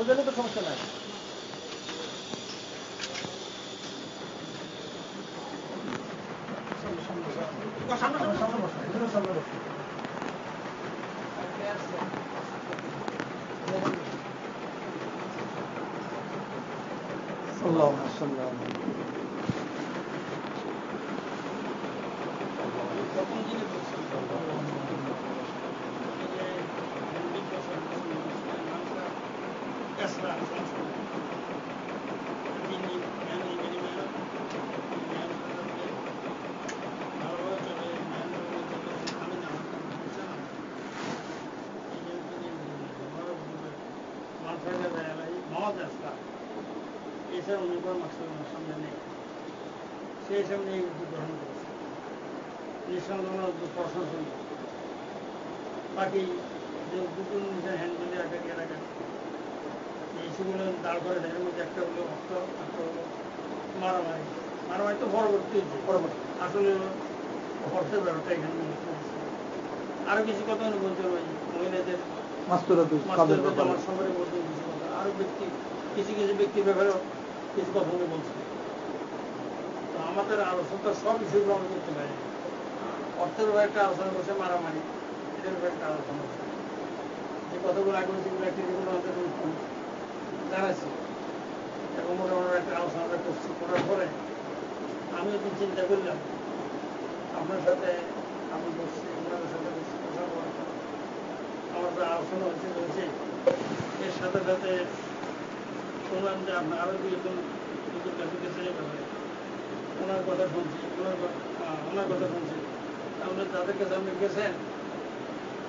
জন্য তো সমস্যা নাই। সেই সামনে গ্রহণ করেছে নিঃসন্দেহ প্রশাসন বাকি যে দুটো নিজের হ্যান্ডেলে রাখা এইসবগুলো দাঁড় করে দেয়। এর মধ্যে একটা হলো অর্থ, একটা হলো মারামারি। মারামারি তো পরবর্তী আসলে অর্থের ব্যাপারটা এখানে আরো কিছু কথা বলতে হবে। মহিলাদের আমার সবারই বলতে কিছু কথা, আরো কিছু ব্যক্তির ব্যাপারে কিছু কথা উনি বলছেন। তো আমাদের আলোচনা সব ইস্যুগুলো আমরা করতে পারি। অর্থের ব্যাপারে একটা আলোচনা করছে, মারামারি এটার ব্যাপারে একটা আলোচনা করছে। যে কথাগুলো আগে যেগুলো অ্যাক্টিভিটিগুলো আমাদের জানাচ্ছি এবং মোটামুটি একটা আলোচনাটা করছি। করার পরে আমি একটু চিন্তা করলাম আপনার সাথে আমি বসছি, ওনাদের সাথে বসছি, কথা বলার পর আমার আলোচনা হচ্ছে এর সাথে সাথে শুনলাম যে আপনার আরো দুজন কাছে গেছে এভাবে ওনার কথা শুনছি, ওনার কথা শুনছি। তাহলে যাদের কাছে আপনি গেছেন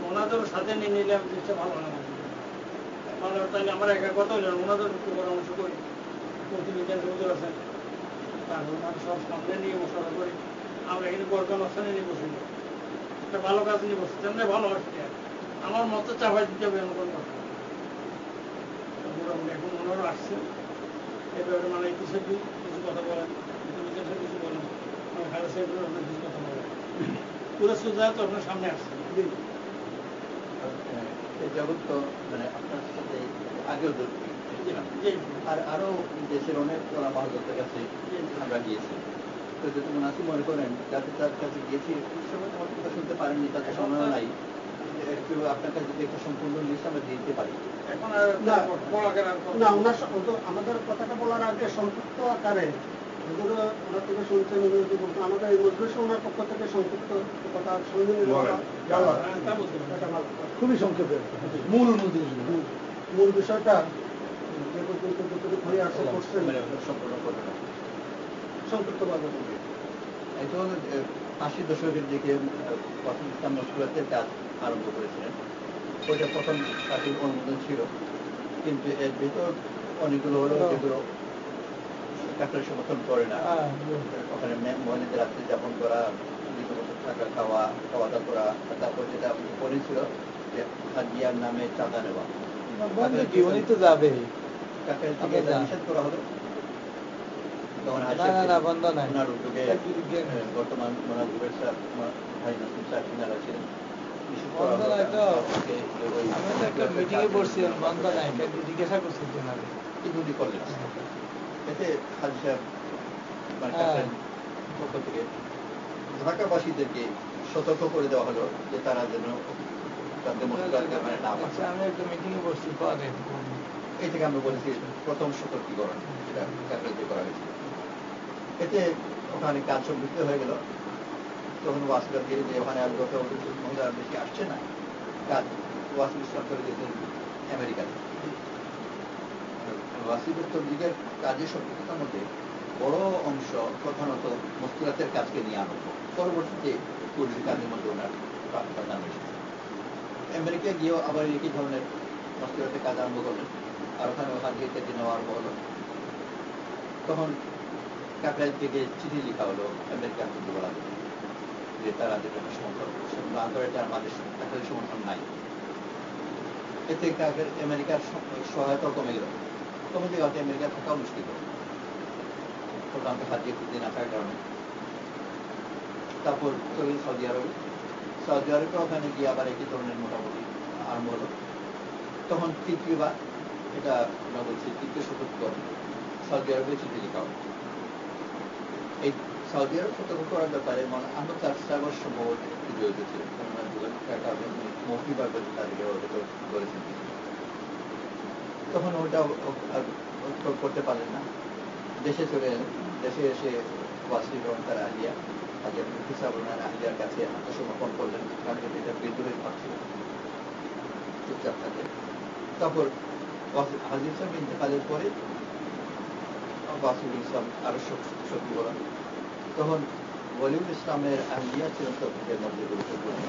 ওনাদের সাথে নিয়ে নিলাম, জিনিসটা ভালো না ভালো। তাহলে আমার একা কথা হইলেন, ওনাদের একটু পরামর্শ করি। প্রতিবিজ্ঞান হুজুর আছেন, তারপর ওনাদের সব সামনে নিয়ে মশলা করি। আমরা এখানে বর্তমান অবস্থানে নিয়ে বসি, একটা ভালো কাজ নিয়ে বসছি, তেমনি ভালো আসছে। আমার মতো চাপাই দিতে হবে এমন কোনো কথা। এখন ওনারও আসছে এবারে মানে কিছু কথা বলেন, কিছু বলেন, খালেদ সাহেব আপনার কিছু কথা বলেন। পুরো সুজা তো আপনার সামনে আসছে। এই জগৎ তো মানে আপনার সাথে আগেও আর আরো দেশের অনেক ওরা মহাজতের কাছে আমরা গিয়েছি। তো যদি মনে করেন যাতে তার কাছে গিয়েছি সময় আমার কথা শুনতে পারেননি, তাদের সময় নাই, একটু আপনার কাছে যদি একটা সম্পূর্ণ লিস্ট আমরা দিতে পারি। এখন না আমাদের কথাটা বলার আগে সংক্ষিপ্ত আকারে ওনার থেকে শুনছেন, আমাদের এই মজলিসে ওনার পক্ষ থেকে সংক্ষিপ্ত কথা শুনে খুবই সংক্ষেপে মূল বিষয়টা যে পর্যন্ত যতটুকু হয়ে আসে করছেন সংক্ষিপ্তভাবে। এখন 80 দশকের দিকে প্রথম ইসলাম মশগুলাতের কাজ আরম্ভ করেছিলেন। ওইটা প্রথম পার্টির অনুমোদন ছিল, কিন্তু এর ভিতর অনেকগুলো হলো যেগুলো কাপড়ের সমর্থন করে না। ওখানে মহিলাদের রাত্রি যাপন করা, থাকা, খাওয়া দাওয়া করা, তারপর যেটা করেছিল যে হাজিয়ার নামে চাঁদা নেওয়া, তো যাবে নিষেধ করা হলো। তখন ওনার উদ্যোগে বর্তমান ভাই নাসিম স্যার কিনারা ছিলেন। এতে হাজি সাহেব পক্ষ থেকে ঢাকাবাসীদেরকে সতর্ক করে দেওয়া হলো যে তারা যেন এই থেকে আমরা বলেছি প্রথম সতর্কীকরণ যেটা করা হয়েছে। এতে ওখানে কাজ সম্পৃক্ত হয়ে গেল। তখন ওয়াসিলা দিয়ে যে ওখানে আর যত মহিলা বেশি আসছে না, কাজ ওয়াসিল ইসলাম করে দিয়েছেন আমেরিকাতে। ওয়াসিলের তবলিগের কাজের সম্পৃক্ততার মধ্যে বড় অংশ প্রধানত মসজিদের কাজকে নিয়ে আনন্দ। পরবর্তীতে পুলিশের কাজের মধ্যে ওনার প্রাধান্য এসেছে। আমেরিকা গিয়েও আবার একই ধরনের মসজিদের কাজ আরম্ভ করলেন, আর ওখানে হাজিকে নেওয়া আরম্ভ হলো। তখন কাকরাইল থেকে চিঠি লেখা হলো আমেরিকান বলা যে তারা যেটা সমর্থন আন্তর্জাতিক আমাদের কাকরাইল সমর্থন নাই। এতে আমেরিকার সহায়তা কমে গেল। কমে গেলে আমেরিকা থাকাও মুশকিল, প্রধানত হাজিয়ে খুঁজে না থাকার কারণে। তারপর চলে সৌদি আরবে। সৌদি আরবে ওখানে গিয়ে আবার একই ধরনের মোটামুটি আরম্ভ হলো। তখন তৃতীয়বার এটা আমরা বলছি তৃতীয় শতক সৌদি আরবে চিঠি লেখা হয়। এই সৌদি আরব সতর্ক করার ব্যাপারে আমরা 4 বছর সম্ভবত জড়িত ছিল, মৌখিকভাবে তাদেরকে বলেছেন। তখন ওটা করতে পারলেন না, দেশে চলে এলেন। দেশে এসে ওয়াসিফ এবং তার আলিয়া হাজির মুফতি সাহেব আলিয়ার কাছে আত্মসমর্পণ করলেন, কারণ এটা বিদ্রোহের ভাব ছিল, চুপচাপ থাকে। তারপর হাজির সাহেব ইন্তেকালের পরে ওয়াসিফুল ইসলাম আরো শক্তি হলেন। তখন ওয়ালিউল ইসলামের আহলিয়া ছিলেন তবলিগের মধ্যে গুরুত্বপূর্ণ,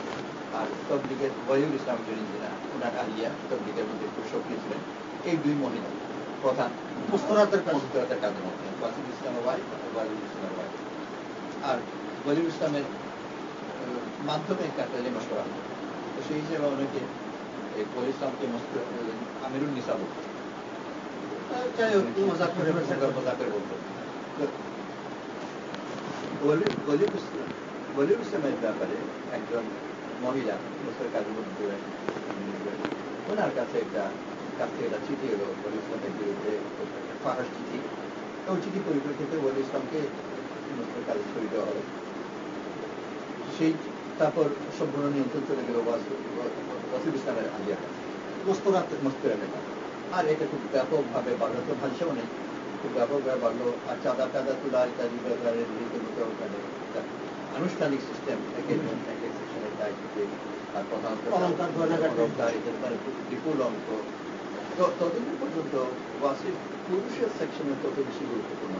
আর তবলিগের ওয়ালিউল ইসলাম যিনি ওনার আহলিয়া তবলিগের মধ্যে খুব সক্রিয় ছিলেন। এই দুই মহিলা প্রধান মুস্তরাতের কাজের মধ্যে ওয়াসিফুল ইসলামের ওয়াইফ, ওয়ালিউল ইসলামের ওয়াইফ। আর ওয়ালিউল ইসলামের মাধ্যমে কাটালেমাস করা হয়। তো সেই হিসেবে অনেকে ওয়ালিউল ইসলামকে আমিরুল নিসা বলতো, মজাক করে বলতো। ওয়ালিউল ইসলামের ব্যাপারে একজন মহিলা মুসলিম কাজী ওনার কাছে একটা চিঠি এলো ওয়ালিউল ইসলামের বিরুদ্ধে, ফাঁস চিঠি। ওই চিঠি পরিপ্রেক্ষিতে ওয়ালিউল ইসলামকে মুসলিম কাজে ছড়িয়ে দেওয়া হলো। সেই তারপর সম্পূর্ণ নিয়ন্ত্রণ চলে গেল ওয়াসিফ ইসলামের আলিয়ার কাছে, মস্তরাতের কাছে। আর এটা খুব ব্যাপকভাবে বাড়লো, তো ভাষাও নেই, খুব ব্যাপকভাবে বাড়লো। আর চাঁদা তোলা ইত্যাদি ব্যাপারে আনুষ্ঠানিক সিস্টেম সেকশনের দায়িত্বে, আর প্রধানত বিপুল অঙ্ক। তো ততদিন পর্যন্ত ওয়াসিফ পুরুষের সেকশনে তত বেশি গুরুত্বপূর্ণ,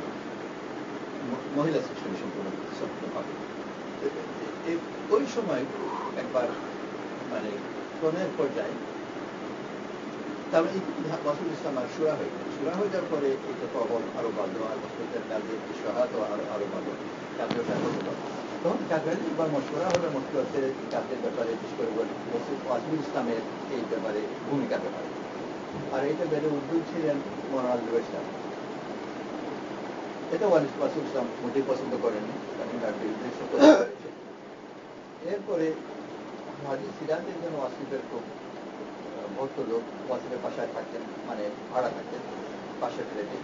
মহিলা সেকশনে সম্পূর্ণ হবে। ওই সময় একবার মানে প্রণয়ের পর্যায়ে তারপরে ওয়াসিফুল ইসলাম আর সুরা হয়ে গেল। সুরা হয়ে যাওয়ার পরে এটা প্রবল আরো বাড়লো, আর মসজিদের কাজে সহায়তা আরো বাড়লো, কাজেও ব্যাপক হলো। তখন কাজের একবার মশওয়ারা হলো মসজিদের কাজের ব্যাপারে, বিশেষ করে ওয়াসিফুল ইসলামের এই ব্যাপারে ভূমিকার ব্যাপারে। আর এটা বেড়ে উদ্যোগ ছিলেন মনোয়ার ইসলাম। এটা ওয়াসিফুল ইসলাম মোটেই পছন্দ করেননি, কারণ তার বিরুদ্ধে। এরপরে হাজি সিরাজ একজন ওয়াসিফের খুব ভক্ত লোক, ওয়াসিফের বাসায় থাকতেন, মানে ভাড়া থাকতেন পাশের ফ্ল্যাটে,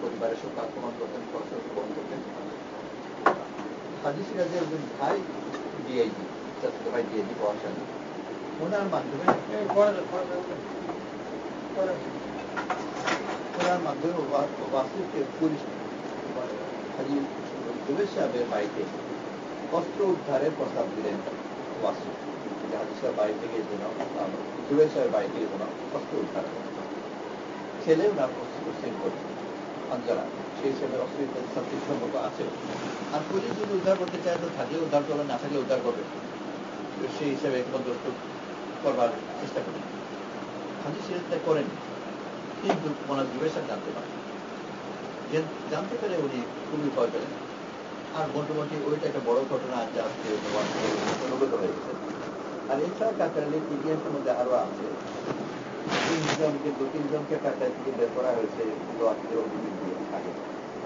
পরিবারের সঙ্গে আক্রমণ করতেন, খরচ গ্রহণ করতেন। হাজি সিরাজের একজন ভাই ডিআইজি, চাচাতো ভাই ডিআইজি প্রশাসন, ওনার মাধ্যমে ওয়াসিফকে পুলিশ হাজি জুবের সাহেবের বাড়িতে অস্ত্র উদ্ধারের প্রস্তাব দিলেন ওয়াসিফ, যে হাজি সাহেব বাড়ি থেকে যেন জুবের সাহেবের বাড়ি থেকে যেন অস্ত্র উদ্ধার করে। ছেলে ওনার অস্ত্র সেল করছে আঞ্জারা, সেই হিসেবে অস্ত্র ইত্যাদি সব কিছু সম্পর্ক আছে। আর পুলিশ যদি উদ্ধার করতে চায় তো থাকলে উদ্ধার করবে, না থাকলে উদ্ধার করবে, সেই হিসেবে বন্দোবস্ত করবার চেষ্টা করেন। হাজি সিরাজটা করেন, কিন্তু ওনার জুবের সাহেব জানতে পেরে উনি খুবই ভয় পেলেন। আর মোটামুটি ওইটা একটা বড় ঘটনা আছে, আজকে অনুগত হয়ে গেছে। আর এছাড়া কাকরাইলের ইতিহাসের মধ্যে আরো আছে, 3জনকে কাকরাইল থেকে বের করা হয়েছে অভিযোগ দিয়ে আগে।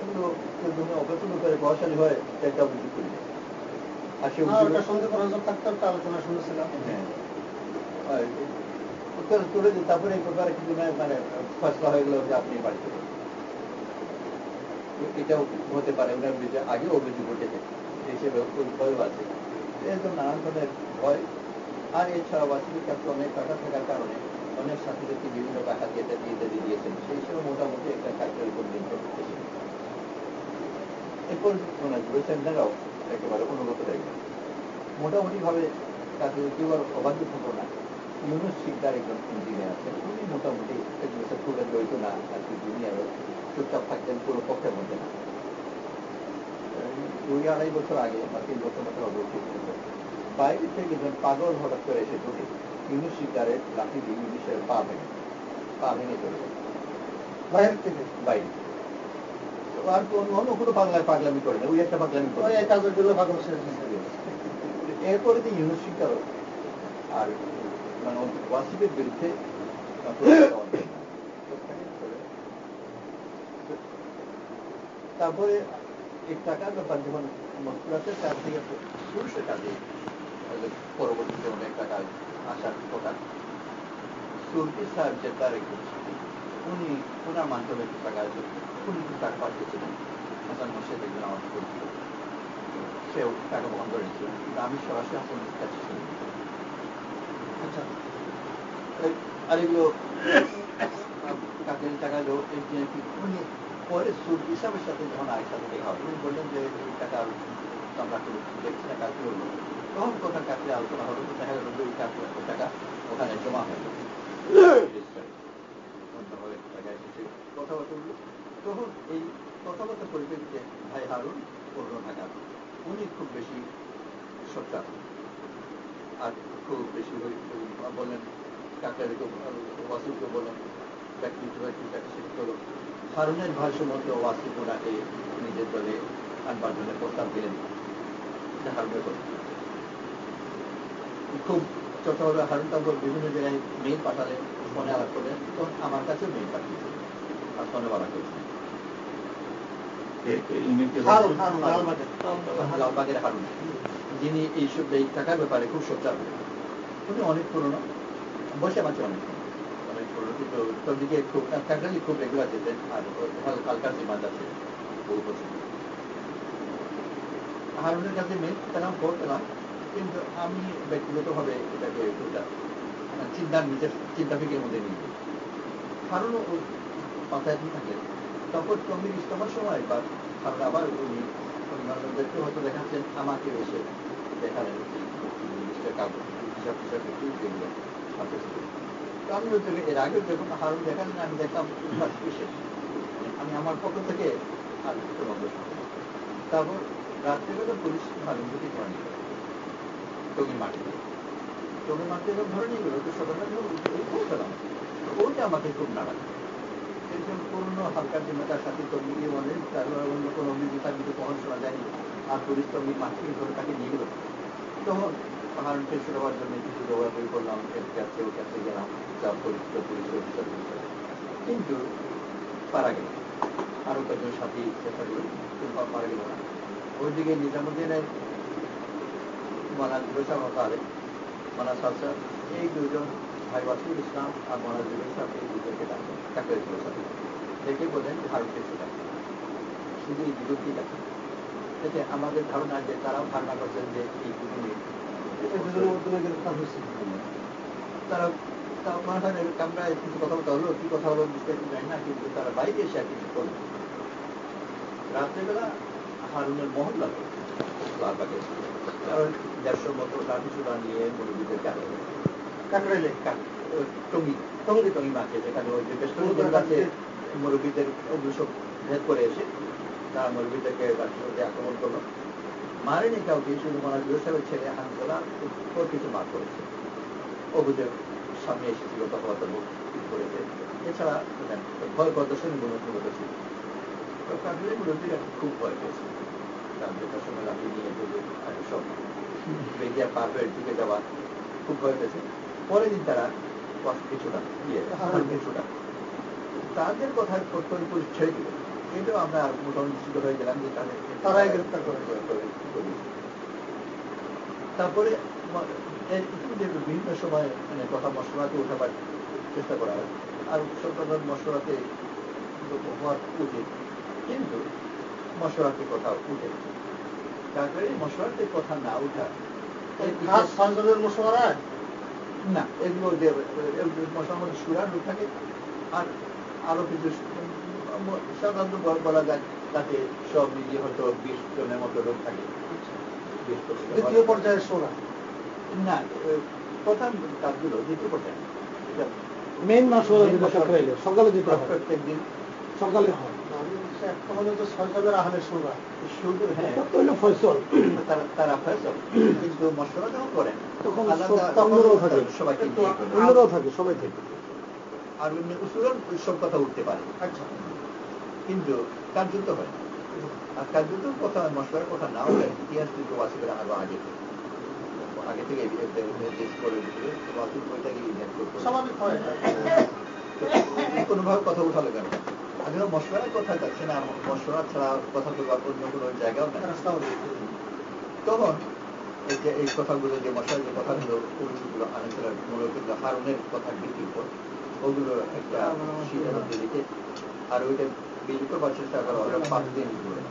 এগুলো অপছন্দ করে প্রভাবশালী হয় একটা অভিযোগ করি। আর সে আলোচনা শুনেছিলাম, হ্যাঁ তুলে দিন। তারপরে এই ব্যাপারে কিছু মানে ফসলা হয়ে গেল যে আপনি বাড়ি থেকে, এটাও হতে পারে ওনার বিরুদ্ধে আগে অভিযোগ উঠেছে, হিসেবে ভয় আছে। এরকম নানান ধরনের ভয়। আর এছাড়া ওয়াসিফের কাছে অনেক টাকা থাকার কারণে অনেক ছাত্রীদেরকে বিভিন্ন টাকা দিয়ে দিয়েছেন, সেই হিসেবে মোটামুটি একটা কাজের উপর নির্ভর করতেছে। এরপর জুবেসেন্দারাও একেবারে অনুগত হয়ে গেল মোটামুটি ভাবে। তাদের একেবারে অবাধ্য থাকবো না, ইউনুস শিকদার একজন ইঞ্জিনিয়ার আছেন, উনি মোটামুটি খুব জড়িত না, আর কি দুনিয়ারও চুপচাপ থাকতেন, পুরো পক্ষের মধ্যে না। 2-2.5 বছর আগে বা 3 বছর মতো অবস্থিত বাইরে থেকে একজন পাগল হঠাৎ করে এসে ঢুকে ইউনুস শিকদারের লাঠি দিয়ে ইউনুসের পা ভেঙে চলে যায় বাইরে থেকে। বাইরে আর অন্য কোনো পাগলামি করে না, ওই একটা পাগলামি করে, এরপরে তো ইউনুস শিকদার আর মানে ওয়াসিফের বিরুদ্ধে তারপরে এই টাকার ব্যাপার যখন মসলাতের কাজ থেকে পুরুষের কাজে পরবর্তীতে অনেক টাকা আসার কথা, সুরকি সাহেব যে তার একজন ওনার মাধ্যমে একটু টাকা আছে, উনি একটু টাকা পাঠিয়েছিলেন। হাসান মোর্শেদ একজন আমার পরিচিত, সেও টাকা বহন করে নিয়েছিল, কিন্তু আমি সরাসরি হাসানের কাছে শুনি। আচ্ছা, আর এগুলো কাকের টাকা হলো উনি পরে সুদ হিসাবের সাথে যখন আরেক সাথে দেখা হবে, উনি বললেন যে এই টাকা আমরা দেখছি না কাজ করবো। তখন কোথাও কাছে আলোচনা হলো, দেখা গেল যে ওই টাকা ওখানে জমা হয়ে গেল, কথাবার্তা হলো। তখন এই কথাবার্তার পরিপ্রেক্ষিতে ভাই হারুন পুরনো ঢাকা, উনি খুব বেশি সোচ্চার আর খুব বেশি বললেন, কাকরারিকে ওয়াসিফকে বললেন ব্যক্তিটাকে শেষ করো। হারুনের ভাষ্য মতো ওয়াসিফ ওনাকে নিজের দলে আনবার জন্য প্রস্তাব দিলেন। হারুনের খুব চর্চা হলো। হারুন তারপর বিভিন্ন জায়গায় মেইল পাঠালেন, ফোনে আলাপ করলেন, তখন আমার কাছেও মেইল পাঠিয়েছেন আর ফোনে বলা করেছেন। লালবাগের হারুন, যিনি এইসব এই টাকার ব্যাপারে খুব সোচ্চার, উনি অনেক পুরনো, বসে মাঝে অনেক পুরনো, কিন্তু দিকে খুব কাকরালি খুব রেগুলার যেতেন, আর হালকার ডিমান্ড আছে বহু বছর। হারুনের কাছে মেল পেলাম, খবর পেলাম, কিন্তু আমি ব্যক্তিগতভাবে এটাকে চিন্তা ফিকের মধ্যে নিয়ে হারুনও মাথায় থাকলেন। তখন টঙ্গীর ইস্তফার সময় বা হারুন আবার উনি অন্যান্যদেরকে হয়তো দেখাচ্ছেন, আমাকে এসে দেখালেন আমি এর আগেও যখন হারুন দেখালেন আমি দেখলাম আমি আমার পক্ষ থেকে আর তারপর রাত্রিবেলা পুলিশ হারুনকে ধরে নিয়ে গেল টঙ্গীর মাটিতে। টঙ্গীর মাটিতে যখন ধরে নিয়ে গেল তো সকালবেলা পেলাম, ওইটা আমাকে খুব নাড়া। একজন পুরনো হালকার জিম্মাটার সাথে টঙ্গী বলে, তারপর অন্য কোনো অভিযোগ কিন্তু কখন শোনা যায়নি, আর পুলিশ টঙ্গীর মাঠ থেকে ধরে তাকে নিয়ে গেল। তখন হারুনকে শুরুবার জন্য কিছু দৌড়াদৌড়ি করলাম, এর কাছে ওর কাছে গেলাম, যা পরিচিত পুলিশ অফিসার, কিন্তু পারা গেল। আরো কয়েকজন সাথী চেষ্টা করি, কিন্তু পারা গেল না। ওইদিকে নিজামুদ্দিনের মনাজুর সাহেব, মনাজ সাহেব, এই দুজন ভাই ওয়াসিফুল ইসলাম আর মনাজুর সাহেব, এই দুজনকে ডাকলেন, কাকরাইল সাহেব দেখে বললেন হারুনকে ছোটা, শুধু এই দুজনকেই ডাকেন। এতে আমাদের ধারণা যে তারাও ধারণা করছেন যে এই দুজনে তারা কামরায় কিছু কথাবার্তা হলো, কি কথা হলো বিস্তারিত জানি না, কিন্তু তারা বাইরে এসে আর কিছু করলো। রাত্রেবেলা হারুনের মহল্লা লালবাগে কারণ 150 মতো লাঠি চূড়া নিয়ে মুরব্বীদের কাকরাইলে টঙ্গী মাঠে, যেখানে ওই যে বেষ্টনীদের কাছে মুরব্বীদের দুশো ভেদ করে এসে তারা মুরব্বীদেরকে লাঠি আক্রমণ করলো। মারেনি কাউকে, শুধু মনাজুর সাহেবের ছেলে হানজলা ওর কিছু মার করেছে, অভিযোগ সামনে এসেছিল, কথাবার্তা করেছে। এছাড়া ভয় প্রদর্শনী মূলত ছিল। কাকরাইলের মুরব্বীরা খুব ভয় পেয়েছে, কারণ যেটার সময় লাঠি নিয়ে সব বেরিয়া পার হয়ে ঢুকে যাওয়া খুব ভয় পেয়েছে। পরের দিন তারা কিছুটা তাদের কথার পুলিশ ছেড়ে দিল, এটাও আমরা মোটামুটি নিশ্চিত হয়ে গেলাম যে তারাই গ্রেফতার করে। তারপরে বিভিন্ন সময় কথা মশলাতে উঠাবার চেষ্টা করা হয়, আর সরকার মশলাতে হওয়ার উচিত, কিন্তু মশলাতে কথা উঠে তারপরে মশলাতে কথা না উঠা মশলা না, এগুলো যে মশলার মধ্যে সুরার লোক থাকে, আর আরো কিছু সাধারণত বলা যায় তাতে সব মিলিয়ে হয়তো 20 জনের মতো লোক থাকে। দ্বিতীয় পর্যায়ের সোনা না, প্রথম কাজগুলো দ্বিতীয় পর্যায়ে মেইন মশলা সকালে দিতে হয়, প্রত্যেক দিন সকালে হয়। তারা ফয়সল, কিন্তু মশলা যখন করেন তখন সবাইকে থাকে, সবাই থাকে, আর উসুলন সব কথা উঠতে পারে। আচ্ছা, কিন্তু কার্যত হয়, আর কার্যত কথা মশলার কথা না হলে ইতিহাস কিন্তু ওয়াসিফের আরো আগে থেকে কোনোভাবে কথা উঠালো কেন? আগে মশলার কথা যাচ্ছে না, মশলা ছাড়া কথা বলবার অন্য কোনো জায়গাও না। তখন এই কথাগুলো যে মশলার যে কথাগুলো হারুনের কথার ভিত্তির উপর ওগুলো একটা শীতের মধ্যে রেখে আর ওইটা বিলুপ্ত করার চেষ্টা করা হলো 5 দিন ধরে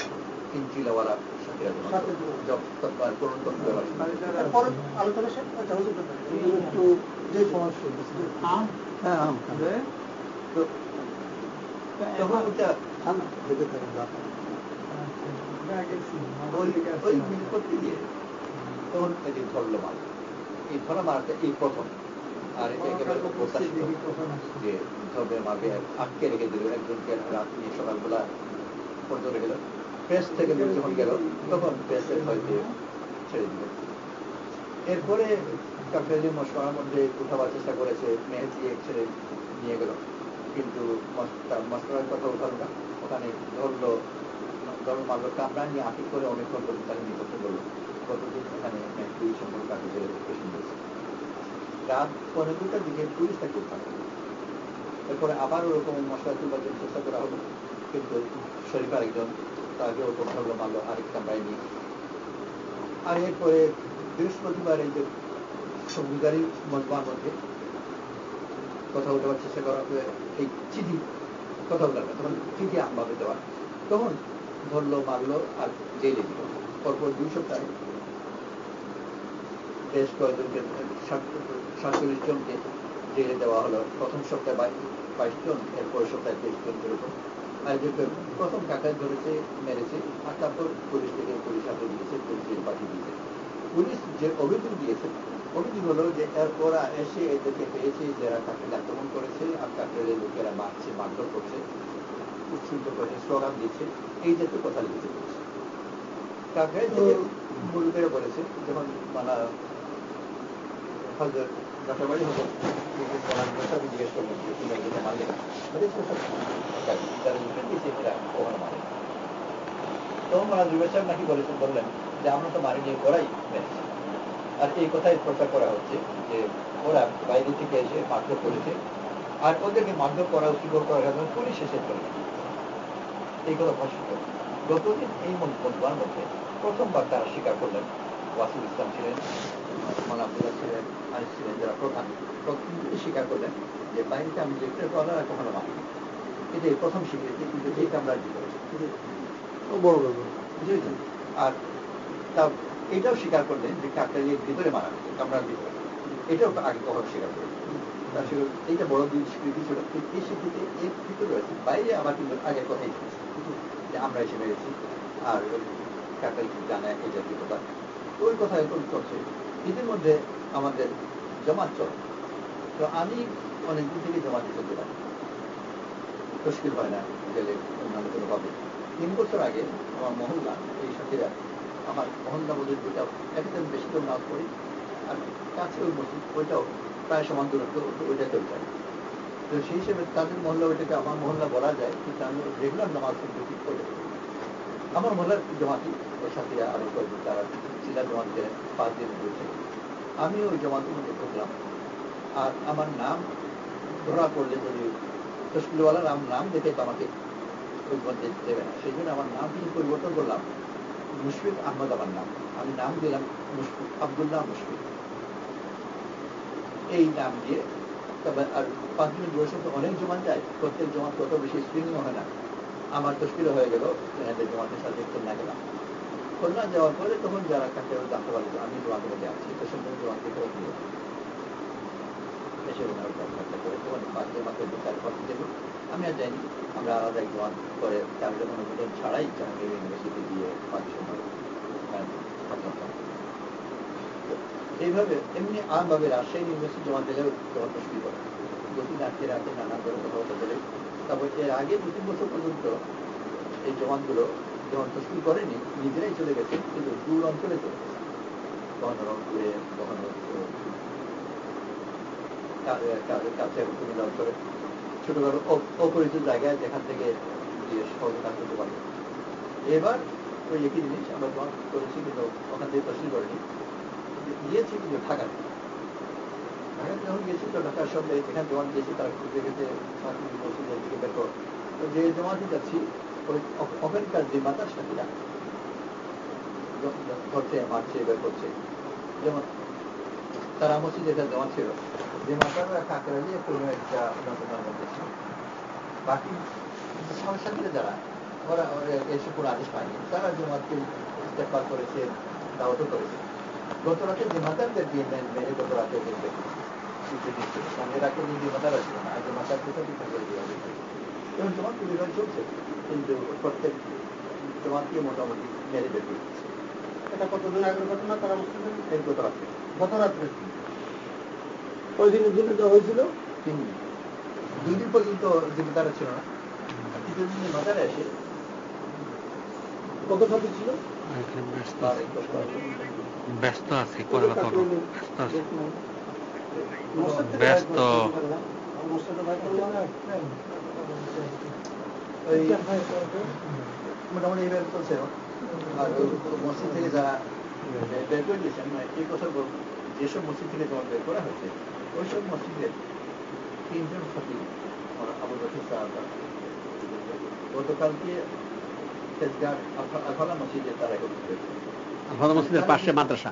3 চিলাওয়ালা সাথীরা করুন তন্ত্র আলোচনা শেষ একটু যে সমস্যা তো তখন ওইটা ওই মিল করতে গিয়ে তখন এটি ধরলো মাল এই ধরা মারাটা এই প্রথম আর এটা একেবারে প্রত্যাশিত যে ধরবে মারবে আটকে রেখে দিল একজনকে রাত নিয়ে সকালবেলা পর্যন্ত রেখে দিল প্রেস থেকে যখন গেল তখন প্রেসের হয়তো ছেড়ে দিল এরপরে কাকরাইলের মশলার মধ্যে উঠাবার চেষ্টা করেছে মেয়ে দিয়ে ছেড়ে নিয়ে গেল কিন্তু মশলার কথা উঠালো না ওখানে ধরলো মারলো কামরা নিয়ে আটক করে অনেকক্ষণ পর্যন্ত তাকে নিয়ে করতে বললো কতদিন এখানে পুলিশ সম্পর্কে তাকে পেশেন্ট হয়েছে রাত 12টার দিকে পুলিশ তাকে উঠানো এরপরে আবার ওরকম মশলা তুলবার জন্য চেষ্টা করা হলো কিন্তু শরীফার একজন তাকে ওরকম ধরলো মারলো আরেক কামরায় নিয়ে আর এরপরে বৃহস্পতিবার এই যে সংবিধানী মজমার মধ্যে কথা বলবার চেষ্টা করা হবে এই চিঠি কথা বলার তখন চিঠি ভাবে দেওয়া তখন ধরলো মারলো আর জেলে দিল পরপর 2 সপ্তাহে বেশ কয়েকজনকে 47 জনকে জেলে দেওয়া হলো প্রথম সপ্তাহে 22 জন এরপরের সপ্তাহে 23 জন এরকম আর যে প্রথম কাকায় ধরেছে মেরেছে আর তারপর পুলিশ থেকে পুলিশ হাতে দিয়েছে পুলিশ পাঠিয়ে দিয়েছে পুলিশ যে অভিযোগ দিয়েছে অভিযোগ হলো যে ওরা এসে এদেরকে পেয়েছে যারা তাকে আক্রমণ করেছে আর কাকরাইলের লোকেরা মারছে মারধর করছে উৎসুদ্ধ করেছে স্লোগান দিচ্ছে এই জাতীয় কথা লিখতে পেরেছে কাকরাইল থেকে মুরুবেরা বলেছে যখন মানা হজরত ডাক্তারবাড়ি হলো আমি জিজ্ঞেস করলাম যে তুমি যেটা মারলে ওখানে মারে তখন মানা দুর্গা সাহেব নাকি বললেন যে আমরা তো মারিনি ওরাই মেরেছে আর এই কথাই প্রচার করা হচ্ছে যে ওরা বাইরে থেকে এসে মারধর করেছে আর ওদেরকে মারধর করা উচিত করার কারণে পুলিশ এসে করে এই কথা ভাষ্য গতদিন এই মন্তব্যের মধ্যে প্রথমবার তারা স্বীকার করলেন ওয়াসিল ইসলাম ছিলেন মান আব্দুল্লাহ ছিলেন আনিস ছিলেন যারা প্রধান স্বীকার করলেন যে বাইরেতে আমি গ্রেফতার করার আর কখনো মানি এটা এই প্রথম স্বীকৃতি কিন্তু এই কামরার ভিতরে বড় ব্যাপার বুঝেছেন আর তা এটাও স্বীকার করলেন যে কাকরাইলের ভিতরে মারা হয়েছে কামরার ভিতরে এটাও আগে কখনো স্বীকার করলেন এইটা বড় দুই স্বীকৃতি ছিল এই স্বীকৃতি এর ভিতরে রয়েছে বাইরে আবার কিন্তু আগের কথাই চলছে যে আমরা এসে মেরেছি আর কাকরাইল জানায় এই জাতীয় কথা ওই কথা এখন চলছে এদের মধ্যে আমাদের জমাত চলে তো আমি অনেকদিন থেকে জমাতে চলতে পারি মুশকিল হয় না গেলে অন্যান্য কোনো ভাবে 3 বছর আগে আমার মহল্লা এই সাথীরা আমার মহল্লা মসজিদ দুটা একদম বেশি করে নামাজ পড়ি আর কাছে ওই মসজিদ ওইটাও প্রায় সমান দূরত্ব ওইটাতেও যায় তো সেই হিসেবে তাদের মহল্লা ওইটাকে আমার মহল্লা বলা যায় কিন্তু আমি রেগুলার নামাজ কিন্তু ঠিক করে আমার মহল্লার জমাতি ওই সাথীরা আরো কয়েকজন তারা চিলা জমাতে 5 দিন ঘুরছে আমি ওই জমাতের মধ্যে ঢুকলাম আর আমার নাম ধরা পড়লে যদি তশকিলওয়ালার নাম দেখে তো আমাকে ওই মধ্যে দেবে না সেই জন্য আমার নাম কিন্তু পরিবর্তন করলাম মুশফিক আহমদ আমার নাম আমি নাম দিলাম মুশফিক আব্দুল্লাহ মুশফিক এই নাম দিয়ে তবে আর 5 দিনের বয়সে তো অনেক জমান যায় প্রত্যেক জমাত কত বেশি স্ক্রিনিং হয় না আমার তশকিল হয়ে গেল এনাদের জমাতের সাথে খুলনা গেলাম খুলনা যাওয়ার পরে তখন যারা কাছে জানতে পারলো আমি জমাতের মধ্যে আছি তো সব জমাত থেকে এসে ওনার কথা করে তখন মাঝে মাঝে 4-5 দিন আমি আর যাইনি আমরা আলাদা এক জমাত করে চাকরির অনুমোদন ছাড়াই জাহাঙ্গীর ইউনিভার্সিটি দিয়ে 5 সময় এইভাবে এমনি আমভাবে রাজশাহী ইউনিভার্সিটি জমা দিলেও জমা তশকিল করে 2-3 রাতে নানা করে কথাবার্তা বলে তারপর এর আগে 2-3 বছর পর্যন্ত এই জমাতগুলো যখন তশকিল করেনি নিজেরাই চলে গেছে কিন্তু দূর অঞ্চলে চলে গেছে কখনো রংপুরে কখনো কাছে কুমিল্লা অঞ্চলে ছোটখাটো অপরিচিত জায়গায় যেখান থেকে সহজে কাজ করতে পারবে এবার ওই একই জিনিস আমরা জমা করেছি কিন্তু ওখান থেকে তশকিল করেনি গিয়েছি কিন্তু ঢাকাতে যখন গেছি তো ঢাকার সঙ্গে যেখানে জমা দিয়েছি তারা খুঁজে গেছে মসজিদের দিকে বের করো তো যে জমাতে যাচ্ছি ওই ওখানকার যে মাতার সাথীরা ধরছে মারছে বের করছে যেমন তারা মসজিদে একটা জমা ছিল যে মাতারা কাকরালি কোনো একটা নতুনের মধ্যে ছিল, বাকি সাথে যারা ওরা এসে কোনো আদেশ পায়নি, তারা জমাতকে ইস্তেফা করেছে, দাওয়াতও করেছে। গত রাতে জমাতারদের দিয়ে মেরে গত রাতে দেখবে সঙ্গে রাখতে যে জমাতার আসবে না, জমাতার কোথাও পিঠা করে দেওয়া হয়েছে এবং জমাত বিভাগ চলছে, কিন্তু প্রত্যেক জমাতকে মোটামুটি মেরে বের করে দিচ্ছে। এটা কতদিন আগের ঘটনা? তারা মুসলিম এই গত রাত্রে গত রাত্রে ওই দিনের জন্য যা হয়েছিল 3 দিন, 2 দিন পর্যন্ত জিম্মেদারা ছিল না, তৃতীয় দিন জিম্মেদারে এসে কত সাথে ছিল? ব্যস্ত আছি, পরে কথা বলবো। ব্যস্ত আছি, ব্যস্ত। মোটামুটি এইভাবে চলছে। আর মসজিদ থেকে যারা বের করে দিয়েছেন, এই কথা বলবো, যেসব মসজিদ থেকে তোমার বের করা হয়েছে ওইসব মসজিদের 3 জন খতিব আবু বকর সাহেব গতকালকে তেজগাঁও আলফালা মসজিদে তারা একত্রিত হয়েছে। আলফালা মসজিদের পাশে মাদ্রাসা,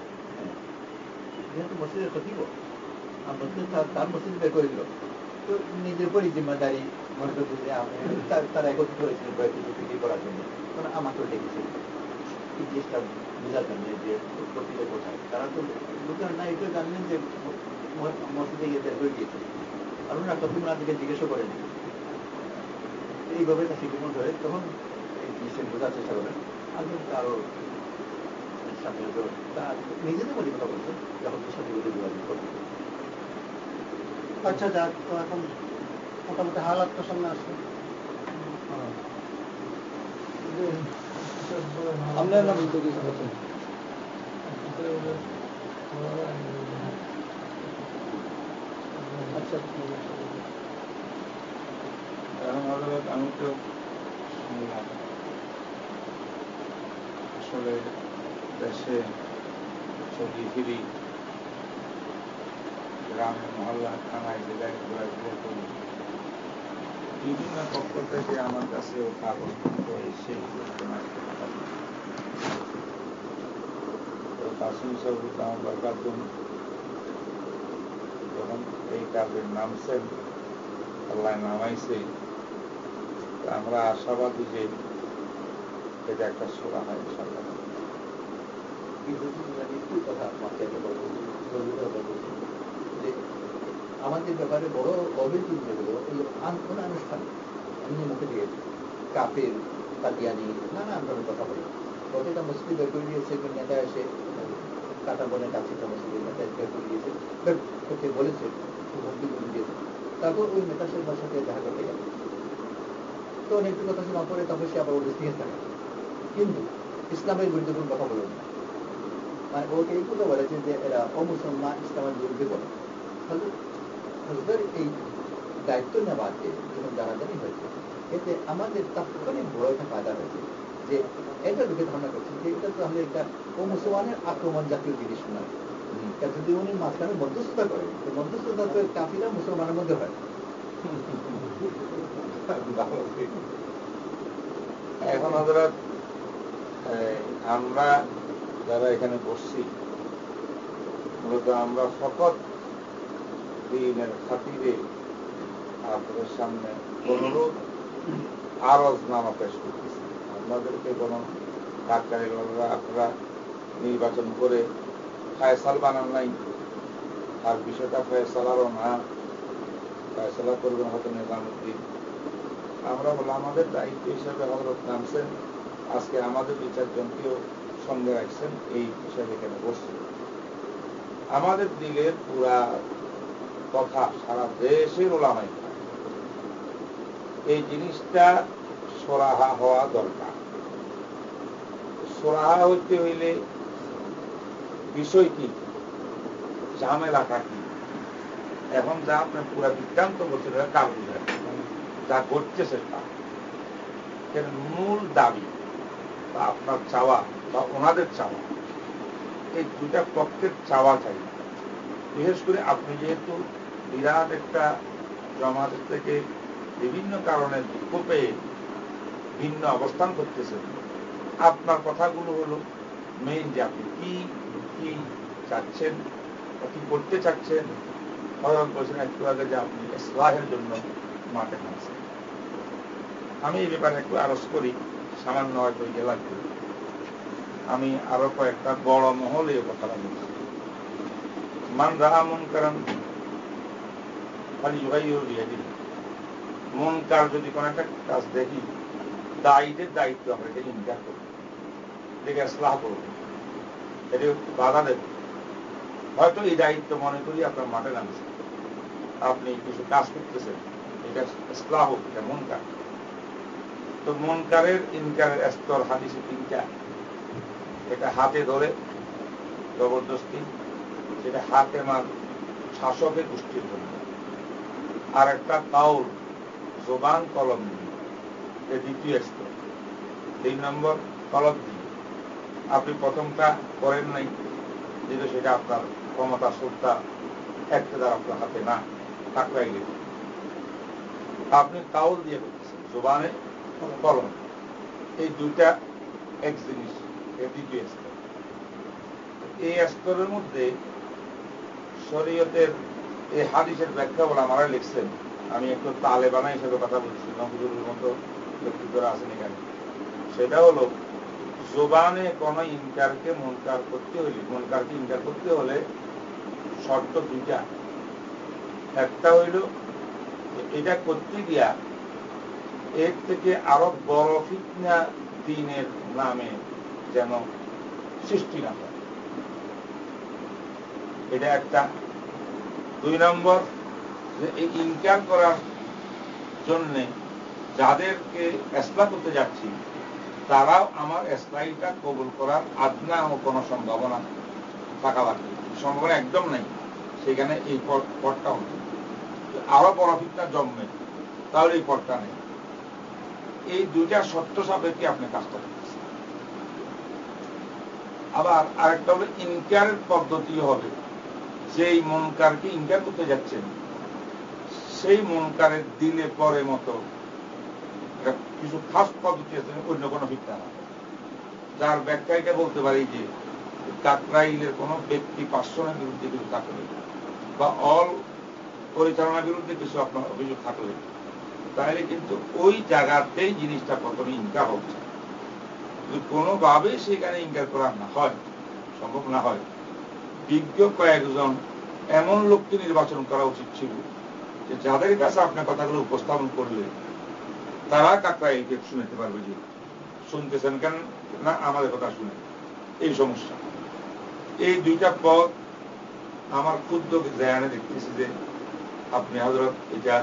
যেহেতু মসজিদের খতিব তার মসজিদে বের করে দিল, তো নিজের উপরই জিম্মাদারি মনে করছে যে তারা একত্রিত হয়েছিল বিক্রি করার জন্য, মানে আমাকেও ডেকেছিল এই জিনিসটা বোঝার জন্য যে প্রতিটা কোথায়। তারা তো লোকের না এটাও জানলেন যে মসজিদে গিয়ে বের করে দিয়েছে, আর ওনারা খতিব না দিকে জিজ্ঞাসা করেন। এইভাবে তা শিক্ষণ ধরে তখন এই জিনিসটা বোঝার চেষ্টা করেন। আর আরো সামনে তারা নিজেদের মধ্যে কথা বলছেন যখন সাথে যোগাযোগ করতে। আচ্ছা যাক, তো এখন মোটামুটি হালাত তো সামনে আসছে। আমরা না বলতে কিছু কথা আচ্ছা আমি তো শুনলাম আসলে দেশে চলি ফিরি, গ্রামে মহল্লা থানায় জেলায় ঘোরাঘুরি করি, বিভিন্ন পক্ষ থেকে আমার কাছে কাগজ সেই কাসিম সাহুদ্দাম বারকাতুম যখন এই কাজের নামছেন, আল্লাহ নামাইছে, আমরা আশাবাদী যে এটা একটা সুরা হয় ইনশাআল্লাহ। আমাদের ব্যাপারে বড় অভিযোগ যেগুলো অনানুষ্ঠানিক, এমনি মুখে দিয়ে কাফের কাদিয়ানি নানান ধরনের কথা বলে। প্রতিটা মসজিদ বের করে দিয়েছে, নেতা এসে কাটা বনে কাছে মসজিদের নেতা বের করে দিয়েছে, বের করতে বলেছে, দিয়েছে। তারপর ওই নেতার সাথে দেখা করতে গেল, তো একটু কথা শোনা পরে তখন সে আবার ওদের থেকে থাকে, কিন্তু ইসলামের বিরুদ্ধে কোনো কথা বলবে না। মানে ওকে এই কথা বলেছে যে এরা অমুসলমান, ইসলামের বিরুদ্ধে বলে। তাহলে এই দায়িত্ব নেওয়াকে যখন জানাজানি হয়েছে, এতে আমাদের তাৎক্ষণিক বড় একটা ফায়দা হয়েছে যে এটা লোকে ধারণা করছে যে এটা তাহলে একটা মুসলমানের আক্রমণ জাতীয় জিনিস নয়। যদি উনি মাঝখানে মধ্যস্থতা করেন, মধ্যস্থতা তো কাফিরা মুসলমানের মধ্যে হয়। এখন হযরত আমরা যারা এখানে বসছি, মূলত আমরা ফকত দ্বীনের খাতিরে আপনাদের সামনে অনুরোধ আরজনামা পেশ করতেছি। আপনাদেরকে কোনো ডাক্তারিরা আপনারা নির্বাচন করে ফায়সাল বানান নাই, আর বিষয়টা ফয়সালারও না, ফয়সালা করবেন হয়তো নিজামুদ্দিন। আমরা বলে আমাদের দায়িত্ব হিসাবে হযরত নামছেন, আজকে আমাদের 2-4 জনকেও সঙ্গে রাখছেন, এই হিসাবে এখানে বসছে। আমাদের দিলের পুরা কথা সারা দেশের ওলামাই এই জিনিসটা সরাহা হওয়া দরকার। সরাহা হইতে হইলে বিষয় কি, ঝামেলাটা কি, এখন যা আপনার পুরা বৃত্তান্ত বলছে কার বুঝায়, যা ঘটছে সেটা এর মূল দাবি বা আপনার চাওয়া বা ওনাদের চাওয়া, এই দুটা পক্ষের চাওয়া চাই। বিশেষ করে আপনি যেহেতু বিরাট একটা জমাত থেকে বিভিন্ন কারণে দুঃখ পেয়ে ভিন্ন অবস্থান করতেছেন, আপনার কথাগুলো হলো মেইন যে আপনি কি কি চাচ্ছেন, কি করতে চাচ্ছেন, হযরত বলছেন একটু আগে যে আপনি ইসলাহের জন্য মাঠে নামছেন। আমি এই ব্যাপারে একটু আরজ করি, সামান্য হয়তো ইয়ে লাগবে। আমি আরো কয়েকটা বড় মহলে কথা বলছি। মান রাআ মুনকারান ফালিয়ুগাইয়িরহু বিয়াদিহি। মুনকার যদি কোনো একটা কাজ দেখি, দায়ীদের দায়িত্ব আমরা এটা ইনকার করি, এটাকে ইসলাহ করব, এটা বাধা দেব। হয়তো এই দায়িত্ব মনে করি আপনার মাঠে নামছে, আপনি কিছু কাজ করতেছেন, এটা ইসলাহ হোক, এটা মুনকার। তো মুনকারের ইনকারের স্তর হাদিসে তিনটা। এটা হাতে ধরে জবরদস্তি, সেটা হাতে মার শাসকের গোষ্ঠীর জন্য, আর একটা কাউল জবান কলম দিয়ে, এটা দ্বিতীয় স্তর। 3 নম্বর কলম দিয়ে। আপনি প্রথমটা করেন নাই, যেহেতু সেটা আপনার ক্ষমতা সত্তা একটাদার আপনার হাতে না, কাকড়াই গেছে। আপনি কাউল দিয়ে করতেছেন, জবানে কলম, এই দুইটা এক জিনিস, এর দ্বিতীয় স্তর। এই স্তরের মধ্যে শরীয়তের এই হাদিসের ব্যাখ্যা বলে আমারা লিখছেন। আমি একটু তালেবানা হিসেবে কথা বলছি, নজরুলের মতো ব্যক্তিত্বরা আছেন এখানে। সেটা হলো জবানে কোন ইনকারকে মুনকার করতে হলে, মুনকারকে ইনকার করতে হলে শর্ত দুইটা। একটা হইল এটা করতে গিয়া এর থেকে আরো বড় ফিতনা দ্বীনের নামে যেন সৃষ্টি না হয়, এটা একটা। 2 নম্বর, যে এই ইনকার করার জন্য যাদেরকে ইসলাহ করতে যাচ্ছি তারাও আমার ইসলাহটা কবুল করার আদনা ও কোনো সম্ভাবনা থাকা লাগবে। সম্ভাবনা একদম নাই, সেখানে এই পথটা হচ্ছে আরো বড় ফিতনা জন্মে, তাহলে এই পথটা নেই। এই দুইটা শর্ত সাপেক্ষে আপনি কাজটা করতেছেন। আবার আরেকটা হলো ইনকারের পদ্ধতি হবে, যেই মুনকারকে ইনকার করতে যাচ্ছেন সেই মুনকারের দিলে পরে মতো কিছু খাস পদ্ধতি আছে, অন্য কোনো ফিতনা না। যার ব্যাখ্যা এটা বলতে পারি যে কাকরাইলের কোন ব্যক্তি পার্সনের বিরুদ্ধে কিছু থাকলে বা অল পরিচালনার বিরুদ্ধে কিছু আপনার অভিযোগ থাকলে, তাহলে কিন্তু ওই জায়গাতেই জিনিসটা প্রথমে ইনকার হচ্ছে। যদি কোনোভাবেই সেখানে ইনকার করা না হয়, সম্ভব না হয়, বিজ্ঞ কয়েকজন এমন লোককে নির্বাচন করা উচিত ছিল যে যাদের কাছে আপনার কথাগুলো উপস্থাপন করলে তারা কাকরাইলকে শুনতে পারবে যে শুনতেছেন কেন না আমাদের কথা শুনে। এই সমস্যা, এই দুইটা পথ আমার ক্ষুদ্র জ্ঞানে দেখতেছি যে আপনি হযরত এটা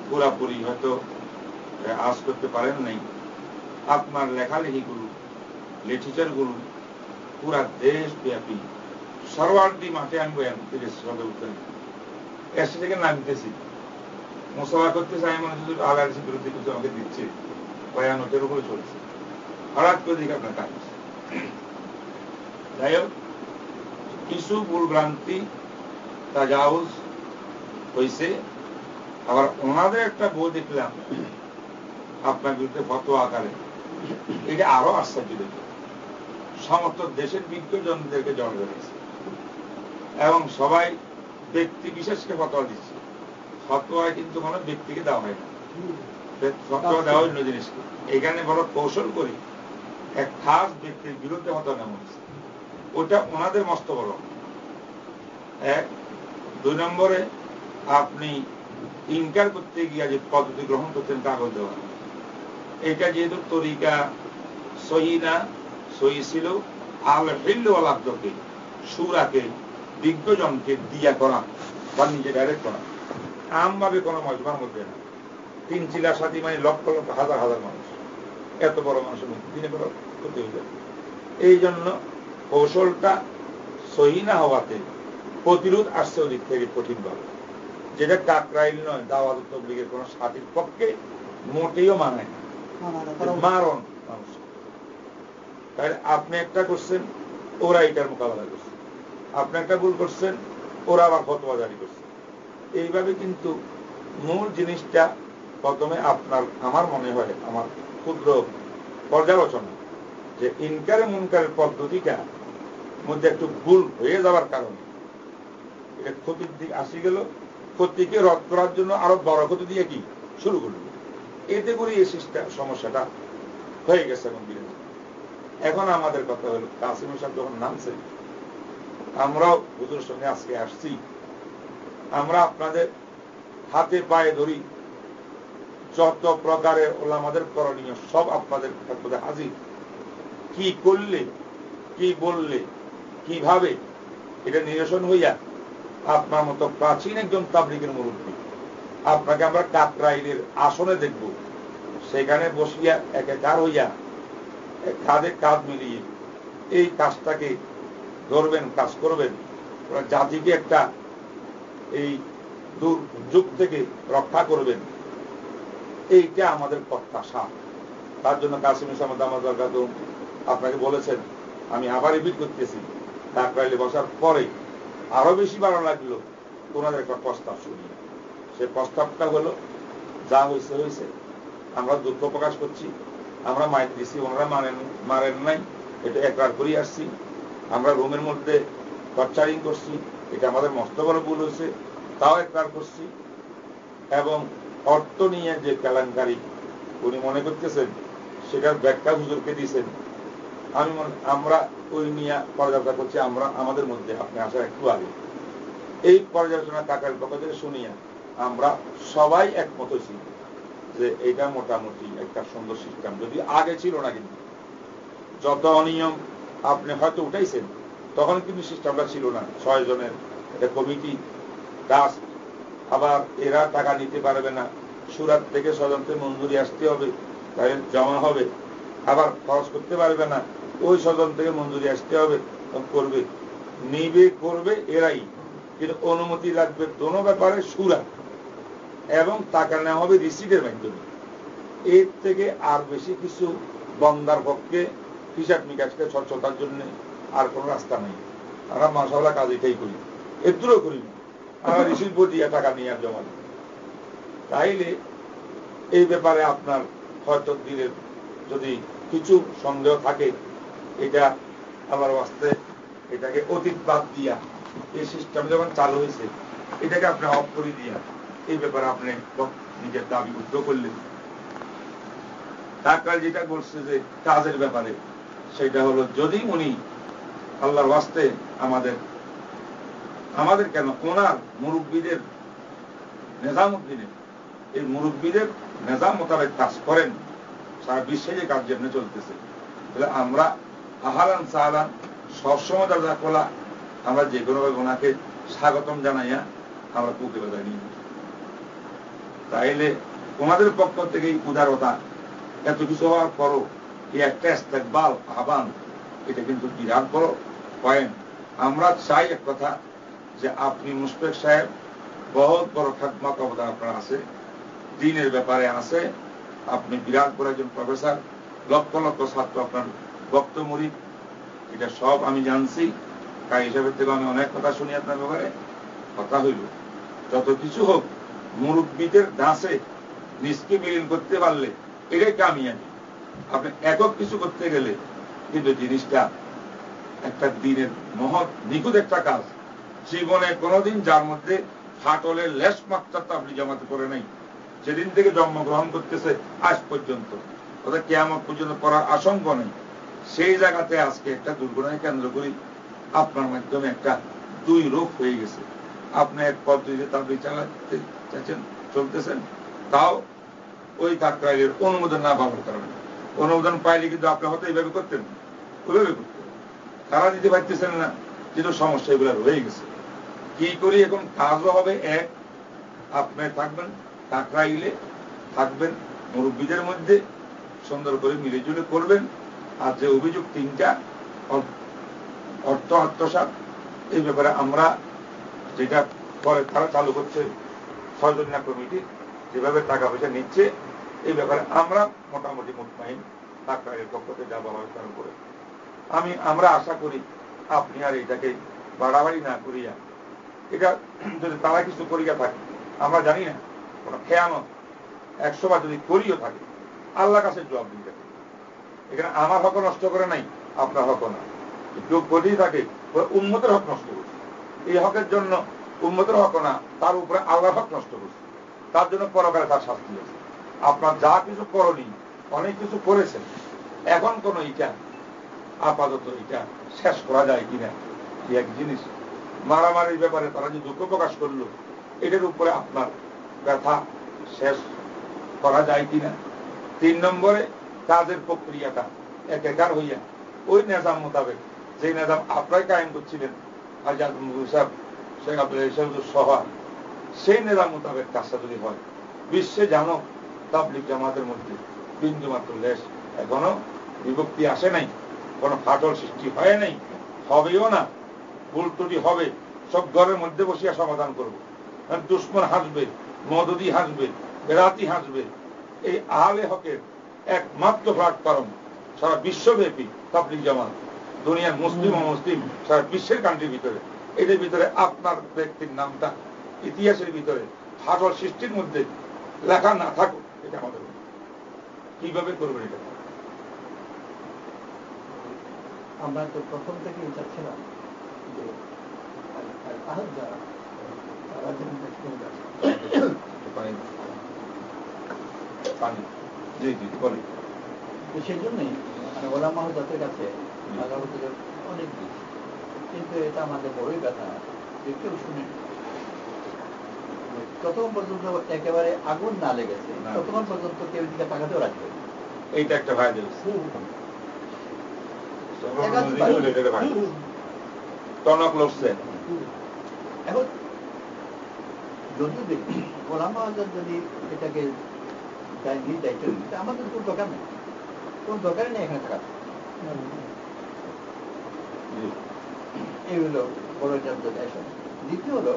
পুরাপুরি হয়তো আজ করতে পারেন নাই। আপনার লেখালেখিগুলো, লিটারেচারগুলো পুরা দেশব্যাপী সর্বার্থী মাঠে আমি বয়ান করতেছি, সবে উত্তরে এসে থেকে নামতেছি, মোসাফা করতেছি। আমি মনে হচ্ছে আল্লাহর বিরুদ্ধে কিছু আমাকে দিচ্ছে, বয়ান ওটার উপরে চলছে। হঠাৎ করে দিকে আপনার কাজ। যাই হোক, কিছু ভুলভ্রান্তি তাজাউজ হয়েছে। আবার ওনাদের একটা বই দেখলাম আপনার বিরুদ্ধে ফতোয়া আকারে, এটা আরো আশ্চর্য দেখে। সমস্ত দেশের বিজ্ঞজনদেরকে জড় করেছে এবং সবাই ব্যক্তি বিশেষকে ফতোয়া দিচ্ছে। ফতোয়ায় কিন্তু কোনো ব্যক্তিকে দেওয়া হয় না, ফতোয়া দেওয়া অন্য জিনিসকে। এখানে বড় কৌশল করি এক খাস ব্যক্তির বিরুদ্ধে ফতোয়া নেওয়া হয়েছে, ওটা ওনাদের মস্ত বড় এক। 2 নম্বরে, আপনি ইনকার করতে গিয়ে যে পদ্ধতি গ্রহণ করতেন কাগজ দেওয়া, এটা যেহেতু তরিকা সহি না, সহি ছিল আল হিল ওয়াল আকদকে, সুরাকে বিজ্ঞজনকে দিয়া করা বা নিজে ডাইরেক্ট করা, আমভাবে কোনো মজমার মধ্যে না। 3 চিলা সাথী মানে লক্ষ লক্ষ হাজার হাজার মানুষ, এত বড় মানুষের মধ্যে দিনে বড় করতে হয়ে। এই জন্য কৌশলটা সহি না হওয়াতে প্রতিরোধ আসছে ওদিক থেকে কঠিনভাবে, যেটা কাকরাইল নয়, দাওয়াত তাবলীগের কোন সাথীর পক্ষে মোটেও মানায় না, মারণ মানুষ। তাহলে আপনি একটা করছেন, ওরা এটার মোকাবেলা করছে, আপনি একটা ভুল করছেন, ওরা আবার ফতোয়া জারি করছে। এইভাবে কিন্তু মূল জিনিসটা প্রথমে আপনার, আমার মনে হয়, আমার ক্ষুদ্র পর্যালোচনা, যে ইনকারে মুনকারের পদ্ধতিটা মধ্যে একটু ভুল হয়ে যাওয়ার কারণে এটা ক্ষতির দিকে আসি গেল, ক্ষতিকে রদ করার জন্য আরো বড় ক্ষতি দিয়ে কি শুরু করল। এতে করে এই সমস্যাটা হয়ে গেছে। এখন আমাদের কথা হলো কাসিম সাহেব যখন নামছে, আমরাও হুজুরের সঙ্গে আজকে আসছি, আমরা আপনাদের হাতে পায়ে ধরি, যত প্রকারের ওলামাদের করণীয় সব আপনাদের হাজির। কি করলে, কি বললে, কিভাবে এটা নিরসন হইয়া আপনার মতো প্রাচীন একজন তাবলীগের মুরব্বী, আপনাকে আমরা কাকরাইলের আসনে দেখব, সেখানে বসিয়া একাকার হইয়া কাঁধে কাঁধ মিলিয়ে এই কাজটাকে ধরবেন, কাজ করবেন, জাতিকে একটা এই দুর্যোগ থেকে রক্ষা করবেন, এইটা আমাদের প্রত্যাশা। তার জন্য কাসিম সাহেব আমার দরকার আপনাকে বলেছেন, আমি আবার রিপিট করতেছি, কাকরাইলে বসার পরে আরো বেশি ভালো লাগলো ওনাদের একটা প্রস্তাব শুনি। সে প্রস্তাবটা হলো, যা হয়েছে হয়েছে, আমরা দুঃখ প্রকাশ করছি, আমরা মাইক দিছি, ওনারা মারেন নাই, এটা একবার করে আসছি, আমরা রুমের মধ্যে টর্চারিং করছি, এটা আমাদের মস্ত বড় ভুল হয়েছে, তাও একবার করছি। এবং অর্থ নিয়ে যে কেলেঙ্কারি উনি মনে করতেছেন, সেটার ব্যাখ্যা হুজুরকে দিয়েছেন। আমরা ওই নিয়ে পর্যালোচনা করছি, আমরা আমাদের মধ্যে আপনি আসার একটু আগে এই পর্যালোচনা কাকার পক্ষ থেকে শুনিয়া আমরা সবাই একমত হয়েছি যে এটা মোটামুটি একটা সুন্দর সিস্টেম, যদি আগে ছিল না। কিন্তু যত অনিয়ম আপনি হয়তো উঠাইছেন, তখন কিন্তু সিস্টেমটা ছিল না। 6 জনের একটা কমিটি কাজ, আবার এরা টাকা নিতে পারবে না, সুরাত থেকে 6 জনকে মঞ্জুরি আসতে হবে, তাহলে জমা হবে, আবার খরচ করতে পারবে না, ওই 6 জন থেকে মঞ্জুরি আসতে হবে, করবে, নিবে, করবে এরাই, কিন্তু অনুমতি লাগবে দোনো ব্যাপারে সুরা, এবং টাকা নেওয়া হবে রিসিটের মাধ্যমে। এর থেকে আর বেশি কিছু বন্দার পক্ষে হিসাব নিকাশকে স্বচ্ছতার জন্য আর কোন রাস্তা নেই। আমরা মাশাআল্লাহ কাজ এটাই করি, এর দূরও করি না, আমরা রিসিট বোর্ড দিয়ে টাকা নিয়ে আর জমা দিই। তাইলে এই ব্যাপারে আপনার হয়তো দিলের যদি কিছু সন্দেহ থাকে, এটা আমার বাস্তে এটাকে অতীত বাদ দিয়া এই সিস্টেম যখন চালু হয়েছে, এটাকে আপনি অফ করে দিয়া এই ব্যাপারে আপনি নিজের দাবি উদ্ধ করলেন। তারপর যেটা বলছে যে কাজের ব্যাপারে, সেটা হলো যদি উনি আল্লাহর ওয়াস্তে আমাদের কেন ওনার মুরব্বীদের নিজামুদ্দিনের এই মুরব্বীদের নিজাম মোতাবেক কাজ করেন, সারা বিশ্বে যে কাজ যেমনি চলতেছে, তাহলে আমরা আহারান সাহারান সবসময় দরজা খোলা, আমরা যে কোনোভাবে ওনাকে স্বাগতম জানাইয়া আমরা পুঁতে বেঁধে নিই। তাইলে ওনাদের পক্ষ থেকে এই উদারতা এত কিছু হওয়ার পরও এই একটা ইস্তেকবাল আহ্বান, এটা কিন্তু বিরাট বড় পয়েন্ট। আমরা চাই এক কথা যে আপনি মুশফিক সাহেব বহুত বড় খাদমত অবদান আপনার আছে, দিনের ব্যাপারে আছে, আপনি বিরাট বড় একজন প্রফেসর, লক্ষ লক্ষ ছাত্র আপনার বক্তব্য মুরিদ, এটা সব আমি জানছি। তাই হিসাবের থেকে আমি অনেক কথা শুনি আপনার ব্যাপারে। কথা হইল যত কিছু হোক, মুরব্বীদের দাসে নিজকে বিলীন করতে পারলে এটাই কামিয়াবি। আপনি একক কিছু করতে গেলে কিন্তু জিনিসটা একটা দিনের মহৎ নিখুঁত একটা কাজ। জীবনে কোনোদিন যার মধ্যে ফাটলের লেশ মাত্রা আপনি জমাতে করে নাই, যেদিন থেকে জন্মগ্রহণ করতেছে আজ পর্যন্ত, অর্থাৎ কিয়ামত পর্যন্ত করার আশঙ্কা নেই, সেই জায়গাতে আজকে একটা দুর্ঘটনায় কেন্দ্র করি আপনার মাধ্যমে একটা 2 রূপ হয়ে গেছে। আপনি এক পদ্ধতিতে তাবলীগ চালাতে চাচ্ছেন, চলতেছেন, তাও ওই কাকরাইলের অনুমোদন না পাওয়ার কারণে। অনুমোদন পাইলে কিন্তু আপনি হয়তো এইভাবে করতেন, ওইভাবে করতেন, তারা দিতে পারতেছেন না, কিন্তু সমস্যা এগুলো রয়ে গেছে। কি করি এখন? কাজও হবে এক, আপনি থাকবেন কাকরাইলে, থাকবেন মুরব্বীদের মধ্যে, সুন্দর করে মিলেজুলে করবেন। আর যে অভিযোগ 3টা অর্থ আত্মসাৎ, এই ব্যাপারে আমরা যেটা পরে তারা চালু করছে 6 জনিয়া কমিটি, যেভাবে টাকা পয়সা নিচ্ছে, এই ব্যাপারে আমরা মোটামুটি মুতমাইন কাকরাইলের পক্ষ থেকে যা বলা হয় তার উপরে আমরা আশা করি আপনি আর এটাকে বাড়াবাড়ি না করিয়া, এটা যদি তারা কিছু করিয়া থাকে, আমরা জানি না কোন খেয়ানত 100 বার যদি করিও থাকে, আল্লাহর কাছে জবাব দিতে থাকে। এখানে আমার হক নষ্ট করে নাই, আপনার হক না, কেউ করেই থাকে উম্মতের হক নষ্ট করছে। এই হকের জন্য উম্মতের হক না, তার উপরে আল্লাহর হক নষ্ট করছে, তার জন্য পরকালে তার শাস্তি আছে। আপনার যা কিছু করণী, অনেক কিছু করেছেন, এখন কোন এটা আপাতত এটা শেষ করা যায় কিনা, কি এক জিনিস। মারামারির ব্যাপারে তারা যে দুঃখ প্রকাশ করলো, এটার উপরে আপনার ব্যথা শেষ করা যায় কিনা। 3 নম্বরে কাজের প্রক্রিয়াটা একাকার হইয়া ওই নিজাম মোতাবেক, যে নিজাম আপনারা কায়েম করছিলেন আজাদ মুসাব শেখ আব্দুল সহ, সেই নিজাম মোতাবেক কাজটা যদি হয়, বিশ্বে জানো তাবলিগ জামাতের মধ্যে বিন্দুমাত্র লেশ এখনো বিভক্তি আসে নাই, কোনো ফাটল সৃষ্টি হয় নাই, হবেও না। ভুল ত্রুটি হবে, সব ঘরের মধ্যে বসিয়া সমাধান করবো। দুশ্মন হাসবে, মদদি হাসবে, বেরাতি হাসবে। এই আহলে হকের একমাত্র প্ল্যাটফর্ম সারা বিশ্বব্যাপী তাবলিগ জামাত, দুনিয়ার মুসলিম ও মুসলিম সারা বিশ্বের কান্ট্রির ভিতরে, এদের ভিতরে আপনার ব্যক্তির নামটা ইতিহাসের ভিতরে ফাটল সৃষ্টির মধ্যে লেখা না থাকুক, এটা আমাদের কিভাবে করবেন এটা? আমরা তো প্রথম থেকেই চাচ্ছিলাম যে সেই জন্যই মানে ওলামা হযরতের কাছে অনেক দিন, কিন্তু এটা আমাদের বড়ই ব্যথা যে কেউ শুনে ততক্ষণ পর্যন্ত একেবারে আগুন না লেগেছে, ততক্ষণ পর্যন্ত কেউ দিকে তাকাতেও রাখবে। এইটা একটা ভাই টনক লড়ছে। এখন যদি দেখি ওলামা হযরত যদি এটাকে দায়িত্ব দিতে, আমাদের কোন দরকার নেই, কোন দরকারই নেই এখানে থাকা। এই হলো বড় একটা। দ্বিতীয় হলো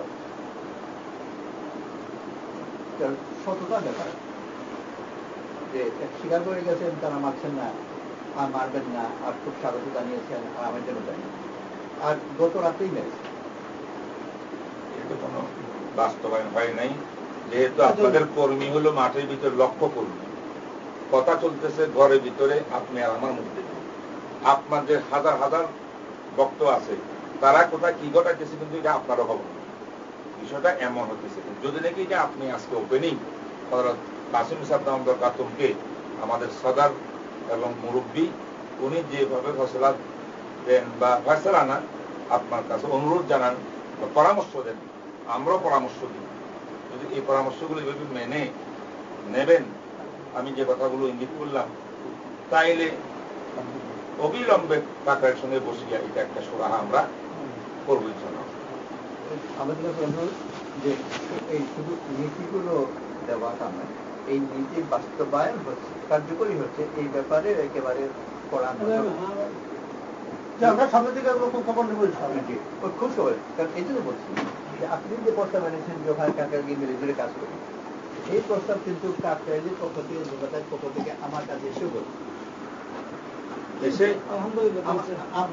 সততার ব্যাপার, যে স্বীকার করে গেছেন তারা মারছেন না, আর মারবেন না, আর খুব স্বাগত জানিয়েছেন, আর আমার জন্য জানি, আর গত রাতেই মেরেছে। এটা কোনো বাস্তবায়ন হয় নাই, যেহেতু আপনাদের কর্মী হলো মাঠের ভিতরে লক্ষ্য কর্মী। কথা চলতেছে ঘরের ভিতরে আপনি আর আমার মধ্যে, আপনার যে হাজার হাজার ভক্ত আছে তারা কোথায় কি ঘটাইতেছে, কিন্তু এটা আপনারও খবর। বিষয়টা এমন হতেছে যদি নাকি এটা আপনি আজকে ওপেনিং কাসিম সাদ্দাম কাতুমকে আমাদের সদর এবং মুরব্বী, উনি যেভাবে ফয়সালা দেন বা ফয়সালা না, আপনার কাছে অনুরোধ জানান বা পরামর্শ দেন, আমরাও পরামর্শ দিই। যদি এই পরামর্শগুলো এভাবে মেনে নেবেন, আমি যে কথাগুলো ইঙ্গিত করলাম, তাইলে অবিলম্বে কাকারের সঙ্গে বসিয়া এটা একটা সুরাহা আমরা করবো। আমাদের কাছে অনুরোধ যে এই শুধু নীতিগুলো দেওয়াটা নয়, এই নীতি বাস্তবায়ন হচ্ছে, কার্যকরী হচ্ছে, এই ব্যাপারে একেবারে আমরা সামনে থেকে খবর নেব খুব সবাই। কারণ এই জন্য বলছি যে আপনি যে প্রস্তাব এনেছেন যে ওখানে কাকারকে মিলে জুড়ে কাজ করি, এই প্রস্তাব কিন্তু কাকারের পক্ষ থেকে, যোগাতার পক্ষ থেকে আমার কাছে এসেও বলছে,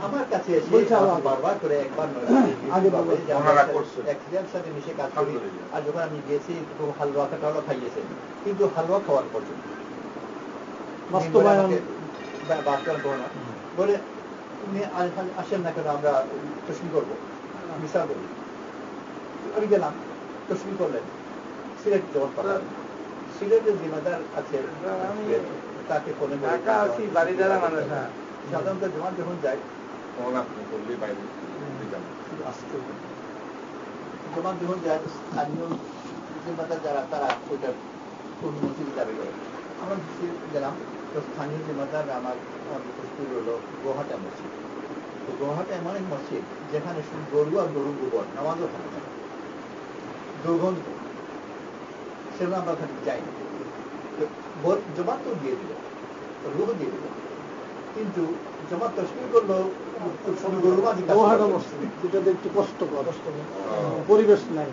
আমার কাছে বারবার করে একবার সাথে মিশে কাজ করি। আর যখন আমি গেছি একটু হালুয়া টালুয়া খাইয়েছেন, কিন্তু হালুয়া খাওয়ার পর্যন্ত বাস্তবায়ন বলে আসেন না কেন, আমরা তসমি করবো, মিশা করবো। আমি গেলাম, তসমি করলেন, সিলেট জমা পাঠালেন। সিলেটের জিম্মেদার আছে, তাকে ফোনে সাধারণত জমা যখন যায়, জমা যখন যায় স্থানীয় জিম্মেদার যারা, তারা ওইটার অনুমতি দাবি করে। আমরা গেলাম, তো স্থানীয় জিম্মেদার আমার উপস্থিত হলো গোহাটা মসজিদ। তো গোহাটা এমন এক মসজিদ যেখানে শুধু গরু আর গরু গোবর, নামাজও হয় না, দুর্গন্ধ, সেগুলো আমরা ওখানে যাই না। জমা তো দিয়ে দিল, রুহ দিয়ে দিল, কিন্তু জমা তসমির করলো যেটাতে একটু কষ্ট পরিবেশ নাই।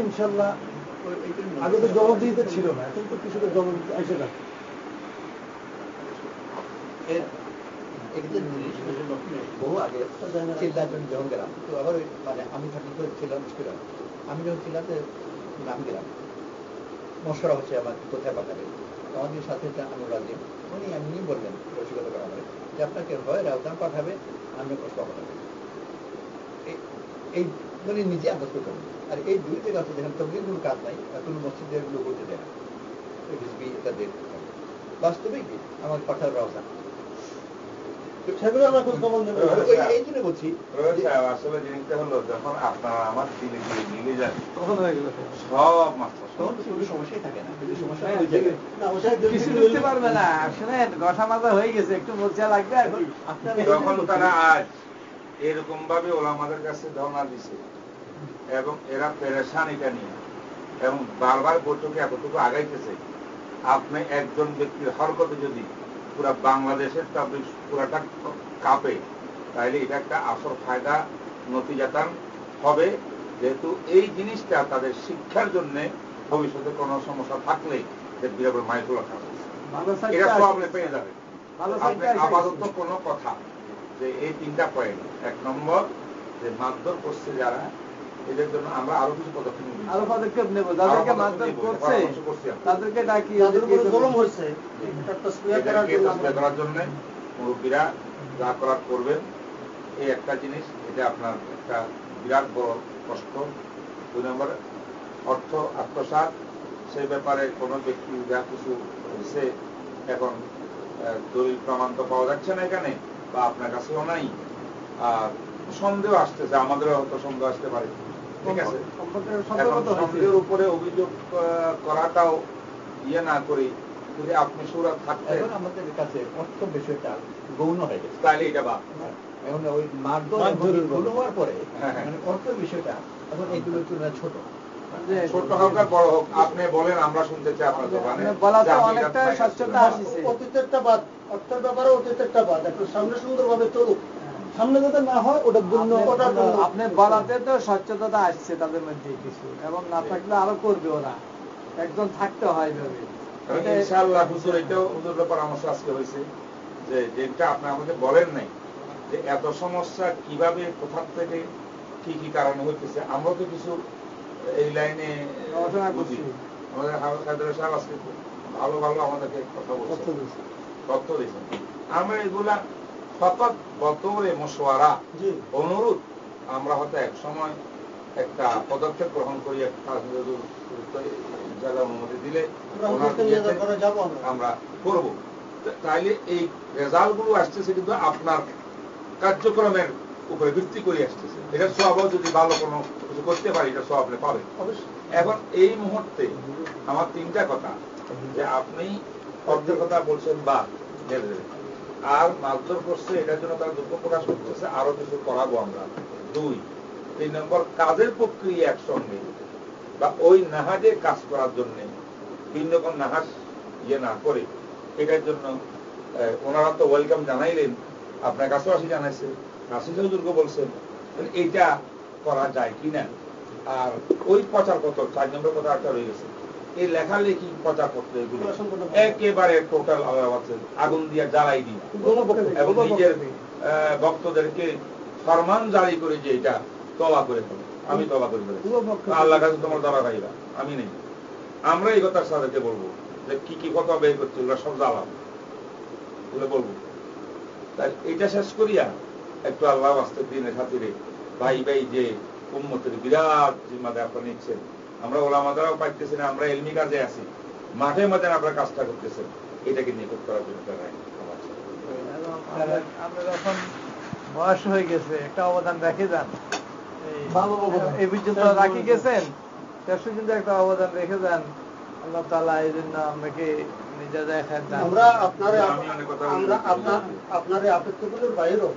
ইনশাল্লাহ আগে তো জবাব দিতে ছিল না, এখন তো কিছুটা জবাব এসে যাচ্ছে। বহু আগে যখন গেলাম, তো আবার মানে আমি থাকি ছিলাম, আমি যখন ছিলাম আমি গেলাম, মশরা হচ্ছে আমার কোথায় পাঠাবে। আমাদের সাথে আনুরাজিম উনি এমনি বললেন রসিকতা করা হয় যে আপনাকে হয় রাউজান পাঠাবে, আমি কষ্ট পাঠাবে, এই মানে নিজে আন্দাজ করতে হবে। আর এই দুই জায়গা আছে যেখানে তবলিগের কোনো কাজ নাই, কোনো মসজিদে এগুলো করতে দেয় না, তাদের বাস্তবে কি আমার পাঠার রাউজান সেগুলো আমরা খোঁজ খবর নেব। এই জন্য বলছি আসলে জিনিসটা হলো যখন আপনার আমার দিলে গিয়ে মিলে যায় তখন হয়ে গেল সব মাস্টার তখন কোনো সমস্যাই থাকে না, কিন্তু সমস্যা কিছু বুঝতে পারবে না। শুনেন গঠা মাজা হয়ে গেছে, একটু মোর্চা লাগবে আর কি। যখন তারা আজ এরকম ভাবে ওলামাদের কাছে ধর্ণা দিছে এবং এরা পেরেশান এটা নিয়ে এবং বারবার বৈঠকে এতটুকু আগাইতেছে, আপনি একজন ব্যক্তির হরকতে যদি পুরা বাংলাদেশের তাবলীগ পুরাটা কাঁপে, তাহলে এটা একটা আসল ফায়দা নতিজাতান হবে। যেহেতু এই জিনিসটা তাদের শিক্ষার জন্য ভবিষ্যতে কোনো সমস্যা থাকলে বিরাট মাইকুলা খাবে, এটা সব আপনি পেয়ে যাবেন। আপনি আপাতত কোনো কথা যে এই 3টা পয়েন্ট, 1 নম্বর যে মারধর করছে যারা, এদের জন্য আমরা আরো কিছু পদক্ষেপ নেব। যাদেরকে মারধর করছে তাদেরকে ডাকি, জুলুম হয়েছে করার জন্য মুরব্বীরা যা করার করবেন। এই একটা জিনিস, এটা আপনার একটা বিরাট বড় কষ্ট। 2 নম্বর অর্থ আত্মসাৎ, সেই ব্যাপারে কোনো ব্যক্তি যা কিছু হয়েছে এখন দলিল প্রমাণ তো পাওয়া যাচ্ছে না এখানে, বা আপনার কাছেও নাই, আর সন্দেহ আসতেছে, আমাদেরও হয়তো সন্দেহ আসতে পারে, ঠিক আছে। এখন সন্দেহের উপরে অভিযোগ করাটাও ইয়ে না করে যদি আপনি সুরা থাকতেন, এখন আমাদের কাছে অর্থ বিষয়টা গৌণ হয়ে গেছে, তাহলে এটা বা এখন ওই মারধর গৌণ হওয়ার পরে মানে অর্থ বিষয়টা এখন এইগুলো তুলনায় ছোট, ছোট হোক আর বড় হোক, আপনি বলেন, আমরা শুনতে চাই আপনার দোকানে বলাতে অনেকটা স্বচ্ছতা আসছে। অতীতেরটা বাদ, অর্থের ব্যাপারে অতীতেরটা বাদ, একটু সামনে সুন্দরভাবে চলুক, সামনে যাতে না হয় ওটা জন্য আপনি বলাতে তো স্বচ্ছতা আসছে তাদের মধ্যে কিছু, এবং না থাকলে আরো করবে ওরা, একজন থাকতে হয় ভাবে। ইনশাআল্লাহ হুজুর এটাও হুজুরের পরামর্শ আজকে হয়েছে যে যেটা আপনি আমাকে বলেন নাই যে এত সমস্যা কিভাবে কোথা থেকে কি কি কারণে হইতেছে, আমরা তো কিছু এই লাইনে বুঝি। আমাদের হায়দার সাহেব আজকে ভালো ভালো আমাদেরকে কথা বলছে, তথ্য দিয়েছেন। আমরা এগুলা ফকত বতরে মশওয়ারা, অনুরোধ, আমরা হয়তো এক সময় একটা পদক্ষেপ গ্রহণ করি, একটা জায়গা অনুমতি দিলে আমরা করব। তাইলে এই রেজাল্ট গুলো আসতেছে কিন্তু আপনার কার্যক্রমের উপরে ভিত্তি করে আসতেছে। এটা সব যদি ভালো কোনো কিছু করতে পারি, এটা সব আপনি পাবেন। এখন এই মুহূর্তে আমার 3টা কথা, যে আপনি অর্ধেক কথা বলছেন বা আর মারধর করছে, এটার জন্য তারা দুঃখ প্রকাশ করতেছে, আরো কিছু করাবো আমরা। 2, 3 নম্বর কাজের প্রক্রিয়া একসঙ্গে বা ওই নাহাজে কাজ করার জন্য ভিন্ন কোন নাহাজ ইয়ে না করে, এটার জন্য ওনারা তো ওয়েলকাম জানাইলেন, আপনার কাছেও আসি জানাইছে, নাসির হুজুরকে বলছেন, এইটা করা যায় কিনা। আর ওই প্রচারপত্র 4 নম্বর কথা একটা রয়ে গেছে, এই লেখালেখি প্রচারপত্র এগুলো একেবারে টোটাল আগুন দিয়ে জ্বালাই দিই এবং নিজের ভক্তদেরকে ফরমান জারি করে যে এটা তওবা করে ফেলো, আমি তওবা করে ফেলেছি, আল্লাহর কাছে তোমার দরা পাইবা, আমি নেই। আমরা এই কথার সাথে বলবো যে কি কি কথা বের করছে ওগুলো সব জ্বালাম বলে বলবো। তাই এটা শেষ করিয়া একটু আল্লাহ বাস্তব দিনের খাতিরে ভাই ভাই যে উম্মতের বিরাট জিম্মাদার আপনারা নিচ্ছেন, আমরা ওলামাদারাও পাইতেছি না, আমরা এলমি কাজে আছি, মাঠে মাঠে আপনারা কাজটা করতেছেন, এটাকে নিকট করার জন্য আমরা যখন বয়স হয়ে গেছে একটা অবদান রেখে যান, এই পর্যন্ত রাখি গেছেন, তার কিন্তু একটা অবদান রেখে যান। আল্লাহ তাআলা এই জন্য আমাকে নিজে দেখান। আমরা আপনার আপত্তিগুলোর বাইরেও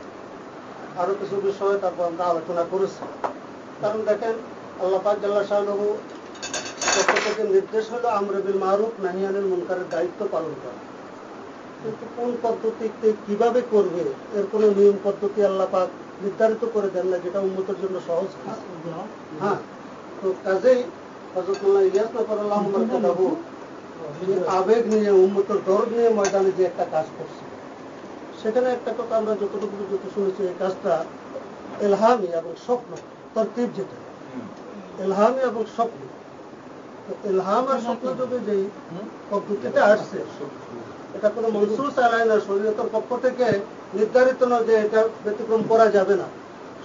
আরো কিছু বিষয় তারপর আমরা আলোচনা করেছি। কারণ দেখেন, আল্লাহ পাক জাল্লা শাআনুহু পক্ষ থেকে নির্দেশ হলো আমর বিল মারুফ নাহি আনিল মুনকারের দায়িত্ব পালন করা, কিন্তু কোন পদ্ধতিতে কিভাবে করবে এর কোনো নিয়ম পদ্ধতি আল্লাহ পাক নির্ধারিত করে দেন না, যেটা উম্মতের জন্য সহজ। হ্যাঁ, তো কাজেই হযরত মাওলানা ইলিয়াস নফরুল্লাহ মারকাদাহু আবেগ নিয়ে, উম্মতের দরদ নিয়ে ময়দানে যে একটা কাজ করছে, সেখানে একটা কথা আমরা যতটুকু শুনেছি, এই কাজটা এলহামি এবং স্বপ্ন তরতিব, যেটা এলহামি এবং স্বপ্ন ইলহাম আর স্বপ্ন যোগে যে পদ্ধতিটা আসছে এটা কোনো মনসুস আলায় না, শরীয়তের পক্ষ থেকে নির্ধারিত না যে এটা ব্যতিক্রম করা যাবে না।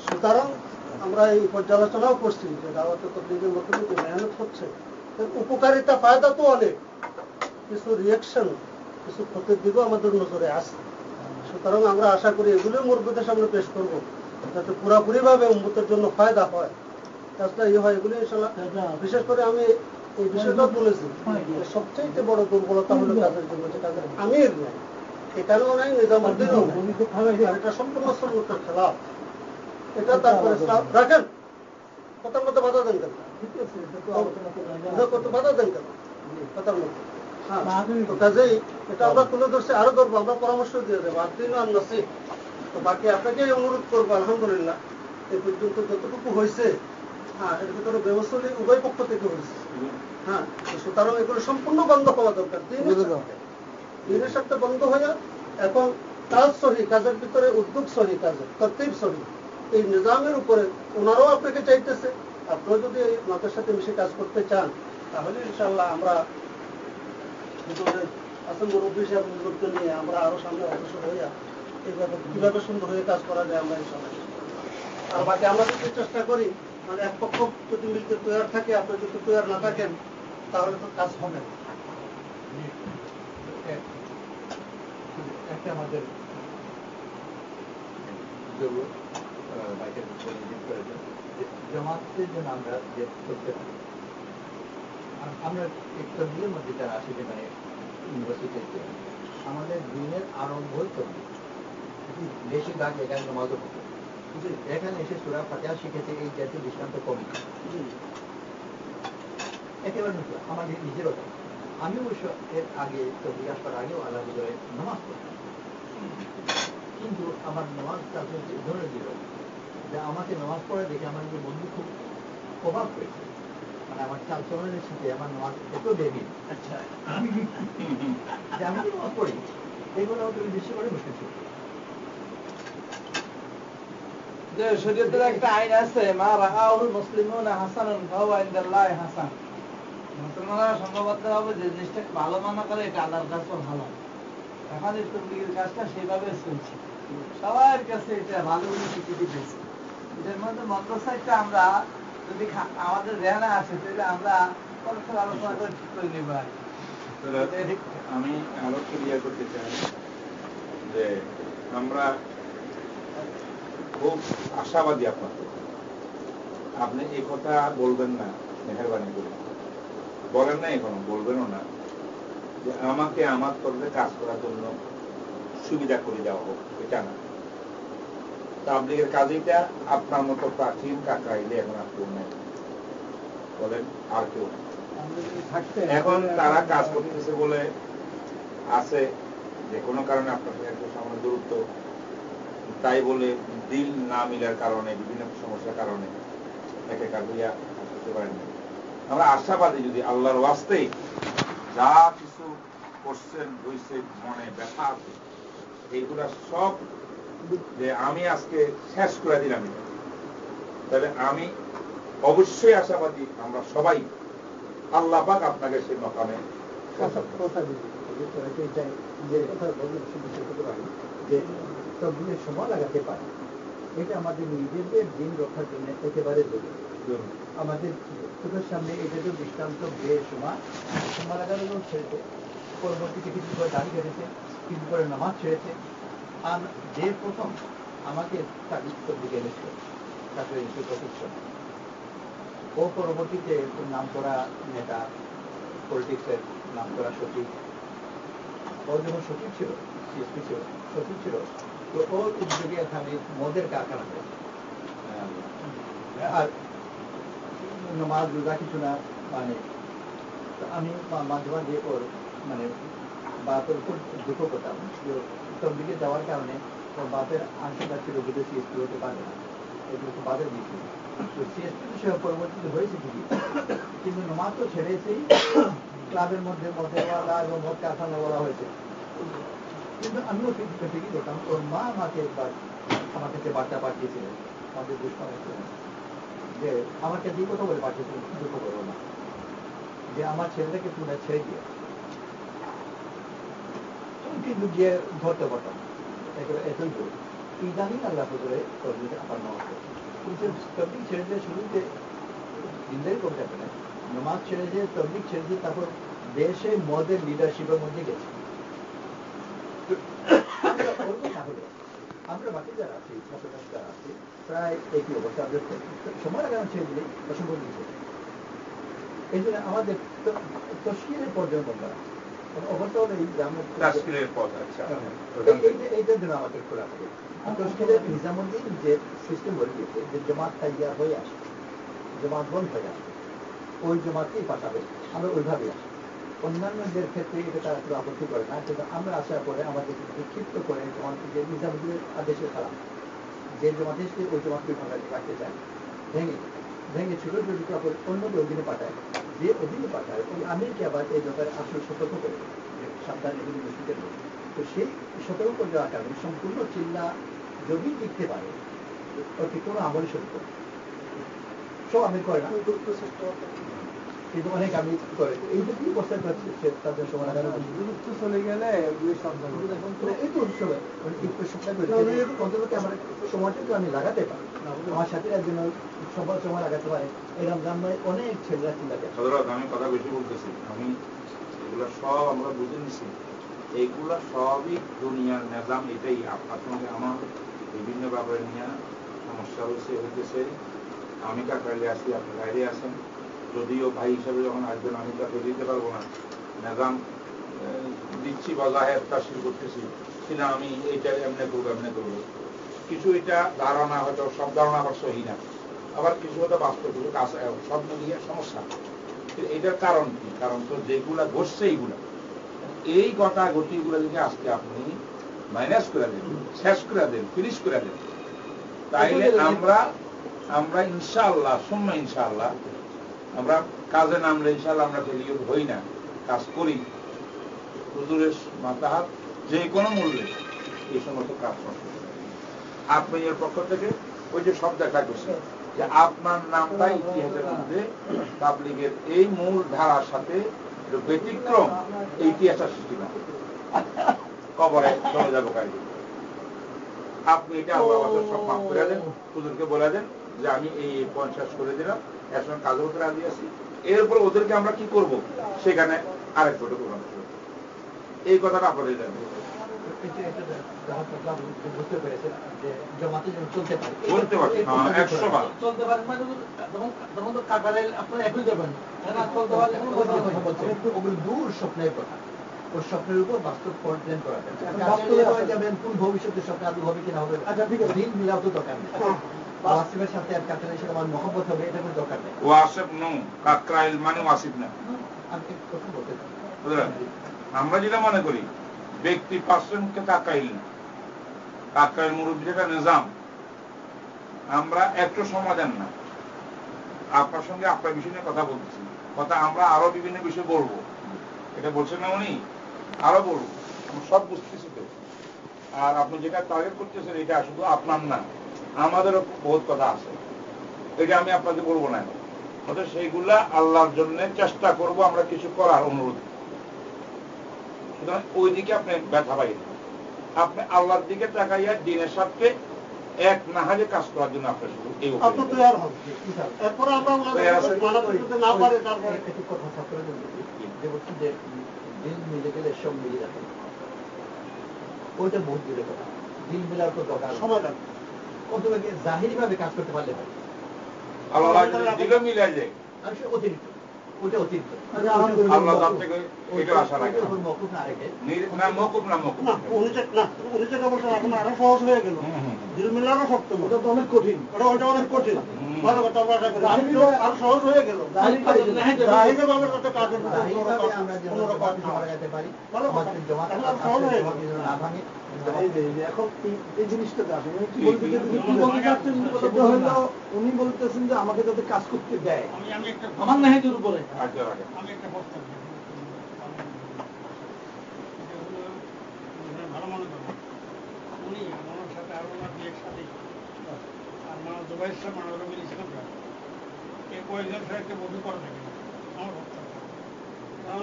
সুতরাং আমরা এই পর্যালোচনাও করছি যে দাওয়াতে তাবলীগের মধ্যে যে মেহনত হচ্ছে উপকারিতা ফায়দা তো অনেক, কিছু রিয়াকশন কিছু ক্ষতির দিকেও আমাদের নজরে আসে। সুতরাং আমরা আশা করি এগুলোই মুরব্বীদের সামনে পেশ করব যাতে পুরাপুরিভাবে উম্মতের জন্য ফায়দা হয়, কাজটা এই হয় এগুলো ইনশাআল্লাহ। বিশেষ করে আমি এই বিষয়টাও বলেছি সবচেয়ে বড় দুর্বলতা হলো কাজের জন্য যে কাজের আমির নেই, এখানেও নাই, নিজামুদ্দিনও নাই, এটা সম্পূর্ণ সুন্নতের খেলাফ। এটা তারপরে রাখেন কথার মধ্যে বাধা দেন কেন, বাধা দেন কেন কথার মধ্যে। হ্যাঁ, তো কাজেই এটা আমরা তুলে ধরছি, আরো ধরবো, আমরা পরামর্শ দিয়ে দেবো আর দিন আর নাসি। তো বাকি আপনাকে অনুরোধ করবো, আলহামদুলিল্লাহ এই পর্যন্ত যতটুকু হয়েছে, হ্যাঁ এর ভিতরে ব্যবস্থা উভয় পক্ষ থেকে হয়েছে। হ্যাঁ, সুতরাং এগুলো সম্পূর্ণ বন্ধ হওয়া দরকার, দিনের সাথে বন্ধ হয়ে এখন কাজ সহি, কাজের ভিতরে উদ্যোগ সহি, কাজের তরতিব সহি, এই নিজামের উপরে ওনারাও আপনাকে চাইতেছে। আপনারা যদি আমাদের সাথে মিশে কাজ করতে চান তাহলে ইনশাআল্লাহ আমরা আসল মুরব্বী হিসাবে গুরুত্ব নিয়ে আমরা আরো সামনে অগ্রসর হইয়া এইভাবে কিভাবে সুন্দর হয়ে কাজ করা যায় আমরা ইনশাআল্লাহ। আর বাকি আমরা যদি চেষ্টা করি, মানে এক পক্ষ যদি মিলতে তৈরি থাকে, আপনি যদি তৈরি না থাকেন তাহলে তো কাজ হবে না। একটা আমাদের জামাতের জন্য আমরা যে করতে পারি, আমরা একটা দিনের মধ্যে যারা আসে যে মানে ইউনিভার্সিটিতে আমাদের দিনের আরম্ভই করবে বেশিরভাগ এখানে নমাজও হতো, এখানে এসে সূরা ফাতিহা শিখেছে, এই জাতীয় দৃষ্টান্ত কম একেবারে আমাদের নিজেরও। আমি অবশ্য এর আগে তো বিকাশ করার আগেও আল্লাহ করে নামাজ পড়তাম, কিন্তু আমার নামাজ তাদের ধরে দিল যে আমাকে নামাজ পড়ে দেখে আমার যে বন্ধু খুব প্রভাব পেয়েছে, মানে আমার চালচলনের সাথে আমার নামাজ এত দেবী যে আমি নামাজ পড়ি, এইগুলো তুমি বেশি করে বসেছি। যে শরীয়তের একটা আইন আছে, মা রাআহুল মুসলিমুনা হাসানান ফাহুয়া ইনদাল্লাহি হাসান। মুসলমানরা সংঘবদ্ধ হবে যে জিনিসটা ভালো মনে করে এটা আল্লাহর কাছে ভালো। এখন এই তবলিগের কাজটা সেইভাবে চলছে, সবার কাছে এটা ভালো বলে স্বীকৃতি পেয়েছে। এটার মধ্যে মন্দ সাইডটা আমরা যদি আমাদের ধ্যানে আসে তাহলে আমরা পরস্পর আলোচনা করে ঠিক করে নেব। আমি আরো ক্লিয়ার করতে চাই যে আমরা খুব আশাবাদী আপনার, আপনি এই কথা বলবেন না, মেহেরবানি করে বলেন না, এখনো বলবেনও না যে আমাকে আমার তরফে কাজ করার জন্য সুবিধা করে দেওয়া হোক, এটা না। তাবলীগের কাজেটা আপনার মতো প্রাচীন কাকাইলে এখন আর কেউ নেই, বলেন আর কেউ নেই। এখন তারা কাজ করতেছে বলে আছে, যে কোনো কারণে আপনার একটু সামান্য দূরত্ব, তাই বলে দিল না মিলার কারণে বিভিন্ন সমস্যার কারণে একাকার হইয়া আসতে পারেন না। আমরা আশাবাদী যদি আল্লাহর ওয়াস্তে যা কিছু করছেন হয়েছে, মনে ব্যথা আছে, এইগুলা সব যে আমি আজকে শেষ করে দিলাম, তাহলে আমি অবশ্যই আশাবাদী আমরা সবাই আল্লাহ পাক আপনাকে সেই মকামে যে তবলিগের সময় লাগাতে পারে, এটা আমাদের নিজেদের দিন রক্ষার জন্য একেবারে জরুরি। আমাদের চোখের সামনে এটা তো দৃষ্টান্ত, সময় লাগানো ছেড়েছে, পরবর্তীতে কিছু করে দাঁড়িয়ে কেটেছে, কিছু করে নামাজ ছেড়েছে। আর যে প্রথম আমাকে দিকে এনেছিল তাকে প্রতিষ্ঠান, ও পরবর্তীতে নাম করা নেতা, পলিটিক্সের নাম করা সচিব, ও যখন সচিব ছিল, সিএসপি ছিল, সচিব ছিল, তো ওর উদ্যোগে এখানে মদের কারখানা করেছে। আর নামাজ রোজা কিছু না, মানে আমি মাঝে মাঝে ওর মানে বাপের উপর দুঃখ করতাম, সব দিকে যাওয়ার কারণে ওর বাপের আশঙ্কা ছিল যদি সিএসপি হতে পারে না, এগুলো তো বাধা দিয়েছিল। তো সিএসপি সে পরবর্তীতে হয়েছে ঠিকই, কিন্তু নামাজ তো ছেড়েছেই, ক্লাবের মধ্যে মদেওয়ালা এবং মদ কারখানা বলা হয়েছে। কিন্তু আমিও ঠিকই দেখতাম, ওর মা আমাকে একবার আমার কাছে বার্তা পাঠিয়েছিলেন, আমাদের দুষ্কর্ম যে আমার কাছে এই কথা বলে পাঠিয়েছিলেন, দুঃখ করবো না। যে আমার ছেলেটাকে পুনে ছেড়ে দিয়ে কিন্তু গিয়ে ধরতে পারতাম এতই দূর ইদানিং আল্লাহ করে আবার নামাজ তবলিগ ছেড়ে দিয়ে শুরুতে দিনদারি করতে পারে নামাজ ছেড়ে দিয়ে তবলিগ ছেড়ে দিয়ে তারপর দেশে মদের লিডারশিপের মধ্যে গেছে। আমরা বাকি যারা আছি যারা আছি প্রায় একই অবস্থা সময় লাগানো ছেড়ে দিলে অসম্ভব দিচ্ছে। এই জন্য আমাদের তশকিলের পর্যন্ত করা অবস্থা হলো এই গ্রামের এইটার জন্য আমাদের খোলা থাকে। তশকিলের নিজামুদ্দিন যে সিস্টেম করে দিয়েছে যে জমাত তাইয়ার হয়ে আসে জমাত বন্ধ হয়ে আসে ওই জমাতেই পাঠাবে আমরা ওইভাবেই আসি। অন্যান্যদের ক্ষেত্রে এটা তারা একটু আপত্তি করে না কিন্তু আমরা আসার পরে আমাদের বিক্ষিপ্ত করে যে নিজামুদ্দিনের আদেশের খারাপ যে জমাতে এসে ওই জমাতকে রাখতে চায় ভেঙে ছোট ছোট টুকরা করে অন্যকে অধীনে পাঠায় যে অধীনে পাঠায় ওই আমিরকে আবার এই ব্যাপারে আসল সতর্ক করে সাবধানে এগুলি মুসলিমের মধ্যে। তো সেই সতর্ক করে দেওয়ার কারণে সম্পূর্ণ চিল্লা যদি টিকতে পারে ওকে কোনো আমলে শুরু করে সব আমির করে না কিন্তু অনেক আমি করে এই যে কি বস্তা করছে তাদের সময় চলে গেলে সময়টা তো আমি লাগাতে পারি আমার সাথে একজন সবার সময় লাগাতে পারে এরকম গ্রামে অনেক ছেলেরা চিন্তা করে। আমি কথা বেশি বলতেছি আমি এগুলা সব আমরা বুঝে নিছি এইগুলা সবই দুনিয়ার নিজাম এটাই আপনার সঙ্গে আমার বিভিন্ন ব্যাপারে নিয়ে সমস্যা হইতেছে আমি কাকাইলে আসি আপনি বাইরে আসেন যদিও ভাই হিসাবে যখন আসবেন আমি তাকে দিতে পারবো না নিজাম দিচ্ছি বা জাহের তাসির করতেছি কিনা আমি এইটা এমনি করবো কিছু এটা ধারণা হয়তো সব ধারণা আবার সহি না আবার কিছু হয়তো বাস্তব কিছু কাজ সব মিলিয়ে সমস্যা। এটার কারণ কি কারণ তো যেগুলা ঘটছে এইগুলা এই গতিগুলো যদি আজকে আপনি মাইনাস করে দেন শেষ করে দেন ফিনিশ করে দেন তাইলে আমরা ইনশাআল্লাহ সুম্মা ইনশাআল্লাহ আমরা কাজে নামলে ইনশাআল্লাহ আমরা ফেলিওর হই না কাজ করি হুজুরের মাথা হাত যে কোনো মূল্যে এই সমস্ত কাজ করতে আপনি এর পক্ষ থেকে ওই যে সব দেখা করছে যে আপনার নামটা ইতিহাসের মধ্যে তাবলীগের এই মূল ধারার সাথে ব্যতিক্রম এই ইতিহাসের সৃষ্টি না কবরে চলে যাবো কাজে আপনি এটা আল্লাহ সব মাফ করে দেন হুজুরকে বলে দেন যে আমি এই 50 করে দিলাম এর সঙ্গে কাজও করতে রাজি আছি এরপর ওদেরকে আমরা কি করব সেখানে আরেক ছোট প্রোগ্রাম এই কথাটা আপনাদের জানেন বুঝতে পেরেছেন যে জমাতে চলতে পারে বলতে পারছি 100 বার চলতে পারে মানে তখন তো কাকারাইল আপনারা একই দেবেন চলতে পারে ওগুলো দূর স্বপ্নের কথা ওর স্বপ্নের উপর বাস্তব প্ল্যান করা যাবেন কোন ভবিষ্যতের স্বপ্ন আদৌ হবে কিনা হবে আচ্ছা ঠিক আছে দিন মিলাও তো দরকার নেই ওয়াসিফের সাথে আর কাকারাইলের সাথে আমার মহব্বত হবে এটা কোনো দরকার নেই ওয়াসিফ নো কাকরাইল মানে ওয়াসিফ না আমি কথা বলতে আমরা যেটা মনে করি ব্যক্তি পার্সনকে কাকাইল না কাকরাইল মুরব্বী একটা নিজাম আমরা একটু সমাধান না আপনার সঙ্গে আপনার বিষয় নিয়ে কথা বলতেছি কথা আমরা আরো বিভিন্ন বিষয় বলবো এটা বলছেন না উনি আরো বলবো সব বুঝতেছি তো আর আপনি যেটা টার্গেট করতেছেন এটা শুধু আপনার না আমাদেরও বহুত কথা আছে এটা আমি আপনাকে বলবো না অর্থাৎ সেইগুলা আল্লাহর জন্য চেষ্টা করব আমরা কিছু করার অনুরোধ সুতরাং ওই দিকে আপনি ব্যথা পাইবেন আপনি আল্লাহর দিকে তাকাইয়া দিনের সাথে এক নাহাজে কাজ করার জন্য আপনার শুধু এই মিলে গেলে সব মিলে যাবে ওইটা বহুত দূরে কথা দিল মিলার তো দরকার সময় লাগবে অথবা জাহিরি ভাবে কাজ করতে পারলে হয় আল্লাহ দিলে মিলে যায় অতিরিক্ত ওটা অতিরিক্ত আল্লাহ তার থেকে এটা আশা রাখে মওকুফ না রেখে না মওকুফ না উনি যেটা বলছেন এখন আরো সহজ হয়ে গেল দিল মিলানো শক্ত ওটা তো অনেক কঠিন ওটা অনেক কঠিন ভালো কথা আমরা আশা করি আরো সহজ হয়ে গেল জাহিরিভাবে কত কাজের আমরা যেতে পারি ভালো জমা সহজ হয়ে গেল না ভাঙে এখন এই জিনিসটা উনি বলতেছেন যে আমাকে যাতে কাজ করতে দেয় আমার নাহিদের উপরে আমি একটা প্রস্তাব ভালো মনে করেন উনি আমার সাথে আরো একসাথে আর মানব জুবাইর সাহেব মানব রবিল ইসলাম এই কয়েকজন সাহেবকে বধু করা থাকে আমার বক্তব্য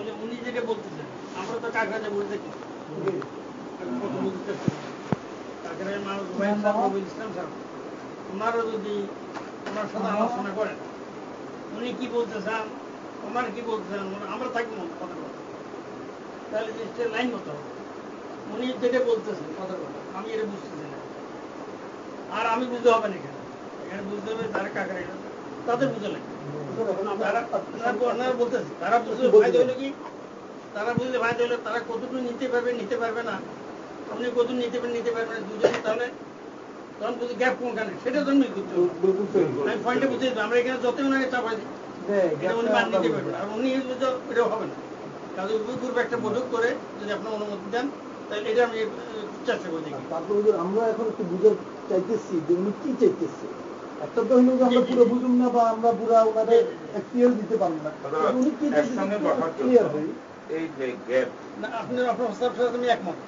তাহলে উনি যেটা বলতেছেন আমরা তো কাগজে বুঝতে কি কত বুঝতে কাগজের মানুষ রবিউল ইসলাম স্যার ওনারা যদি ওনার সাথে আলোচনা করেন উনি কি বলতে চান ওনার কি বলতে চান আমরা থাকবো কথা কথা তাহলে জিনিসটা লাইন মতো হবে উনি যেটা বলতেছেন কথা কথা আমি এটা বুঝতেছি না আর আমি বুঝতে হবে না এখানে এখানে বুঝতে হবে তারা কাকারা তাদের বুঝে লাগবে বলতেছে তারা বুঝলে ফায়দা হলো কি তারা বুঝলে ফায়দা হলো তারা কতটুকু নিতে পারবে না উনি কতটুকু নিতে পারবে না দুজনে তাহলে তখন বুঝি গ্যাপ কোনখানে সেটা জন্য করতে হবে আমি পয়েন্টে বুঝে দিই আমরা এখানে যতই ওনাকে চাপাই দিই এটা উনি মান নিতে পারবেন আর উনি এটাও হবে না কাজে পূর্বে একটা বৈঠক করে যদি আপনার অনুমতি দেন তাহলে এটা আমি চেষ্টা করে দেখি আমরা এখন একটু বুঝে চাইতেছি যে উনি কি চাইতেছে একটা তো হলো যে আমরা পুরো বুঝুন না বা আমরা পুরো ওনাদের এক্সপিরিয়েন্স দিতে পারবো না উনি কি ক্লিয়ার হই এই যে গ্যাপ না আপনার প্রস্তাবের সাথে আমি একমত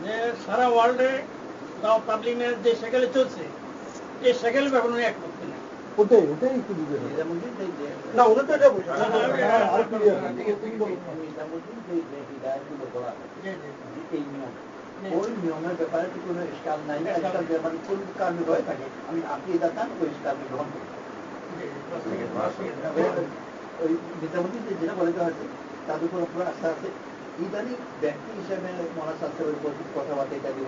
যে সারা ওয়ার্ল্ডে তাও পাবলিকের যে সেকেলে চলছে এই সেকেলের ব্যাপারে উনি একমত কিনা ওটাই একটু বুঝে না উনি তো এটা বুঝে আর ক্লিয়ার ওই নিয়মের ব্যাপারে তো কোনো ইস্কাল নাই না ইস্কাল ব্যাপারে কোন কারণে হয়ে থাকে আমি আপনি এটা চান ওই ইস্কালকে গ্রহণ করি ওই নিজামুদ্দিন যেটা বলে দেওয়া হয়েছে তাদের উপর পুরো আস্থা আছে ইদানি ব্যক্তি হিসেবে মহাশাস্ত্রের উপর কথাবার্তা ইত্যাদি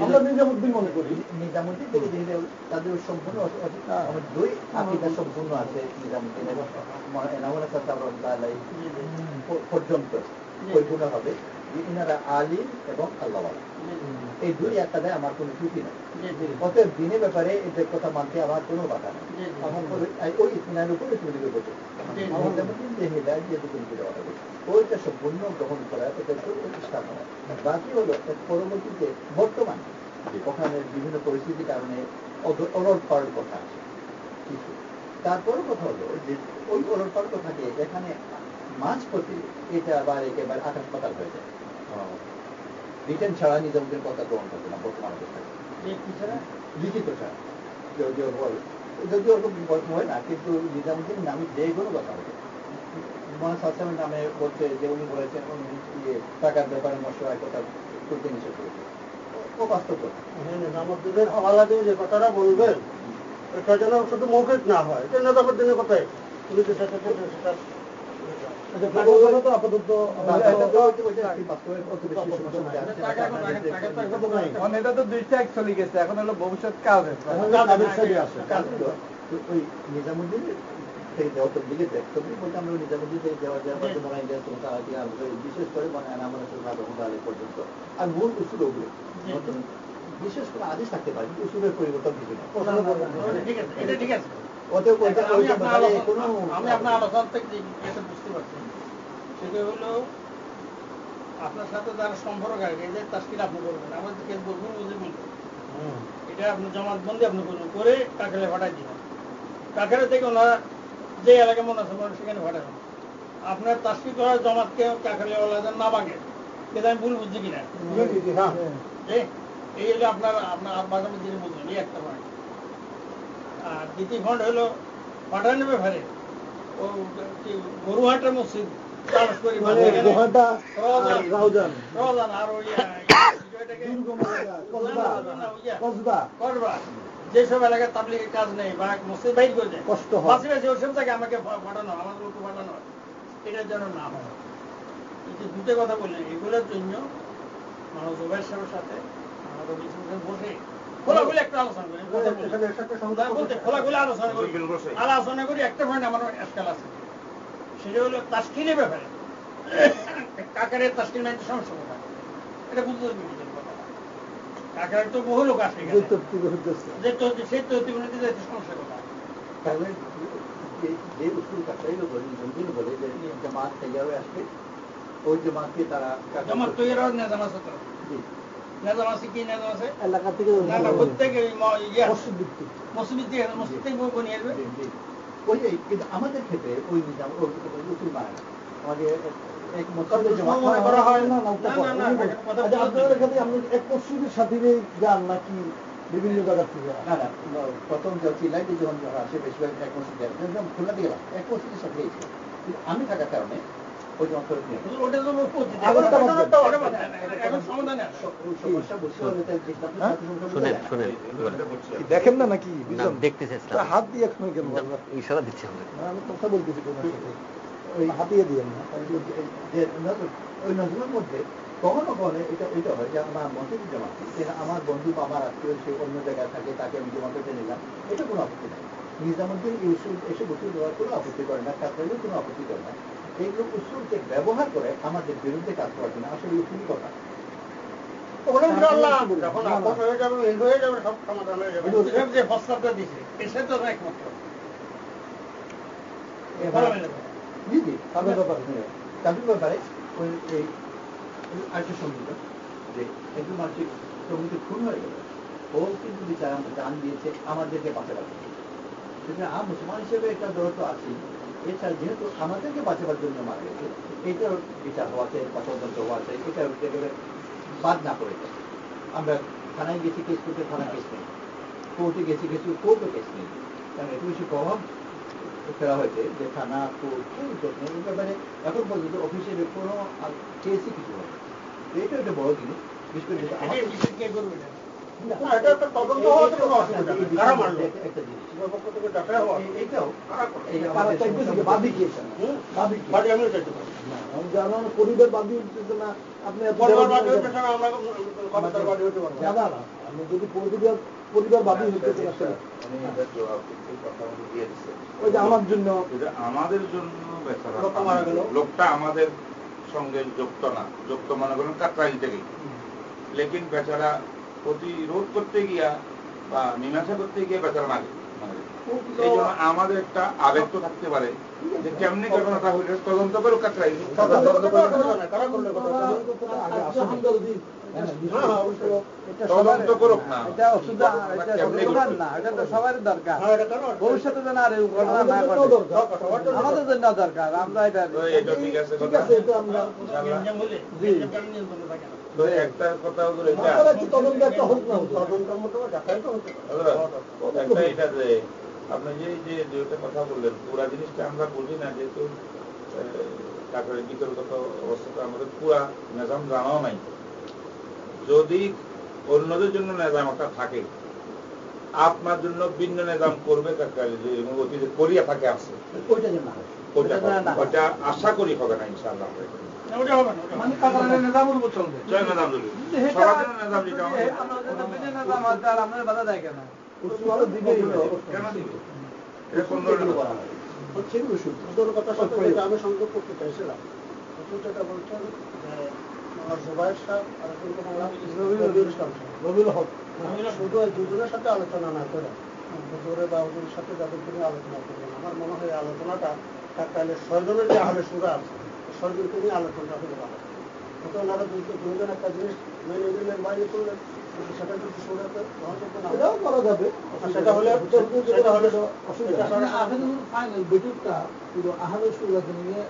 আমরা নিজামুদ্দিন মনে করি নিজামুদ্দিন থেকে যেহেতু তাদের সম্পূর্ণ দুই আকিদা সম্পূর্ণ আছে নিজামুদ্দিন এবং এনামুল পর্যন্ত পরিপূর্ণ হবে ইনারা আলিম এবং আল্লাহওয়ালা এই দুই একটা দেয় আমার কোনো ত্রুটি নেই অতএব দিনের ব্যাপারে এদের কথা মানতে আমার কোনো বাধা নেই আমার ওই ইসলামের উপরে তুমি বলছে যে হেদায়ত যেহেতু তুমি দেওয়া হবে ওইটা সম্পূর্ণ গ্রহণ করা এটা ইসলাম হয় বাকি হলো পরবর্তীতে বর্তমানে ওখানে বিভিন্ন পরিস্থিতির কারণে অলট পাড়ার কথা আছে কিছু তারপরেও কথা হলো যে ওই অলট পাড়ার কথাকে এখানে মাঝপথে এটা আবার একেবারে আকাশ পাতাল হয়ে যায় রিটার্ন ছাড়া নিজামুদ্দিন কথা গ্রহণ করবে না বর্তমান অবস্থায় লিখিত ছাড়া যদিও ওরকম গল্প হয় না কিন্তু নিজামুদ্দিন নামে যে কোনো কথা হবে মহাসামের নামে বলছে যে উনি বলেছেন উনি টাকার ব্যাপারে মশলার কথা করতে নিষেধ করেছে ও বাস্তব কথা নিজামুদ্দিনের হাওয়ালা দিয়ে যে কথাটা বলবেন এটা যেন শুধু মৌখিক না হয় এটা নিজামুদ্দিনের কথাই উনি যেটা সেটা এটা তো দুইটা চলে গেছে এখন হলো ভবিষ্যৎ কাজ ওই নিজামুদ্দিন থেকে দেওয়ার দিকে দেখতে বলতে আমরা নিজামুদ্দিন থেকে দেওয়া বিশেষ করে পর্যন্ত আর মূল উসুল ওগুলো বিশেষ করে আদেশ থাকতে পারে উসুলের পরিবর্তন কিছু না ঠিক আছে আমি আপনার আলোচনা থেকে বুঝতে পারছি সেটা হলো আপনার সাথে যারা সম্পর্ক আছে এদের তাস্কিল আপনি করবেন আমাদের কেস বলবেন বুঝে বলবেন এটা আপনি জমাতবন্দি আপনি করবেন করে কাকালে ফাটাই দিবেন কাকালে থেকে ওনারা যে এলাকায় মনে আছে সেখানে ফাটাবেন আপনার তাস্কিল করার জমাতকে কাকালে ওলাদের না ভাঙে কিন্তু আমি ভুল বুঝছি কিনা এই হলো আপনার মাঝামাঝি যিনি বুঝবেন এই একটা পয়েন্ট আর দ্বিতীয় পয়েন্ট হলো পাঠানোর ব্যাপারে ও গরুহাটের মসজিদ যেসব এলাকায় তাবলিগের কাজ নেই বা মসজিদ বাইর করে দেয় কষ্ট ওইসব থেকে আমাকে পাঠানো আমার লোক পাঠানো এটার যেন না হয় এই যে দুটো কথা বললেন এগুলোর জন্য মানুষ জোবাইর সাহেবের সাথে আমাদের বসে খোলাগুলি একটা আলোচনা করি খোলাগুলি আলোচনা করি একটা পয়েন্ট আমার আজকাল আছে সেটা হলো তাস্কিলের ব্যাপারে কাকারের তাস্কিল মাইতে সমস্যা কথা এটা বুঝতে কাকারের তো বহু লোক আসে সেই তৃপ্তি যাইতে সমস্যা কথা তাহলে যে উসুল কাছাই বলে যে জামাত তৈরি আসবে ওই জামাতকে তারা জামাত তৈরি হওয়ার নিজাম আছে তো নিজাম আছে কি নিজাম আছে এলাকা থেকে প্রত্যেক মসজিদ থেকে মসজিদ থেকে বনিয়ে আসবে ওই কিন্তু আমাদের ক্ষেত্রে ওই নিজাম উসুল মানে না আমাদের এক সাথে যান নাকি বিভিন্ন জায়গা থেকে না প্রথম চিল্লাইতে যখন আসে বেশিরভাগ এক মসজিদে খুলনা দিয়ে এক মসজিদের সাথে কিন্তু আমি থাকার কারণে ওই জমা ফেরত নিয়ে ওটা তো দেখেন না নাকি দেখতে চাইছিলাম হাত দিয়ে এখন কেন ইশারা দিচ্ছি আমরা আমি কথা বলতেছি তোমার সাথে ওই হাতিয়ে দিয়ে না ওই নজরুলের মধ্যে কখনো কখনো এটা হয় যে আমার মসজিদ জমা আমার বন্ধু বা আমার আত্মীয় সে অন্য জায়গায় থাকে তাকে আমি জমা করতে নিলাম, এটা কোনো আপত্তি নেই। নিজামুদ্দিন ইউসুফ এসে বসে দেওয়ার কোনো আপত্তি করে না, কাজেও কোনো আপত্তি করে না। এইগুলো উসুলকে ব্যবহার করে আমাদের বিরুদ্ধে কাজ করার জন্য আসলে উসুলই কথা। যখন আপস হয়ে যাবে এই হয়ে যাবে সব সমাধান হয়ে যাবে। যে প্রস্তাবটা দিছে এসে তো একমাত্র জি জি তাদের ব্যাপারে ওই এই আরেকটা সংগীত যে একজন মানসিক শ্রমিক খুন হয়ে গেল, ও কিন্তু বিচার দান দিয়েছে আমাদেরকে বাঁচাবার জন্য। সেখানে মুসলমান হিসেবে একটা দরদ তো আছি, এছাড়া যেহেতু আমাদেরকে বাঁচাবার জন্য মারা গেছে, এইটার বিচার হওয়া চাই বা তদন্ত হওয়া চাই, এটা বাদ না করে যায়। আমরা থানায় গেছি কেস করতে, থানা কেস নেই, কোর্টে গেছি কোর্টও কেস নেই, কারণ একটু বেশি প্রভাব ফেরা হয়েছে যে থানা কোর্ট যত্ন এই ব্যাপারে এখন পর্যন্ত অফিসের কোনো কেসই কিছু হয়। এইটা একটা বড় জিনিস, বিশেষ করে পরিবার বাদী উঠতেছে না, আপনি যদি পরিবার বাদী হইতেছে না ওই যে আমার জন্য আমাদের জন্য লোকটা আমাদের সঙ্গে যুক্ত না, যুক্ত মনে করেন কাকরাইল থেকে, লেকিন বেচারা প্রতিরোধ করতে গিয়া বা মীমাংসা করতে গিয়ে বেচারা মারে। এই জন্য আমাদের একটা আবেগ তো থাকতে পারে যে কেমনি ঘটনাটা হইলে তদন্ত করো কাকরাইল, তদন্ত করুক না, এটা তো সবার দরকার, ভবিষ্যতে যেন আর ঘটনা না ঘটে আমাদের জন্য দরকার। আমরা এটা ঠিক আছে একটা কথা হলো এটা যে আপনি যে দুইটা কথা বললেন, পুরা জিনিসটা আমরা বুঝি না, যেহেতু কাকরের বিতর্কত অবস্থাটা আমাদের পুরা নিজাম জানাও নাই। যদি অন্যদের জন্য নিজাম একটা থাকে, আপনার জন্য ভিন্ন নিজাম করবে কাকরাইল যে অতীতে করিয়া থাকে আছে, ওইটা আশা করি হবে না ইনশাআল্লাহ। আমি সংযোগ করতে চাইছিলাম, যেটা বলছেন জুবাইর সাহেব আর রবিউল হক, শুধু এই দুজনের সাথে আলোচনা না করে হুজুরে বা হুজুরের সাথে যাদেরকে নিয়ে আলোচনা করবেন, আমার মনে হয় আলোচনাটা তাহলে 6 জনের যে আহলে শুরা আছে 6 জনকে নিয়ে আলোচনা হয়ে ভালো। হয়তো ওনারা দুজন একটা জিনিস মেনে নিলেন, বাইরে করলেন, সেটা যদি শুরাতে গ্রহণযোগ্য করা যাবে, সেটা হলে ফাইনাল বেটুকটা পুরো আহলে শুরাকে নিয়ে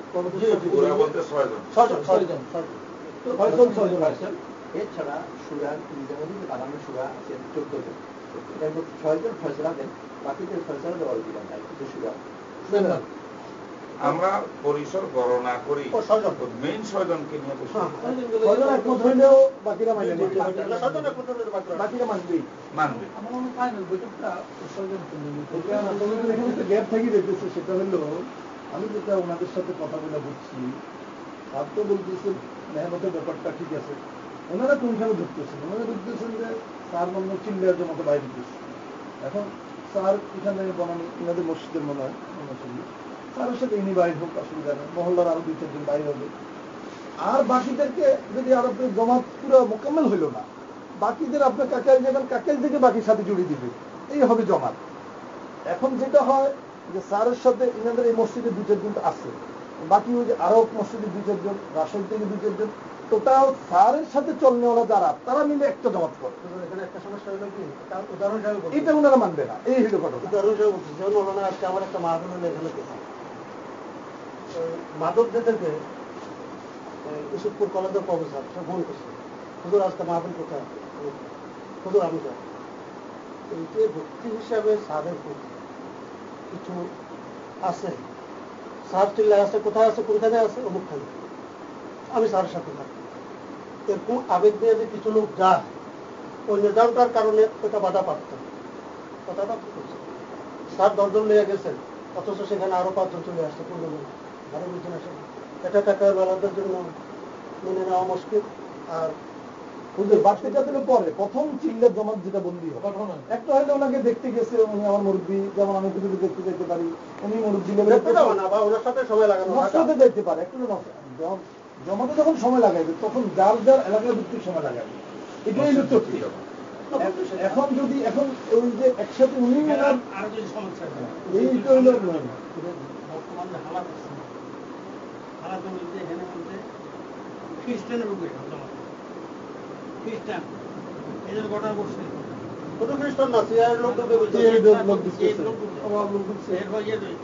এছাড়া সুরার নিজামুদ্দিন বানানো সুরা আছে 14 জন, এর মধ্যে 6 জন ফয়সালা দেন, বাকিদের ফয়সালা দেওয়ার অধিকার নাই, কিন্তু সুরা আমরা পরিসর গণনা করি মেইন 6 জনকে নিয়ে বাকিরা মানবে। গ্যাপ থাকি দেখতেছে, সেটা হলো আমি যেটা ওনাদের সাথে কথা বলে বুঝছি, আর তো বলতেছেন মেহনতের ব্যাপারটা ঠিক আছে, ওনারা কোনখানে ঢুকতেছেন, ওনারা ঢুকতেছেন যে স্যার মনে চিল্লার মতো বাইরে ঢুকতেছে। এখন স্যার এখানে বনানি ওনাদের মসজিদের মনে হয় স্যারের সাথে ইনি বাইর হোক, অসুবিধা নেই, মহল্লার আরো 2-4 জন বাইরে হবে। আর বাকিদেরকে যদি আর আপনি জমাত পুরো মোকাম্মেল হইল না, বাকিদের আপনার কাকাই যাবেন, কাকাই থেকে বাকির সাথে জুড়ে দিবে, এই হবে জমাত। এখন যেটা হয় যে স্যারের সাথে ইনাদের এই মসজিদে 2-4 জন আছে, বাকি ওই যে আরো মসজিদে 2-4 জন, রাজশাহী থেকে 2-4 জন, টোটাল স্যারের সাথে চলনেওয়ালা যারা তারা মিলে একটা জমাত করে। এখানে একটা সমস্যা হলো কি, উদাহরণ হিসাবে এটা ওনারা মানবে না, এই হলো ঘটনা। উদাহরণ হিসাবে বলছি, যেমন ওনারা আজকে আমার একটা মাহফিল হলো এখানে মাধবদে থেকে ইসুফপুর কলেজের প্রফেসর সে ফোন করছে, হুজুর আজকে মাহফিল কোথায়, হুজুর আমি যাই। এই যে ভক্তি হিসাবে স্যারের প্রতি কিছু আছে, স্যার চিল্লায় আছে, কোথায় আছে, কোনখানে আছে, অমুকখানে, আমি স্যারের সাথে থাকি। এরকম আবেগ দিয়ে যে কিছু লোক যায়, ওই নির্যাতনটার কারণে ওটা বাধা পারত। কথাটা কি করছে, স্যার 10 জন নিয়ে গেছেন, অথচ সেখানে আরো 5 জন চলে আসছে, 15 জন, আরো 20 জন আসে। এটা টাকার বেলাদের জন্য মেনে নেওয়া মুশকিল। আর বাড়তিটা থেকে পরে প্রথম চিল্লের জমাত যেটা বন্দী হয়, একটা হয়তো ওনাকে দেখতে গেছে, উনি আমার মুরব্বী, যেমন আমি কিছু দেখতে যেতে পারি, উনি মুরব্বী ওনার সাথে সময় লাগানো নকশাতে দেখতে পারে, একটু জমাতে যখন সময় লাগাইবে তখন যার যার এলাকার ভিত্তিক সময় লাগাবে, এটাই হলো চুক্তি। এখন যদি এখন ওই যে একসাথে উনি আরো যদি সমস্যা এইটা হইল বর্তমান যে হালাত আছে, হালাতের মধ্যে এখানে মধ্যে খ্রিস্টানের রূপে খ্রিস্টান এই জন্য ঘটনা করছে। কোনো খ্রিস্টান না, সিআইয়ের লোক ঢুকে বলছে,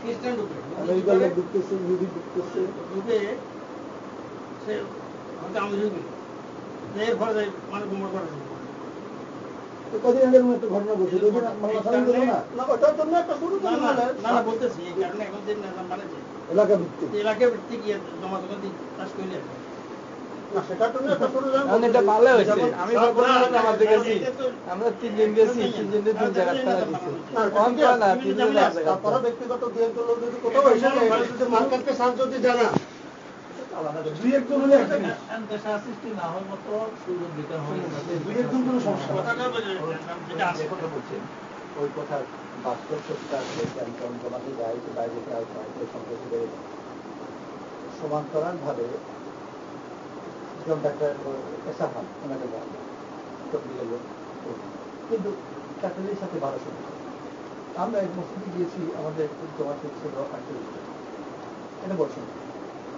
খ্রিস্টান ঢুকে আমেরিকার লোক ঢুকতেছে, ইহুদি ঢুকতেছে, ঢুকে সে হয়তো আমি ঢুকি এর ফলে মানে গুমর করা শুরু করে। কদিন আগের মধ্যে একটা ঘটনা ঘটছে, না ওটার জন্য একটা শুরু না বলতেছি এই কারণে এখন যে মানে এলাকা ভিত্তিক এলাকা ভিত্তিক জমা দোকান চাষ করলে আর না, সেটার জন্য একটা শুরু। এটা ভালো হয়েছে। আমি আমাদের গেছি, আমরা 3 দিন গেছি, 3 দিনে 2 জায়গা ফেলা দিচ্ছি না 3 দিনে তারপরে ব্যক্তিগত দুই একজন লোক যদি কোথাও এসে যদি মার্কেটকে সাহায্য যদি জানা, দুই একজন হলে একটা দেশা সৃষ্টি না হওয়ার মতো সুযোগ দিতে হয়, দুই একজন কোনো সমস্যা যে কথা বলছেন ওই কথার বাস্তব সত্যতা আছে। জমাতে যায় যে বাইরে সম্পর্কে বেড়ে যায় সমান্তরাল ভাবে ডাক্তার এসাফান ওনাকে বলেন কিন্তু ডাক্তারের সাথে 1200 আমরা এক মসজিদে গিয়েছি, আমাদের জমা ছিল 48 এটা বলছেন।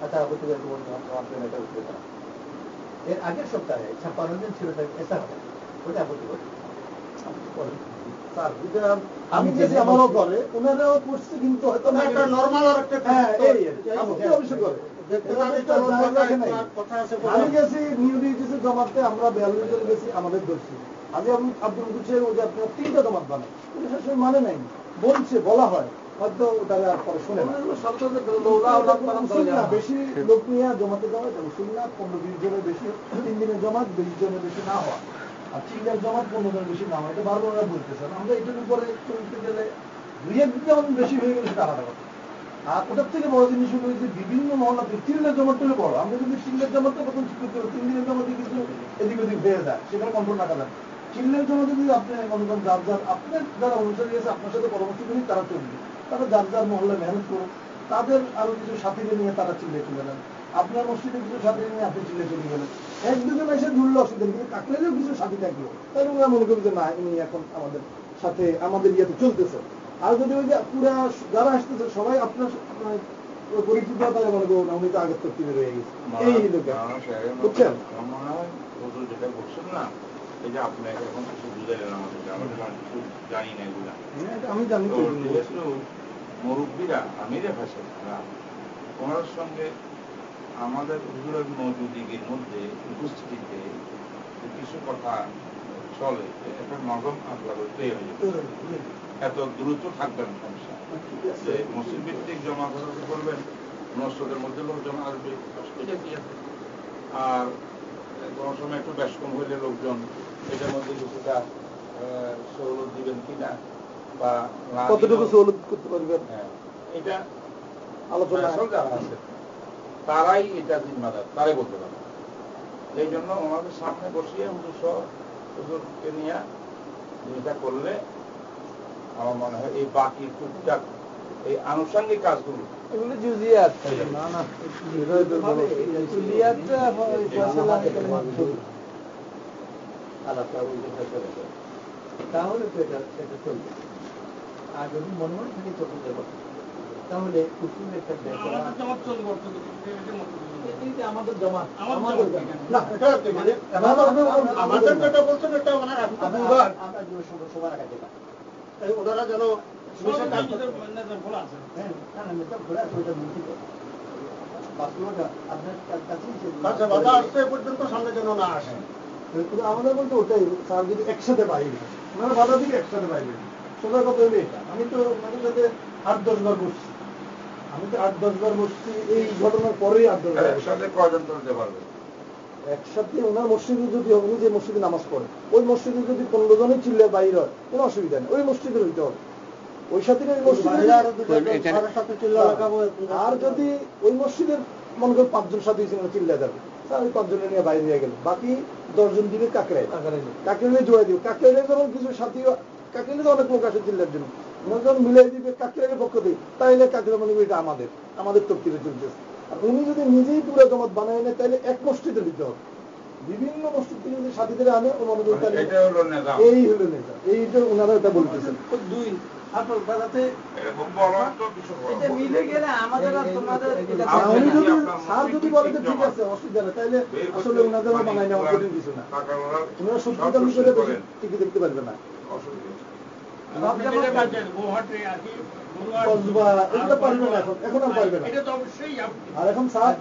আচ্ছা আপত্তি করে এটা উঠতে পারা। এর আগের সপ্তাহে 56 জন ছিল এসাফান, ওটা আপত্তি করে আমি গেছি, আমারও করে, ওনারাও করছে, কিন্তু হয়তো একটা নর্মাল আর একটা অবশ্যই করে। আমি গেছি নিউ ডিউটিতে জমাতে, আমরা 42 জন গেছি, আমাদের ধরছি। আমি আব্দুল কুচের ওই যে আপনার 3টা জমাত বানাই, মানে নাই, বলছে, বলা হয়, হয়তো তারা পরে শুনে না। বেশি লোক নিয়ে জমাতে যাওয়া উসুল না, 15-20 জনের বেশি, 3 দিনের জমাত 20 জনের বেশি না হওয়া, আর 3টার জমাত 15 জনের বেশি না হওয়া, এটা বারবার ওরা বলতেছেন। আমরা এটার উপরে চলতে গেলে 2-1 বেশি হয়ে গেলে সেটা আলাদা কথা। আর ওটার থেকে বড় জিনিস হলো যে বিভিন্ন মহল্লাতে 3 দিনের জমাতটা বড়। আমরা যদি 3 দিনের জমাতটা প্রথম স্বীকৃতি করি, 3 দিনের জমাতে কিন্তু এদিক ওদিক হয়ে যায়, সেখানে কন্ট্রোল রাখা যায়। 3 দিনের জমাতে যদি আপনি যার যার আপনার যারা অনুসারী আছে আপনার সাথে পরামর্শ করি, তারা চলবে, তারা যার যার মহল্লায় মেহনত করুন, তাদের আরো কিছু সাথীদের নিয়ে তারা চিল্লে চলে যান, আপনার মসজিদে কিছু সাথী নিয়ে আপনি চিল্লে চলে গেলেন, 1-2 জন এসে জুড়লে অসুবিধা, কিন্তু কাকলেও কিছু সাথী থাকলো, তাহলে ওরা মনে করি যে না, ইনি এখন আমাদের সাথে আমাদের ইয়েতে চলতেছে। আর যদি ওই যে পুরা যারা আসতেছে সবাই আপনার পরিচিত, তাহলে মনে করুন উনি তো আগের তত্ত্বে রয়ে গেছে, এই লোকে বুঝছেন। যেটা বলছেন না, এই যে আপনাকে এখন কিছু বুঝাইলেন আমাদের, আমাদের কিছু জানি না এগুলা, আমি জানি মুরব্বীরা আমিরে ভাষা ওনার সঙ্গে আমাদের হুজুরের মজুদিগির মধ্যে উপস্থিতিতে কিছু কথা চলে, একটা নরম আগ্রহ তৈরি হয়ে যাবে, এত দ্রুত থাকবেন সমস্যা। যে মসজিদ ভিত্তিক জমা করবেন, মসজিদের মধ্যে লোকজন আসবে, এটা কি আছে। আর কোনো সময় একটু বেশ কম হইলে লোকজন এটার মধ্যে কিছুটা সহলত দিবেন কিনা বা কতটুকু সহলত করতে পারবেন, এটা আলোচনা যারা আছে তারাই এটা জিম্মাদার, তারাই বলতে পারে। এই জন্য ওনাদের সামনে বসিয়ে হুজুরকে নিয়ে এটা করলে আমার মনে হয় এই বাকি টুকটাক এই আনুষঙ্গিক কাজগুলো এগুলো জুজিয়াত। না না তাহলে তো এটা চলবে। আর যদি মনে মনে থাকে চলতে দেবো, তাহলে উসুল একটা আমাদের জমা আমাদের যেটা বলছেন এটা ওনারা সময় রাখা যাবে, ওনারা যেন পর্যন্ত সামনে যেন না আসে। আমাদের বলতে ওটাই, স্যার যদি একসাথে বাইরে ওনারা বাধা দিকে একসাথে বাইরে, সোজা কথা হলে এটা। আমি তো ওনাদের সাথে 8-10 বার বসছি, আমি তো 8-10 বার বসছি এই ঘটনার পরেই 8-10 বার একসাথে কয়জন তুলতে পারবে? একসাথে ওনার মসজিদে যদি উনি যে মসজিদে নামাজ পড়ে ওই মসজিদে যদি 15 জনই চিল্লে বাইর হয় কোনো অসুবিধা নেই, ওই মসজিদে হইতে হবে। ওই সাথে ওই মসজিদে আর যদি ওই মসজিদের মনে করেন 5 জন সাথে চিল্লা যাবে, তাহলে 5 জনের নিয়ে বাইরে হয়ে গেল, বাকি 10 জন দিবে কাকরাই জোড়াই দিবে। কাকরাইলে যখন কিছু সাথী কাকরাইলে তো অনেক লোক আসে চিল্লার জন্য, ওনার যখন মিলাই দিবে কাকরাইলের পক্ষ দিয়ে, তাইলে কাকরা মনে করি এটা আমাদের তরফিরে চলতেছে। আর উনি যদি নিজেই পুরো জমাত বানায় নেয় তাহলে এক মসজিদে নিতে হবে, বিভিন্ন মসজিদ থেকে যদি সাথীদের আনে ও মনে করি এই হলো নেতা, এইটা ওনারা এটা বলতেছেন। মিলে গেলে আমাদের আর তোমাদের স্যার যদি বলে যে ঠিক আছে অসুবিধা নেই, তাহলে আসলে ওনাদেরও বানাই নেওয়া কঠিন কিছু না, ওনারা সত্যি দামি করে টিকে দেখতে পারবে না। এগুলো পারবে না, এখন আর পারবে না। আর এখন স্যার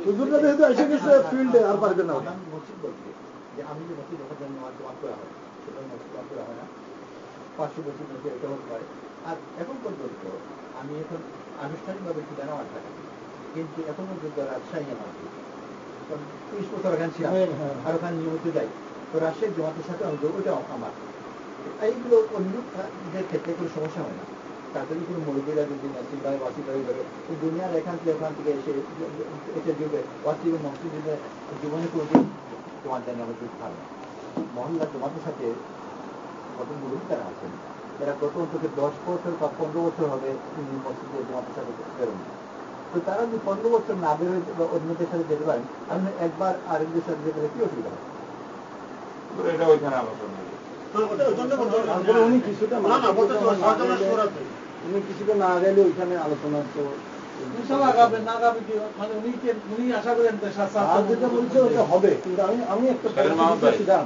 হুজুররা যেহেতু এসে গেছে ফিল্ডে, আর পারবে না। মসজিদ বলছে যে আমি যে মসজিদ করা হয় সেটা মসজিদ করা হয় না, 500 বছর মধ্যে এটা হতে পারে। আর এখন পর্যন্ত আমি এখন আনুষ্ঠানিকভাবে ঠিকানা আমার থাকে, কিন্তু এখন পর্যন্ত রাজশাহী আমার 30 বছর ওখানে ছিলাম, আর ওখানে নিয়মিত যাই, তো রাজশাহী জমাতের সাথে ওইটাও আমার। এইগুলো অন্যদের ক্ষেত্রে কোনো সমস্যা হয় না, তাদের কোনো মৌলবীরা যদি নাসিম ভাই ওয়াসিফ ভাই ধরে দুনিয়ার ওখান থেকে এসে এটা যুগে ওয়াসিফ মসজিদে জীবনে কোনোদিন জমাত দেন আমাদের ভালো মহল্লা জমাতের সাথে কত মুরব্বী তারা আছেন, এরা প্রথম থেকে 10 বছর বা 15 বছর হবে মসজিদে জমাতের সাথে বেরোন। তো তারা যদি 15 বছর না বেরোয় বা অন্যদের সাথে যেতে পারেন, আপনি একবার আরেকদের সাথে যেতে পারে কি অসুবিধা হয়? এটা ওইখানে আলোচনা উনি কিছুটা না গেলে ওইখানে আলোচনা তো হবে। কিন্তু আমি একটা ছিলাম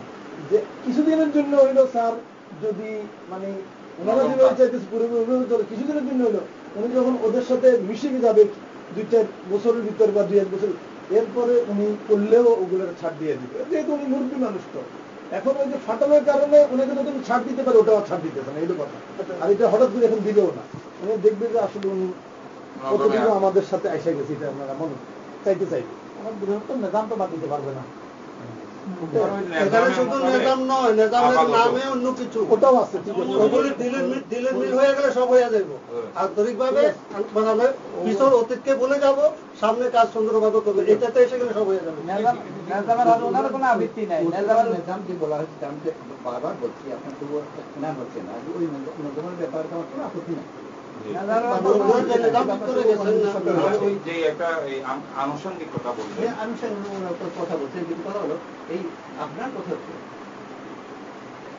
যে কিছুদিনের জন্য হইলো স্যার, যদি মানে ওনারা যেভাবে চাইতেছে পুরো কিছুদিনের জন্য হইলো, উনি যখন ওদের সাথে মিশে যাবে 2-4 বছরের ভিতরে বা 2-1 বছর, এরপরে উনি করলেও ওগুলোর ছাড় দিয়ে দিবে, যেহেতু উনি মুরব্বী মানুষ। তো এখন ওই যে ফাটানোর কারণে ওনাকে যদি ছাড় দিতে পারে, ওটাও ছাড় দিতেছে না, এইটা কথা। আর এটা হঠাৎ করে এখন দিলেও না, উনি দেখবে যে আসলে উনি কতটুকু আমাদের সাথে এসে গেছে, এটা আপনারা মনে চাইতে চাইবে। আমার বৃহত্তর নিজাম তো বাদ দিতে পারবে না, ওটাও আছে, ঠিক আছে, দিলের মিল হয়ে গেলে সব হয়ে যাবে। আন্তরিকভাবে মানে পিছর অতীতকে বলে যাব, সামনে কাজ সুন্দরভাবে করবে, এটাতে এসে গেলে সব হয়ে যাবে। কোনো আবৃত্তি নাই, নিজাম যে বলা হচ্ছে, আমি বারবার বলছি আপনার তবু না হচ্ছে না, ওই নিজামের ব্যাপারে আমার কোনো আপত্তি নেই। আনুষঙ্গিক কথা বলছেন, কথা বলছেন, কিন্তু কথা হলো এই আপনার কথা হচ্ছে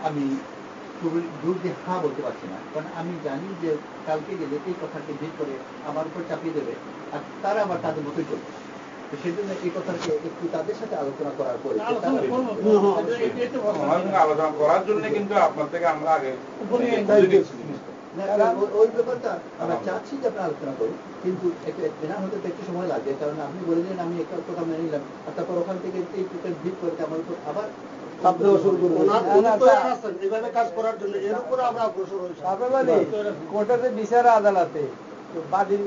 আমি খুবই দূর দিয়ে হা বলতে পারছি না, কারণ আমি জানি যে কালকে গেলে এই কথাকে ভিড় করে আমার উপর চাপিয়ে দেবে, আর তারা আবার তাদের মতোই চলবে। তো সেই জন্য এই কথাকে একটু তাদের সাথে আলোচনা করার পরে আলোচনা করার জন্য কিন্তু আপনার থেকে আমরা আগে ওই ব্যাপারটা আমরা চাচ্ছি যে আপনার আলোচনা করুন, কিন্তু এটা হতে একটু সময় লাগবে, কারণ আপনি বললেন আমি একটা কথা মেনে নিলাম, আর তারপর ওখান থেকে এই ভিড় করে আমার উপর আবার কোর্টের বিচার আদালতে বাদীর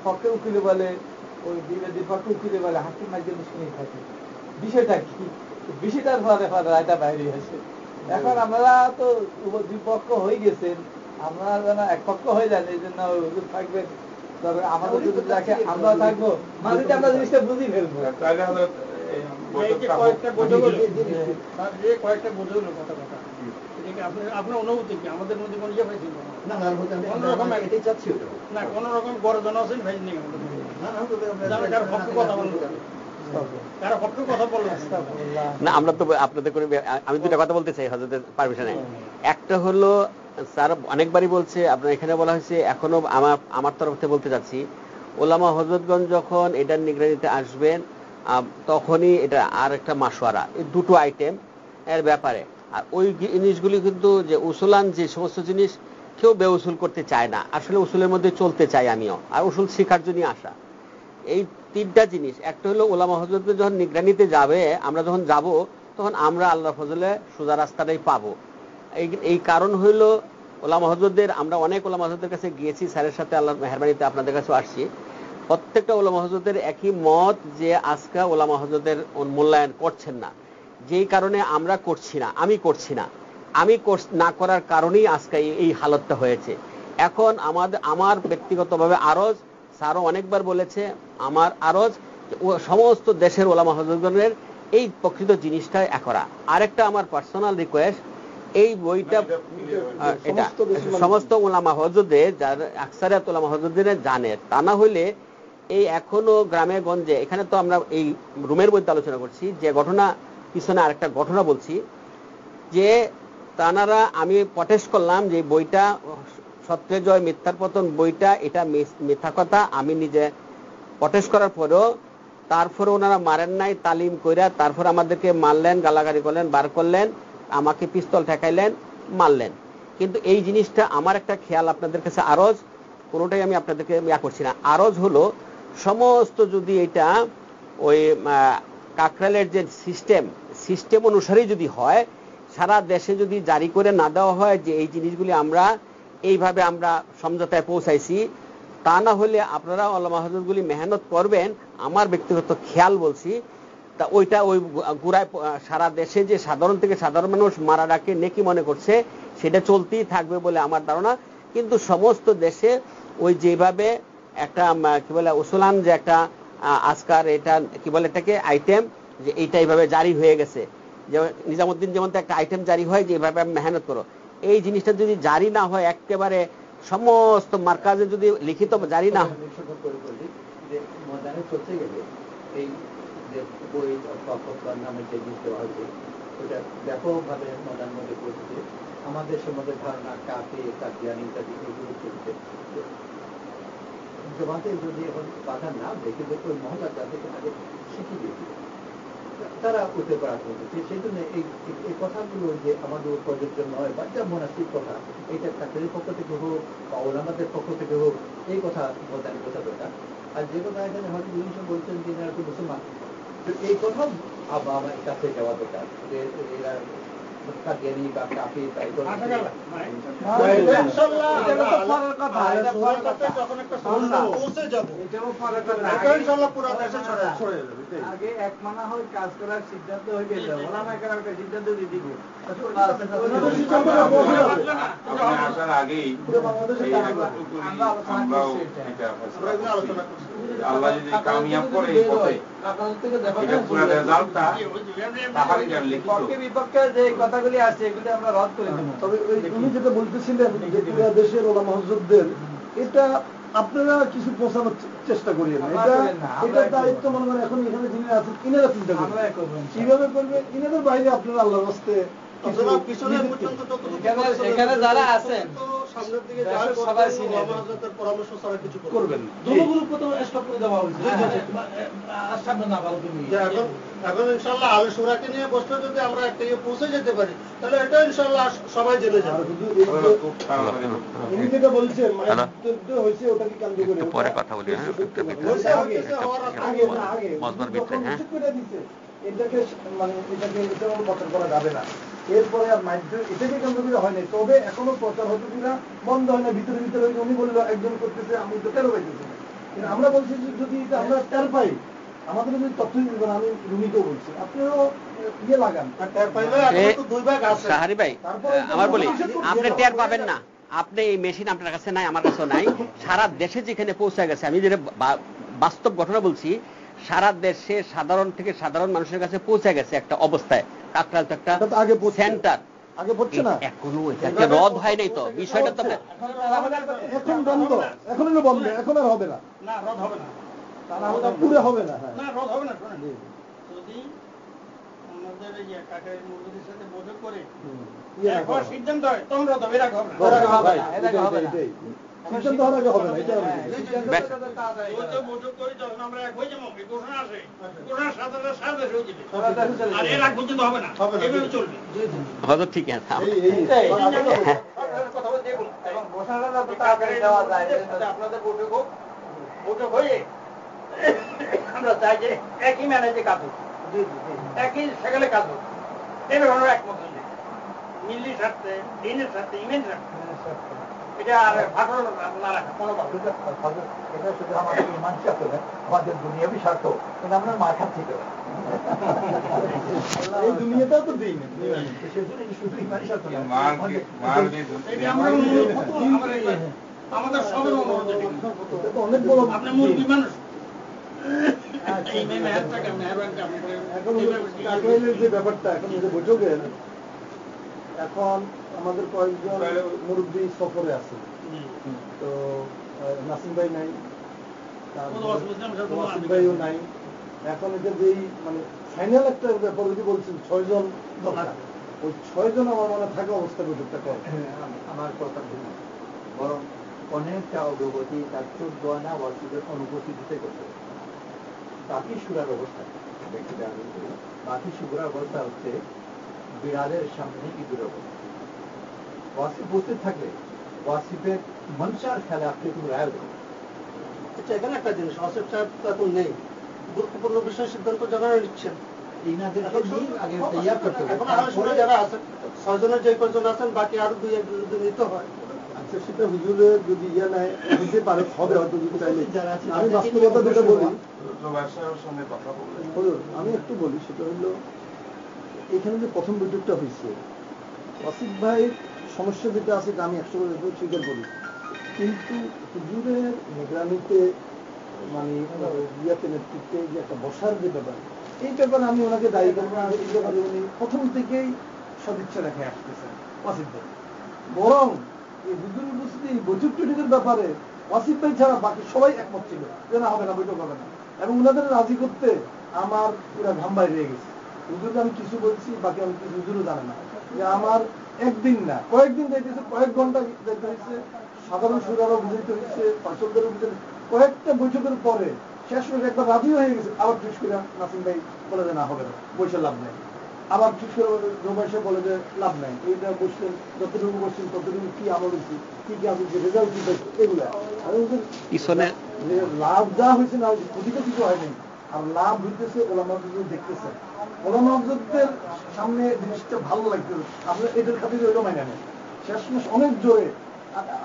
পক্ষে উকিলে বলে, ওই বিরোধী পক্ষে উকিলে বলে, হাকিম মাধ্যমে শুনে থাকে বিষয়টা কি, বিষয়টার ফলে রায়টা বাইরে আসে। এখন আমরা তো বিপক্ষ হয়ে গেছেন, আমরা যেন এক পক্ষ হয়ে যান, এই জন্য হুজুর থাকবেন, তবে আমাদের যদি রাখে আমরা থাকবো, মাঝে আমরা জিনিসটা বুঝি ফেলবো। কয়েকটা বোঝা হলো কথা আপনার অনুভূতি কি? আমাদের মধ্যে কোনো ইয়ে পাইছিল না, কোনো রকম বড় জন আছেন ভাই নেই কারো পক্ষে কথা বলবো, কারো পক্ষে কথা বলবো না। আমরা তো আপনাদের কোনো, আমি দুটা কথা বলতে চাই হযরতের পারমিশনে। একটা হলো স্যার অনেকবারই বলছে, আপনার এখানে বলা হয়েছে, এখনো আমার তরফ থেকে বলতে চাচ্ছি, ওলামা হযরতগণ যখন এটার নিগরানিতে আসবেন তখনই এটা আর একটা মাশওয়ারা, এই দুটো আইটেম এর ব্যাপারে। আর ওই জিনিসগুলি কিন্তু যে উসুলান যে সমস্ত জিনিস কেউ বেউসুল করতে চায় না, আসলে উসুলের মধ্যে চলতে চাই আমিও, আর উসুল শিখার জন্যই আসা। এই তিনটা জিনিস, একটা হলো ওলামা হযরত যখন নিগরানিতে যাবে, আমরা যখন যাব তখন আমরা আল্লাহর ফজলে সোজা রাস্তাটাই পাবো। এই কারণ হইল ওলামা হযরতদের, আমরা অনেক ওলামা হযরতদের কাছে গিয়েছি, স্যারের সাথে আল্লাহর মেহেরবানিতে আপনাদের কাছেও আসছি, প্রত্যেকটা ওলামা হযরতের একই মত যে আজকে ওলামা হযরতদের মূল্যায়ন করছেন না, যেই কারণে আমরা করছি না, আমি করছি না, আমি না করার কারণেই আজকে এই হালতটা হয়েছে। এখন আমার ব্যক্তিগতভাবে আরজ, স্যারও অনেকবার বলেছে, আমার আরজ সমস্ত দেশের ওলামা হযরতগণের এই প্রকৃত জিনিসটা করা। আরেকটা আমার পার্সোনাল রিকোয়েস্ট, এই বইটা এটা সমস্ত ওলামা হযরতদের, যার আকসারিয়াত ওলামা হযরতদের জানে, তা না হইলে এই এখনো গ্রামে গঞ্জে, এখানে তো আমরা এই রুমের মধ্যে আলোচনা করছি, যে ঘটনা পিছনে আরেকটা ঘটনা বলছি, যে তানারা, আমি প্রটেস্ট করলাম যে বইটা সত্যের জয় মিথ্যার পতন বইটা, এটা মিথ্যা কথা, আমি নিজে প্রটেস্ট করার পরেও তারপরে ওনারা মারেন নাই, তালিম কইরা তারপর আমাদেরকে মারলেন, গালাগালি করলেন, বার করলেন, আমাকে পিস্তল ঠেকাইলেন, মারলেন। কিন্তু এই জিনিসটা আমার একটা খেয়াল আপনাদের কাছে আরজ, কোনোটাই আমি আপনাদেরকে ইয়া করছি না, আরজ হলো সমস্ত যদি এটা ওই কাকরাইলের যে সিস্টেম অনুসারেই যদি হয়, সারা দেশে যদি জারি করে না দেওয়া হয় যে এই জিনিসগুলি আমরা এইভাবে আমরা সমঝোতায় পৌঁছাইছি, তা না হলে আপনারা ওলামা হযরতগুলি মেহনত করবেন, আমার ব্যক্তিগত খেয়াল বলছি, তা ওইটা ওই গুড়ায় সারা দেশে যে সাধারণ থেকে সাধারণ মানুষ মারাটাকে নেকি মনে করছে, সেটা চলতেই থাকবে বলে আমার ধারণা। কিন্তু সমস্ত দেশে ওই যেভাবে একটা কি বলে উসুলান, যে একটা আজকার এটা কি বলে এটাকে আইটেম, যে এইটা এইভাবে জারি হয়ে গেছে, যে নিজামুদ্দিন যেমন একটা আইটেম জারি হয় যে এইভাবে মেহনত করো, এই জিনিসটা যদি জারি না হয়, একেবারে সমস্ত মার্কাজে যদি লিখিত জারি না হয়, যে ময়দানে চলতে গেলে এই যে বই নামে যে জিনিস দেওয়া হয়েছে, ওটা ব্যাপকভাবে ময়দানের মধ্যে পড়ছে। আমাদের সম্বন্ধে ধারণা কাফে কাদিয়ানি ইত্যাদি এগুলো চলছে। জমাতে যদি এখন বাধা না দেখে দেখে ওই মহল্লা তাদেরকে আগে শিখিয়ে দিয়েছে, তারা উঠে পড়া করতেছে। সেই জন্য এই কথাগুলো যে আমাদের প্রযোজ্য নয় বা যা মনাস্তিক কথা, এইটা চাকরির পক্ষ থেকে হোক বা ওলামাদের পক্ষ থেকে হোক, এই কথা ময়দানে বোঝা দরকার। আর যে কথা এখানে হয়তো জিনিস বলছেন যে এরা তো মুসলমান, তো এই কথা আমার কাছে যাওয়া দরকার, যে এরা কাদিয়ানি বা কাফি তাই আগে এক মানা হয় কাজ করার সিদ্ধান্ত হয়ে গেল, একটা সিদ্ধান্ত দিয়ে দিব আগেই আল্লাহ যদি কামিয়াব করে এই পথে, এটা পুরো রেজাল্টটা তাহলে বিপক্ষে যে কথাগুলি আছে এগুলি আমরা রদ করে দেব। তবে উনি যেটা বলতেছিলেন যে পুরা দেশের ওলামা হযরতদের, এটা আপনারা কিছু পৌঁছানোর চেষ্টা করিয়েন, এটা দায়িত্ব মনে করেন এখন এখানে যিনি আছেন ইনারা চিন্তা করবেন কিভাবে করবে, ইনাদের বাইরে আপনারা আল্লাহর রাস্তে এখানে যারা আছেন সামনের দিকে পরামর্শ ছাড়া কিছু করবেন না। এখন ইনশাল্লাহ আল শুরাকে নিয়ে বসলে যদি আমরা একটা পৌঁছে যেতে পারি, তাহলে এটা ইনশাল্লাহ সবাই জেনে যাবে। উনি যেটা বলছেন হয়েছে, ওটাকে কেন্দ্র করে পরে কথা বলি, এটাকে মানে এটাকে প্রচার করা যাবে না। এরপরে আর মাধ্যম এটাকে কেন্দ্র করে হয় নাই, তবে এখনো প্রচার হয়তো কিনা বন্ধ হয় না, ভিতরে ভিতরে উনি বললো একজন করতেছে, আমি তো টের পাইতেছি না। কিন্তু আমরা বলছি যে যদি এটা আমরা টের পাই, আমাদের যদি তথ্য দিবেন, আমি রুমিকেও বলছি, আপনিও ইয়ে লাগান। সাহারি ভাই, আমার বলি, আপনি টের পাবেন না, আপনি এই মেশিন আপনার কাছে নাই, আমার কাছেও নাই, সারা দেশে যেখানে পৌঁছে গেছে, আমি যেটা বাস্তব ঘটনা বলছি, সারা দেশে সাধারণ থেকে সাধারণ মানুষের কাছে পৌঁছে গেছে একটা অবস্থায়। কাকরাইল তো একটা সেন্টার, আগে পড়ছে না, এখনো এটা রদ হয় নাই তো, বিষয়টা তো এখন বন্ধ, এখন হলো বন্ধ, এখন আর হবে না, রদ হবে না, পুরো হবে না, রদ হবে না। যদি আমাদের এই কাকের মুরগির সাথে বৈঠক করে একবার সিদ্ধান্ত হয়, তখন রদ হবে, এরা হবে না, সিদ্ধান্ত হওয়ার আগে হবে না, এটা হবে। বৈঠক করি যখন আমরা এক হয়ে যাবো, ঘোষণা আসে, ঘোষণার সাথে সাথে হয়ে যাবে, আর এর আগ পর্যন্ত হবে না, এভাবে চলবে। হয়তো ঠিক আছে, আপনাদের বৈঠক হোক, বৈঠক হয়ে আমরা চাই যে একই ম্যানেজে কাজ হোক, একই সেখানে কাজ হোক, এবার আমরা একমত হয়ে মিল্লির স্বার্থে, দিনের স্বার্থে, ইমের স্বার্থে এটা আর ফাটল না রাখা। এটা শুধু আমাদের ইমান স্বার্থ না, আমাদের দুনিয়াবি স্বার্থ, কিন্তু আমরা মার খাচ্ছি তো। এই দুনিয়াটাও তো দিই না, সেজন্য শুধু ইমানই স্বার্থ না, আমাদের সবের অনুরোধ অনেক বড় আপনার মুরগি মানুষ। এখন কাকরাইলের যে ব্যাপারটা, এখন যে বৈঠকের, এখন আমাদের কয়েকজন মুরব্বী সফরে আছে, তো নাসিম ভাই নাই, নাসিম ভাইও নাই। এখন এটা যেই মানে ফাইনাল একটা ব্যাপার যদি বলছেন 6 জন দরকার, ওই 6 জন আমার মনে থাকা অবস্থা বৈঠকটা করে। আমার কথা ভুল, বরং অনেকটা অগ্রগতি তার 14 আনা ওয়ার্ষিকের অনুপস্থিতিতে করতে হবে। বাকি সুরার অবস্থা ব্যক্তিটা আমি বলি, বাকি সুরার অবস্থা হচ্ছে বিড়ালের সামনে ইঁদুর অবস্থা। ওয়াসিফ উপস্থিত থাকলে ওয়াসিফের মনসার খেলা আপনি তুমি রায় দেবেন। আচ্ছা, এখানে একটা জিনিস, ওয়াসিফ সাহেব তো এখন নেই, গুরুত্বপূর্ণ বিষয় সিদ্ধান্ত যারা নিচ্ছেন এখন আলোচনা যারা আছেন 6 জনের যে কজন আছেন, বাকি আরো 2-1 যদি নিতে হয়। আচ্ছা, সেটা হুজুরে যদি ইয়ে নেয় দিতে পারে, হবে হয়তো যদি চাইলে। আমি বাস্তবতা যেটা বলি, আমি একটু বলি, সেটা হলো এখানে যে প্রথম বৈঠকটা হয়েছে, ওয়াসিফ ভাই সমস্যা যেটা আছে আমি 100% স্বীকার করি, কিন্তু হুজুরের নিগরানিতে মানে ইয়াতে নেতৃত্বে যে একটা বসার যে ব্যাপার, এই ব্যাপারে আমি ওনাকে দায়ী করবো না। এই ব্যাপারে উনি প্রথম থেকেই সদিচ্ছা রেখে আসতেছেন ওয়াসিফ ভাই। বরং এই হুজুর উপস্থিতি বৈঠক টৈঠকের ব্যাপারে ওয়াসিফ ভাই ছাড়া বাকি সবাই একমত ছিল যে না, হবে না, বৈঠক হবে না। এবং ওনাদের রাজি করতে আমার পুরো ঘাম বাইরে রয়ে গেছে। হুজুরকে আমি কিছু বলছি, বাকি আমি কিছু হুজুরও জানে না যে আমার একদিন না কয়েকদিন যাইতেছে, কয়েক ঘন্টা যাইতে হয়েছে, সাধারণ সুরারও বুঝাইতে হয়েছে, পার্শ্বদেরও বুঝাইতে, কয়েকটা বৈঠকের পরে শেষ করে একবার রাজি হয়ে গেছে, আবার ঠিক করে নাসিম ভাই বলে যে না, হবে না, বসে লাভ নেই। আবার ঠিক করে রোমাইশে বলে যে লাভ নাই, এইটা বসছেন, যতটুকু বসছেন ততটুকু কি আমল হয়েছে, কি কি আমল, রেজাল্ট কি পাইছে, এগুলা। আর পিছনে লাভ যা হয়েছে না হয়েছে, ক্ষতি তো কিছু হয়নি। আর লাভ হইতেছে ওলামা হুজুর দেখতেছে, ওলামা হুজুরদের সামনে জিনিসটা ভালো লাগতেছে, আমরা এদের খাতিরে ওইটা মাইনে নেই। শেষমেশ অনেক জোরে,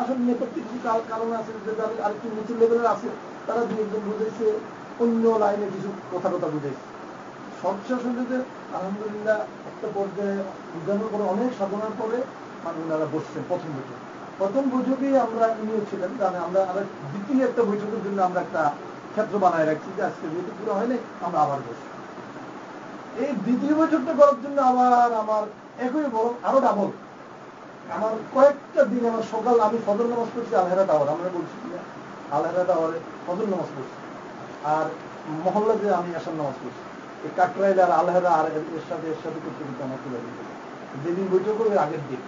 আসলে নেপথ্যে কিছু কারণ আছে, যাদের আরেকটু নিচু লেভেলের আছে, তারা 2-1 বুঝাইছে, অন্য লাইনে কিছু কথা বুঝাইছে। সবশেষ হলে যে আলহামদুলিল্লাহ একটা পর্যায়ে বুঝানোর পরে, অনেক সাধনার পরে মানে ওনারা বসছেন প্রথম বৈঠকেই আমরা উনিও ছিলেন, কারণ আমরা আবার দ্বিতীয় একটা বৈঠকের জন্য আমরা একটা ক্ষেত্র বানায় রাখছি যে আজকে যেহেতু পুরো হয়নি, আমরা আবার বসি। এই দ্বিতীয় বৈঠকটা করার জন্য আবার আমার একই বরং আরো ডাবল, আমার কয়েকটা দিন আমার সকাল আমি ফজর নামাজ পড়ছি আলহেরা টাওয়ার, আমরা বলছি আলহেরা টাওয়ারে ফজর নামাজ পড়ছি, আর মহল্লা যে আমি আসার নামাজ পড়ছি, এই কাকরাইল আর আলহেরা আর এর সাথে করতে করতে আমার চলে গেছে। যেদিন বৈঠক করবে আগের দিন,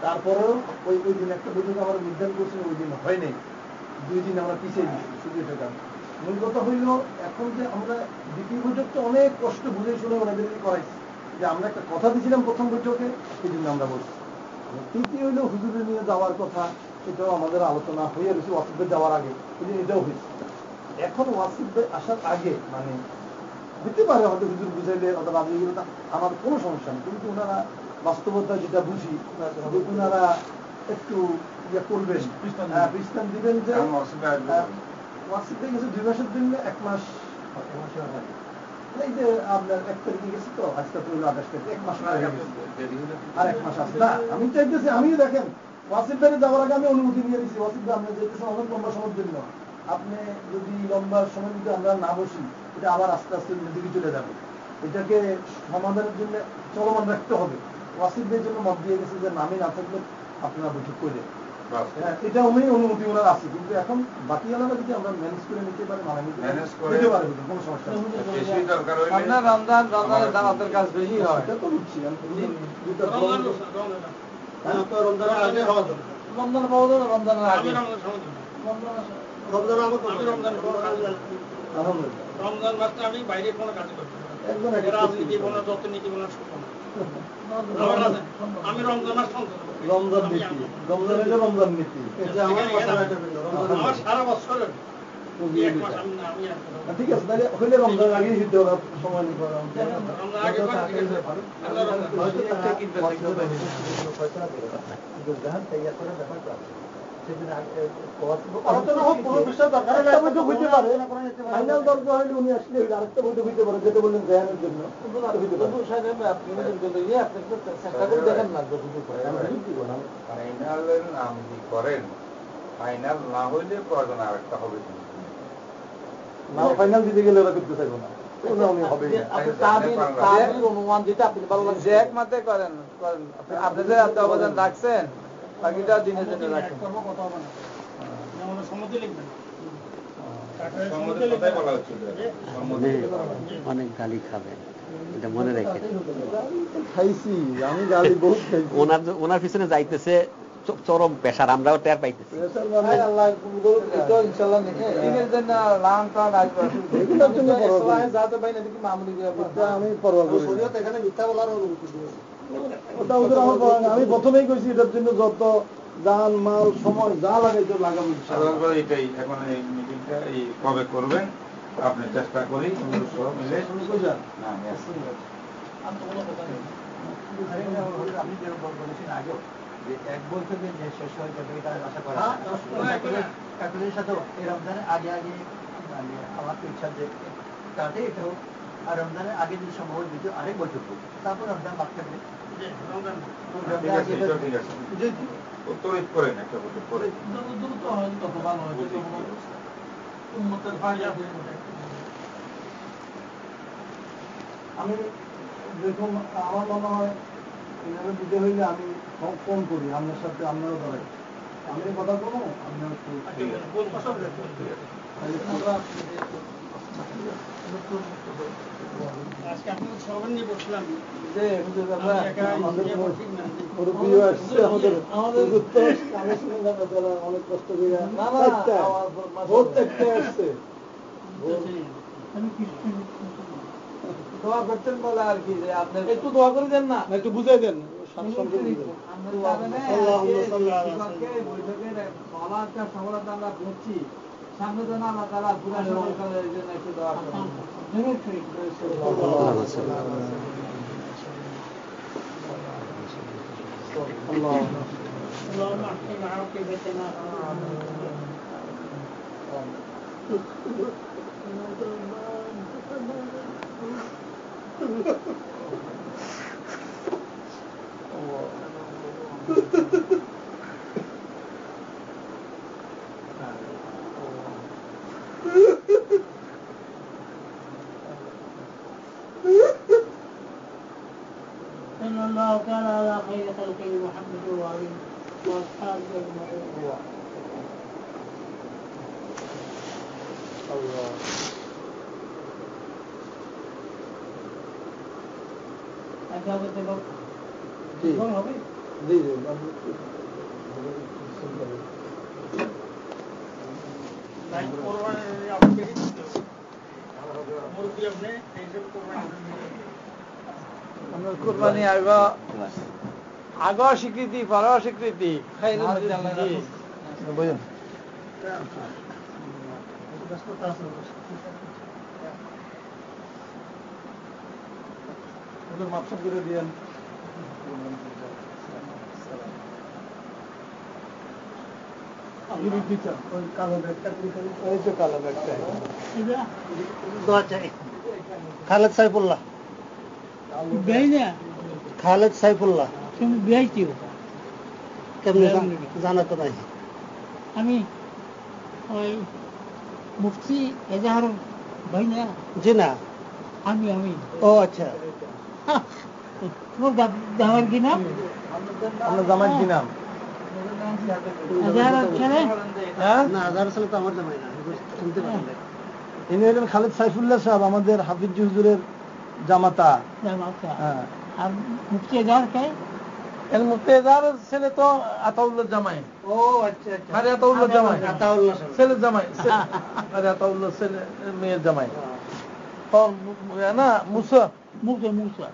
তারপরেও ওই দিন একটা বৈঠক আমরা নির্ধারণ করছি, ওই দিন হয়নি, 2 দিন আমরা পিছিয়ে দিচ্ছি শুধু এটা কারণ। মূল কথা হইল এখন যে আমরা দ্বিতীয় বৈঠকটা অনেক কষ্ট বুঝে শুনে ওনাদেরকে করাইছি, যে আমরা একটা কথা দিয়েছিলাম প্রথম বৈঠকে, সেই জন্য আমরা বলছি। তৃতীয় হইল হুজুরে নিয়ে যাওয়ার কথা, সেটাও আমাদের আলোচনা হয়ে গেছে ওয়াসিফ ভাই যাওয়ার আগে, এটাও হয়েছে। এখন ওয়াসিফ ভাই আসার আগে মানে দিতে পারে হয়তো হুজুর বুঝাইলে অত রাজি গেলে না, আমার কোনো সমস্যা নেই, কিন্তু ওনারা বাস্তবতা যেটা বুঝি ওনারা একটু ইয়ে করবেন, বিশ্রাম দিবেন। যে ওয়াসিফ ভাই গেছে 2 মাসের জন্য, 1 মাস, এই যে আপনার 1 তারিখে গেছে তো, আজকে তো 28 তারিখ, 1 মাস আর 1 মাস আছে না। আমি চাইতেছি, আমিও দেখেন ওয়াসিফ ভাই যাওয়ার আগে আমি অনুমতি নিয়ে দিচ্ছি, ওয়াসিফ ভাই আপনি যেতেছেন অনেক লম্বা সময়ের জন্য, আপনি যদি লম্বা সময় যদি আমরা না বসি, এটা আবার আস্তে আস্তে দিকে চলে যাবে, এটাকে সমাধানের জন্য চলমান রাখতে হবে। ওয়াসিফ ভাইয়ের জন্য মত দিয়ে গেছে যে নামে না থাকলে আপনারা বৈঠক করে, এটা উনি অনুমতি ওনার আছে, কিন্তু এখন বাকি আলাদা যদি আমরা ম্যানেজ করে নিতে পারি, মানে নিতে পারবে, কোনো সমস্যা নেই। আপনার রমজানের দাওয়াতের কাজ বেশি হয়, এটা তো বুঝছি আমি, রমজানের আগে হওয়া যাবে, রমজান পাওয়া যাবে, রমজানের আগে, রমজান মাসটা আমি বাইরে কোনো কাজ করছি, রাজনীতি বলো, যতনীতি বলো, আমি রমজান মাস রমজান নীতি, রমজান নীতি, আমার সারা বছরের ঠিক আছে, তাহলে হইলে রমজান আগে দিতে হবে, সময় নিতে হবে। ফাইনাল দরজা হইলে উনি আসলে আরেকটা বৈঠক হইতে পারে, যেটা বললেন জয়ানের জন্য চেষ্টা করে দেখেন না। ফাইনালের নাম কি করেন, ফাইনাল না হইলে প্রয়োজন আর একটা হবে না, ফাইনাল দিতে গেলে ওরা করতে চাইবো না, অনুমান যেটা আপনি ভালো লাগছে একমাত্র করেন করেন আপনি যে এত অবদান রাখছেন, বাকিটা দিনে দিনে রাখেন। সম্মতি লিখবেন, অনেক গালি খাবেন, এটা মনে রেখে। খাইছি আমি গালি বহুত খাইছি। ওনার পিছনে যাইতেছে চরম পেশার, আমরাও টের পাইতেছি। আমি প্রথমেই কইছি এটার জন্য যত জান মাল সময় যা লাগাইতে লাগাবো। এটাই এখন এই মিটিংটা এই কবে করবেন আপনি চেষ্টা করি সব মিলে। আপনি যে বলেছেন আগেও যে এক বছরে যে শেষ হয়ে যাবে এটা আশা করা কাকুরের সাথেও এই রমজানের আগে আগে মানে আমার তো ইচ্ছা যে কাটে এটাও, আর রমজানের আগে যদি সম্ভব দ্বিতীয় আরেক বছর হোক, তারপর রমজান বাদ থাকবে। ঠিক আছে, উত্তরিত করেন একটা বছর পরে। আমি দেখুন আমার মনে হয় এভাবে দিতে হইলে আমি ফোন করি আপনার সাথে, আপনারও ধরে আমি কথা বলবো, আপনার আজকে আপনাদের সবার নিয়ে বসলাম যে অনেক কষ্ট করে আসছে দোয়া করছেন বলে আর কি, যে আপনি একটু দোয়া করে দেন না, একটু বুঝাই দেন। আমরা বুঝছি সামনে যেন আল্লাহ তাআলা পুরা সরকারের জন্য একটু দোয়া করেন। صلى الله تعالى على خير خلقه محمد وآله وأصحابه أجمعين. কুরবানি আগ স্বীকৃতি, পর স্বীকৃতি। বুঝলেন মাপসাপ করে দিয়েন। খালেদ সাইফুল্লাহ, খালেদ সাইফুল্লাহ কেমনি জানা তো নাই। আমি ওই মুফতি এজাহার ভাই না? জি না, আমি ও আচ্ছা। তোমার জামার কি নাম? আপনার জামাই কি নাম? এজাহার ছেলে? না, আজহার ছেলে তো আমার জামাই না, শুনতে পারেন। ইনি হলেন খালেদ সাইফুল্লাহ সাহেব, আমাদের হাফিজ হুজুরের জামাতা। হ্যাঁ। আর মুফতি এজাহার কে? মুফতি এজাহারের ছেলে তো আতাউল্লাহ জামাই। ও আচ্ছা আচ্ছা, আরে আতাউল্লাহ জামাই, আতাউল্লাহ ছেলের জামাই। আরে আতাউল্লাহ ছেলে মেয়ের জামাই না? মুসা মুসা মুসা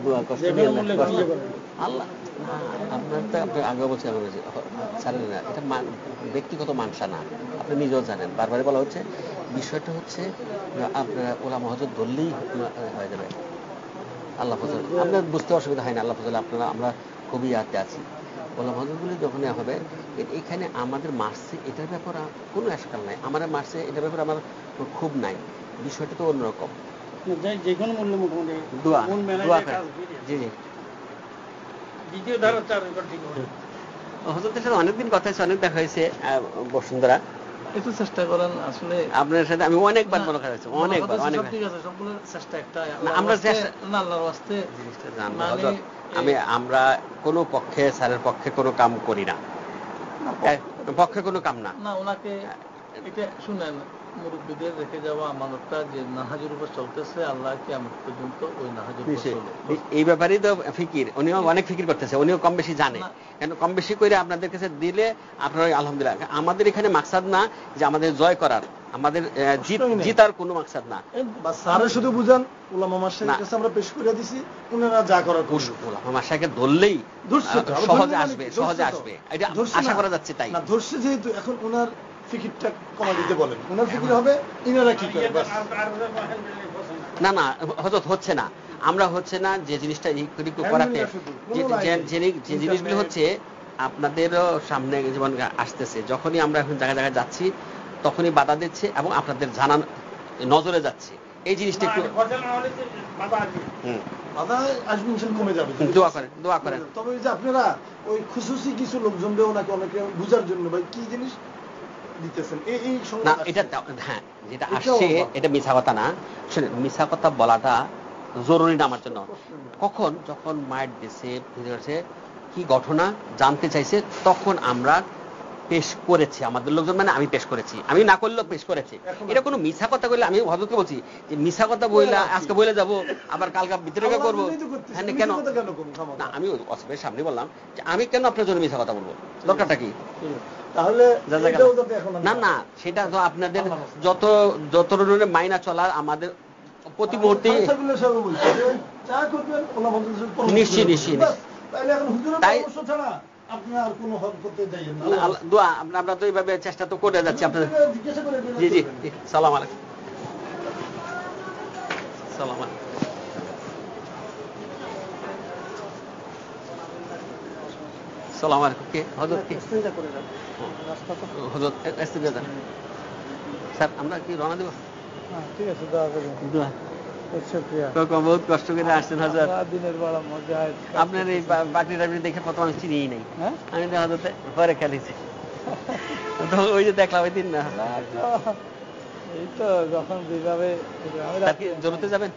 দোয়া কষ্ট যে নিয়ে কোনো মূল্যে বিয়ে করেন। আল্লাহ না, আপনার তো আপনি আগে বলছি ছাড়েন না, এটা ব্যক্তিগত মানসা না, আপনি নিজেও জানেন, বারবারই বলা হচ্ছে। বিষয়টা হচ্ছে আপনার ওলামা হযরত ধরলেই হয়ে যাবে। আল্লাহ ফজল আপনার বুঝতে অসুবিধা হয় না, আল্লাহ ফজল আপনারা আমরা খুবই আতে আছি। ওলামা হযরতগুলি যখন হবে এখানে আমাদের মার্চে এটার ব্যাপারে কোনো এসকাল নাই, আমার মার্চে এটার ব্যাপারে আমার খুব নাই, বিষয়টা তো অন্যরকম। যে কোনো মূল্যে মোটামুটি দোয়া মূল মেলায় দোয়া যে করেন। কাজ ফিরিয়ে। জি জি, দ্বিতীয় ধারা চার রেকর্ড ঠিক হবে। হযরতের সাথে অনেকদিন কথা হয়েছে, অনেক দেখা হয়েছে বসুন্ধরা। একটু চেষ্টা করেন আসলে। আপনার সাথে আমি অনেকবার মোলাকাত হয়েছে, অনেকবার অনেকবার। ঠিক আছে, সবগুলো চেষ্টা একটা না, আমরা চেষ্টা না আল্লাহর ওয়াস্তে জিনিসটা জানবো। মানে হযরত, আমরা কোনো পক্ষে স্যারের পক্ষে কোনো কাম করি না, পক্ষে কোনো কাম না। না ওনাকে এটা শুনেন, মুরব্বীদের রেখে যাওয়া আমানতটা যে নাহাজের উপর চলতেছে, আল্লাহ কিয়ামত পর্যন্ত ওই নাহাজের উপর চলে। এই ব্যাপারেই তো ফিকির, উনিও অনেক ফিকির করতেছে, উনিও কম বেশি জানে, কেন কম বেশি করে আপনাদের কাছে দিলে আপনারা আলহামদুলিল্লাহ। আমাদের এখানে মাকসাদ না যে আমাদের জয় করার, আমাদের জিতার কোনো মাকসাদ না। স্যারে শুধু বুঝান, উলামা মাশায়েখের কাছে আমরা পেশ করে দিছি, উনারা যা করার করবেন। উলামা মাশায়েখকে ধরলেই সহজে আসবে, সহজে আসবে, এটা আশা করা যাচ্ছে। তাই না ধরছে যেহেতু, এখন ওনার ফিকিরটা কমা দিতে বলেন, ওনার ফিকির হবে ইনারা কি করে। না না হযরত হচ্ছে না, আমরা হচ্ছে না যে জিনিসটা করাতে, যে জিনিসগুলো হচ্ছে আপনাদের সামনে জীবন আসতেছে, যখনই আমরা এখন জায়গায় জায়গায় যাচ্ছি তখনই বাধা দিচ্ছে এবং আপনাদের জানান নজরে যাচ্ছে। এই জিনিসটা একটু বাধা আসবে, কমে যাবে। দোয়া করেন, দোয়া করেন। তবে ওই যে আপনারা ওই খুশুসি কিছু লোকজন দিয়ে ওনাকে অনেকে বুঝার জন্য ভাই কি জিনিস দিতেছেন, এই না এটা হ্যাঁ, যেটা আসছে এটা মিথ্যা কথা না। শুনেন, মিথ্যা কথা বলাটা জরুরি না আমার জন্য। কখন যখন মায়ের দেশে কি ঘটনা জানতে চাইছে তখন আমরা পেশ করেছি, আমাদের লোকজন, মানে আমি পেশ করেছি, আমি না করলেও পেশ করেছি। এটা কোনো মিথ্যা কথা বললে, আমি হযরতকে বলছি যে মিথ্যা কথা বললে আজকে বলে যাবো, আবার কালকে বিতর্ক করবো, হ্যাঁ কেন না, আমি অসবের সামনে বললাম যে আমি কেন আপনার জন্য মিথ্যা কথা বলবো, দরকারটা কি? তাহলে না না, সেটা তো আপনাদের যত মাইনা চলার আমাদের প্রতি মুহূর্তে নিশ্চয়ই তাই দোয়া আমরা তো এইভাবে চেষ্টা তো করে যাচ্ছি আপনাদের। জি জি, সালাম আলাইকুম। সালাম আলাইকুম। সালাম আলাইকুম। কে হযরত? কে হযরত? স্যার আমরা কি রওনা দেব? ঠিক আছে, দোয়া করবেন। দোয়া বহুত কষ্ট করে আসছেন হযরত, দিনের বেলা মজা। আপনার এই বাকরি টাকরি দেখে প্রথম আমি চিনিই নাই, আমি তো হযরত পরে খেলেছি, ওই যে দেখলাম ওই দিন। না এই তো যখন যেভাবে জরুরতে যাবেন,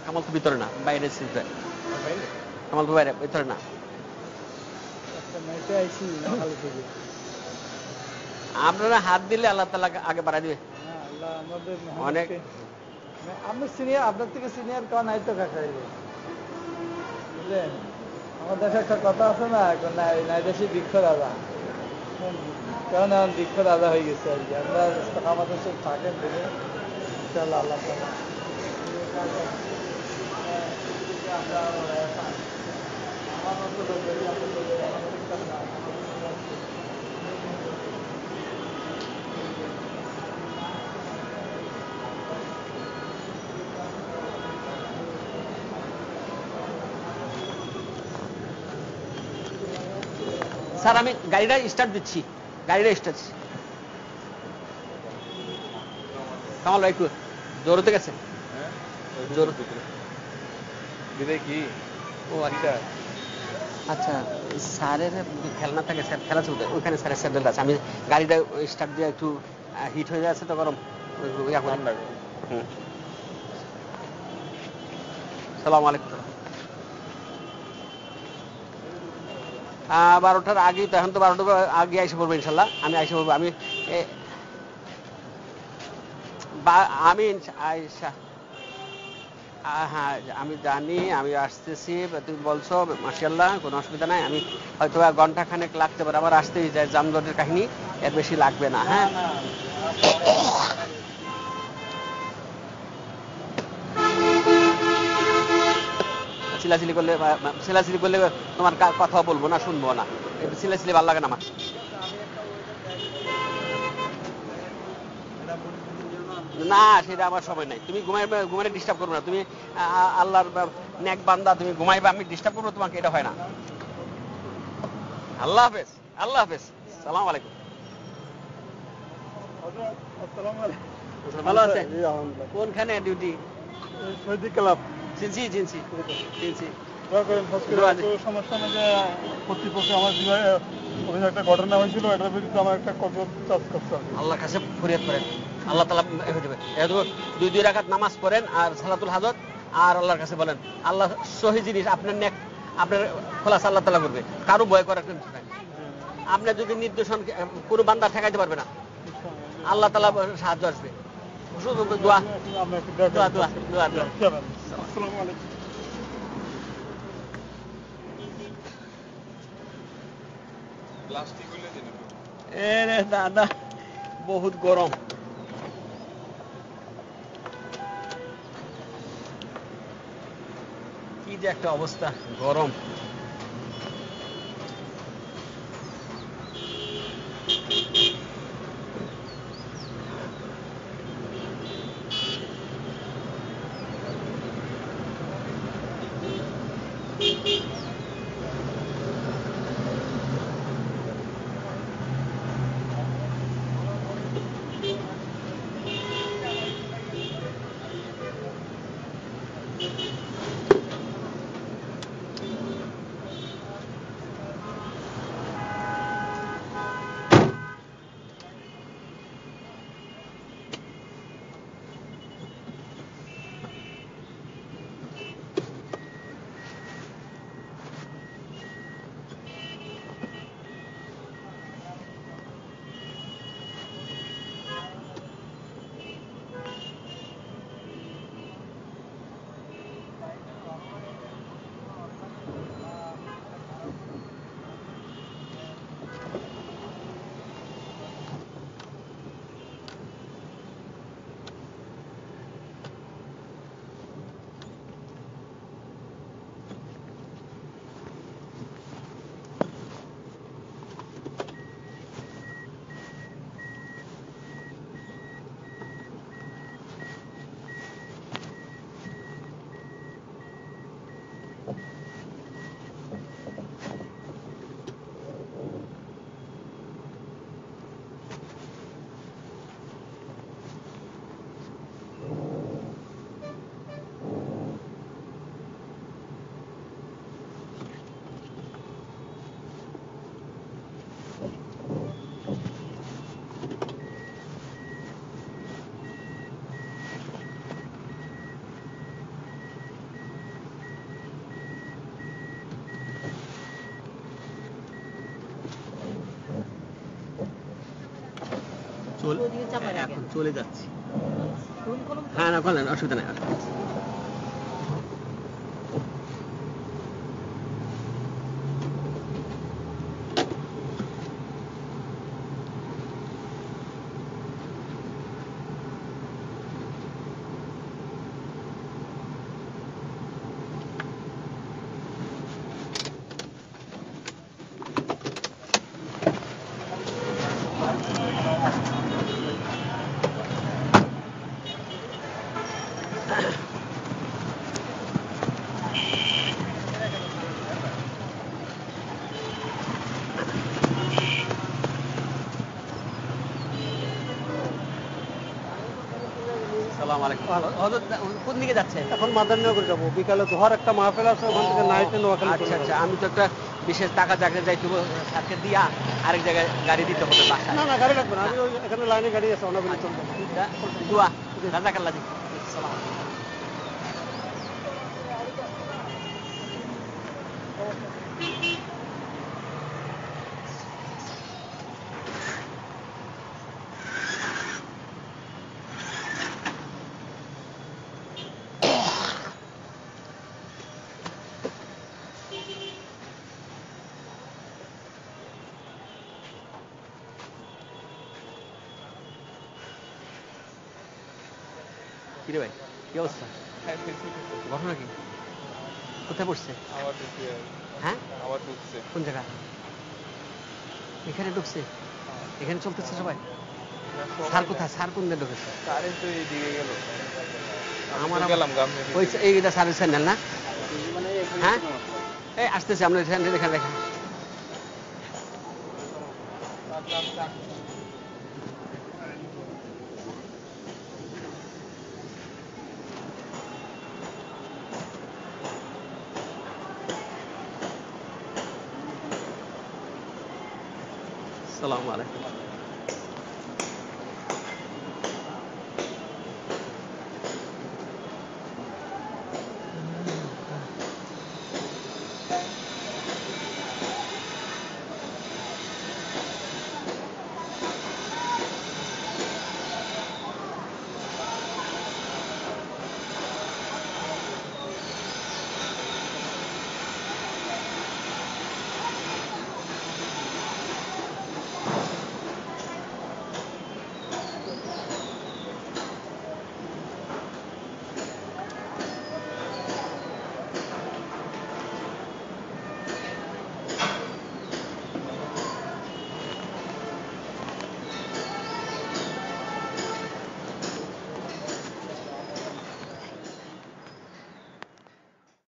কামাল তো ভিতরে না, বাইরে, কামাল তো বাইরে, ভিতরে না। আপনারা হাত দিলে আল্লাহ তাআলা আগে বাড়াই দিবে। অনেক আপনি সিনিয়র, আপনার থেকে সিনিয়র কেউ নাই তো কাকা, বুঝলেন? আমার দেশে একটা কথা আছে না, এখন নাই দেশে বৃক্ষ রাজা, কেমন এখন বৃক্ষ রাজা হয়ে গেছে আর কি। আমরা আমাদের সব থাকেন দেখে ইনশাআল্লাহ আল্লাহ তাআলা স্যার আমি গাড়িটা স্টার্ট দিচ্ছি, কামাল ভাই একটু জোরতে গেছে, কি? ও আচ্ছা আচ্ছা, স্যারের খেলনা থাকে, স্যার খেলা চলতে, ওইখানে স্যারের স্যান্ডেল আছে, আমি গাড়িটা স্টার্ট দিয়ে একটু হিট হয়ে যাচ্ছে তো গরম। সালাম আলাইকুম। 12টার আগেই তো, এখন তো 12টার আগে আইসা পড়বো ইনশাল্লাহ, আমি আইসা পড়বো। আমি আইসা, হ্যাঁ আমি জানি, আমি আসতেছি, তুমি বলছো মাশাআল্লাহ কোনো অসুবিধা নাই, আমি হয়তো ঘন্টা খানেক লাগতে পারে, আবার আসতেই যায়, জামজটের কাহিনী, এর বেশি লাগবে না। হ্যাঁ চিলাচিলি করলে চিলাচিলি করলে তোমার কথা বলবো না, শুনবো না, চিলাচিলি ভালো লাগে না আমার। না, সেটা আমার সময় নাই। তুমি ঘুমাইলে ডিস্টার্ব করবো না। তুমি আল্লাহর নেক বান্দা, তুমি ঘুমাইবে, আমি ডিস্টার্ব করবো তোমাকে, এটা হয় না। আল্লাহ হাফেজ, আল্লাহ হাফেজ, সালাম আলাইকুম। ভালো আছে? কোনখানে ডিউটি? Saudi club. চিনছি চিনছি চিনছি। সমস্যা নেই যে কর্তৃপক্ষ আমার জীবনে একটা ঘটনা হয়েছিল, এটার বিরুদ্ধে আমার একটা কঠোর চাষ করতে হবে। আল্লাহর কাছে ফরিয়াদ করেন, আল্লাহ তাআলা হয়ে যাবে। দুই রাকাত নামাজ পড়েন আর সালাতুল হাজত, আর আল্লাহর কাছে বলেন আল্লাহ সহি জিনিস আপনার নেক, আপনার খোলাস আল্লাহ তাআলা করবে। কারো ভয় করার কিছু নাই। আপনার যদি নির্দেশন কোনো বান্দা ঠেকাইতে পারবে না, আল্লাহ তাআলা সাহায্য আসবে। শুধু দোয়া দোয়া দোয়া দোয়া দোয়া। আসসালামু আলাইকুম। এরে দাদা, বহুত গরম। কি যে একটা অবস্থা, গরম। এখন চলে যাচ্ছি। হ্যাঁ, না বলেন, অসুবিধা নেই। কোন দিকে যাচ্ছে? এখন মাদারনগর যাবো, বিকালে দোহার একটা মাহফিল আছে, ওখান থেকে নাইটে নোয়াখালী। আচ্ছা আচ্ছা, আমি তো একটা বিশেষ টাকা জায়গায় যাইতে সাথে দিয়া আরেক জায়গায় গাড়ি দিতে হবে বাসায়। না না, গাড়ি লাগবে না, আমি ওই এখানে লাইনে গাড়ি আছে, অনাবিল চলবে। দোয়া রাজাকাল্লাহ জি। সালাম। কিরে ভাই, কি অবস্থা? ঘটনা কি? কোথায় পড়ছে? হ্যাঁ, কোন জায়গা? এখানে ঢুকছে? এখানে চলতেছে সবাই? স্যার কোথায়? স্যার কোন দিকে ঢুকেছে? আমার ওই এইটা স্যারের স্যান্ডেল না? হ্যাঁ, এই আসতেছে, আমরা স্যান্ডেল এখানে দেখা। আসসালামু আলাইকুম।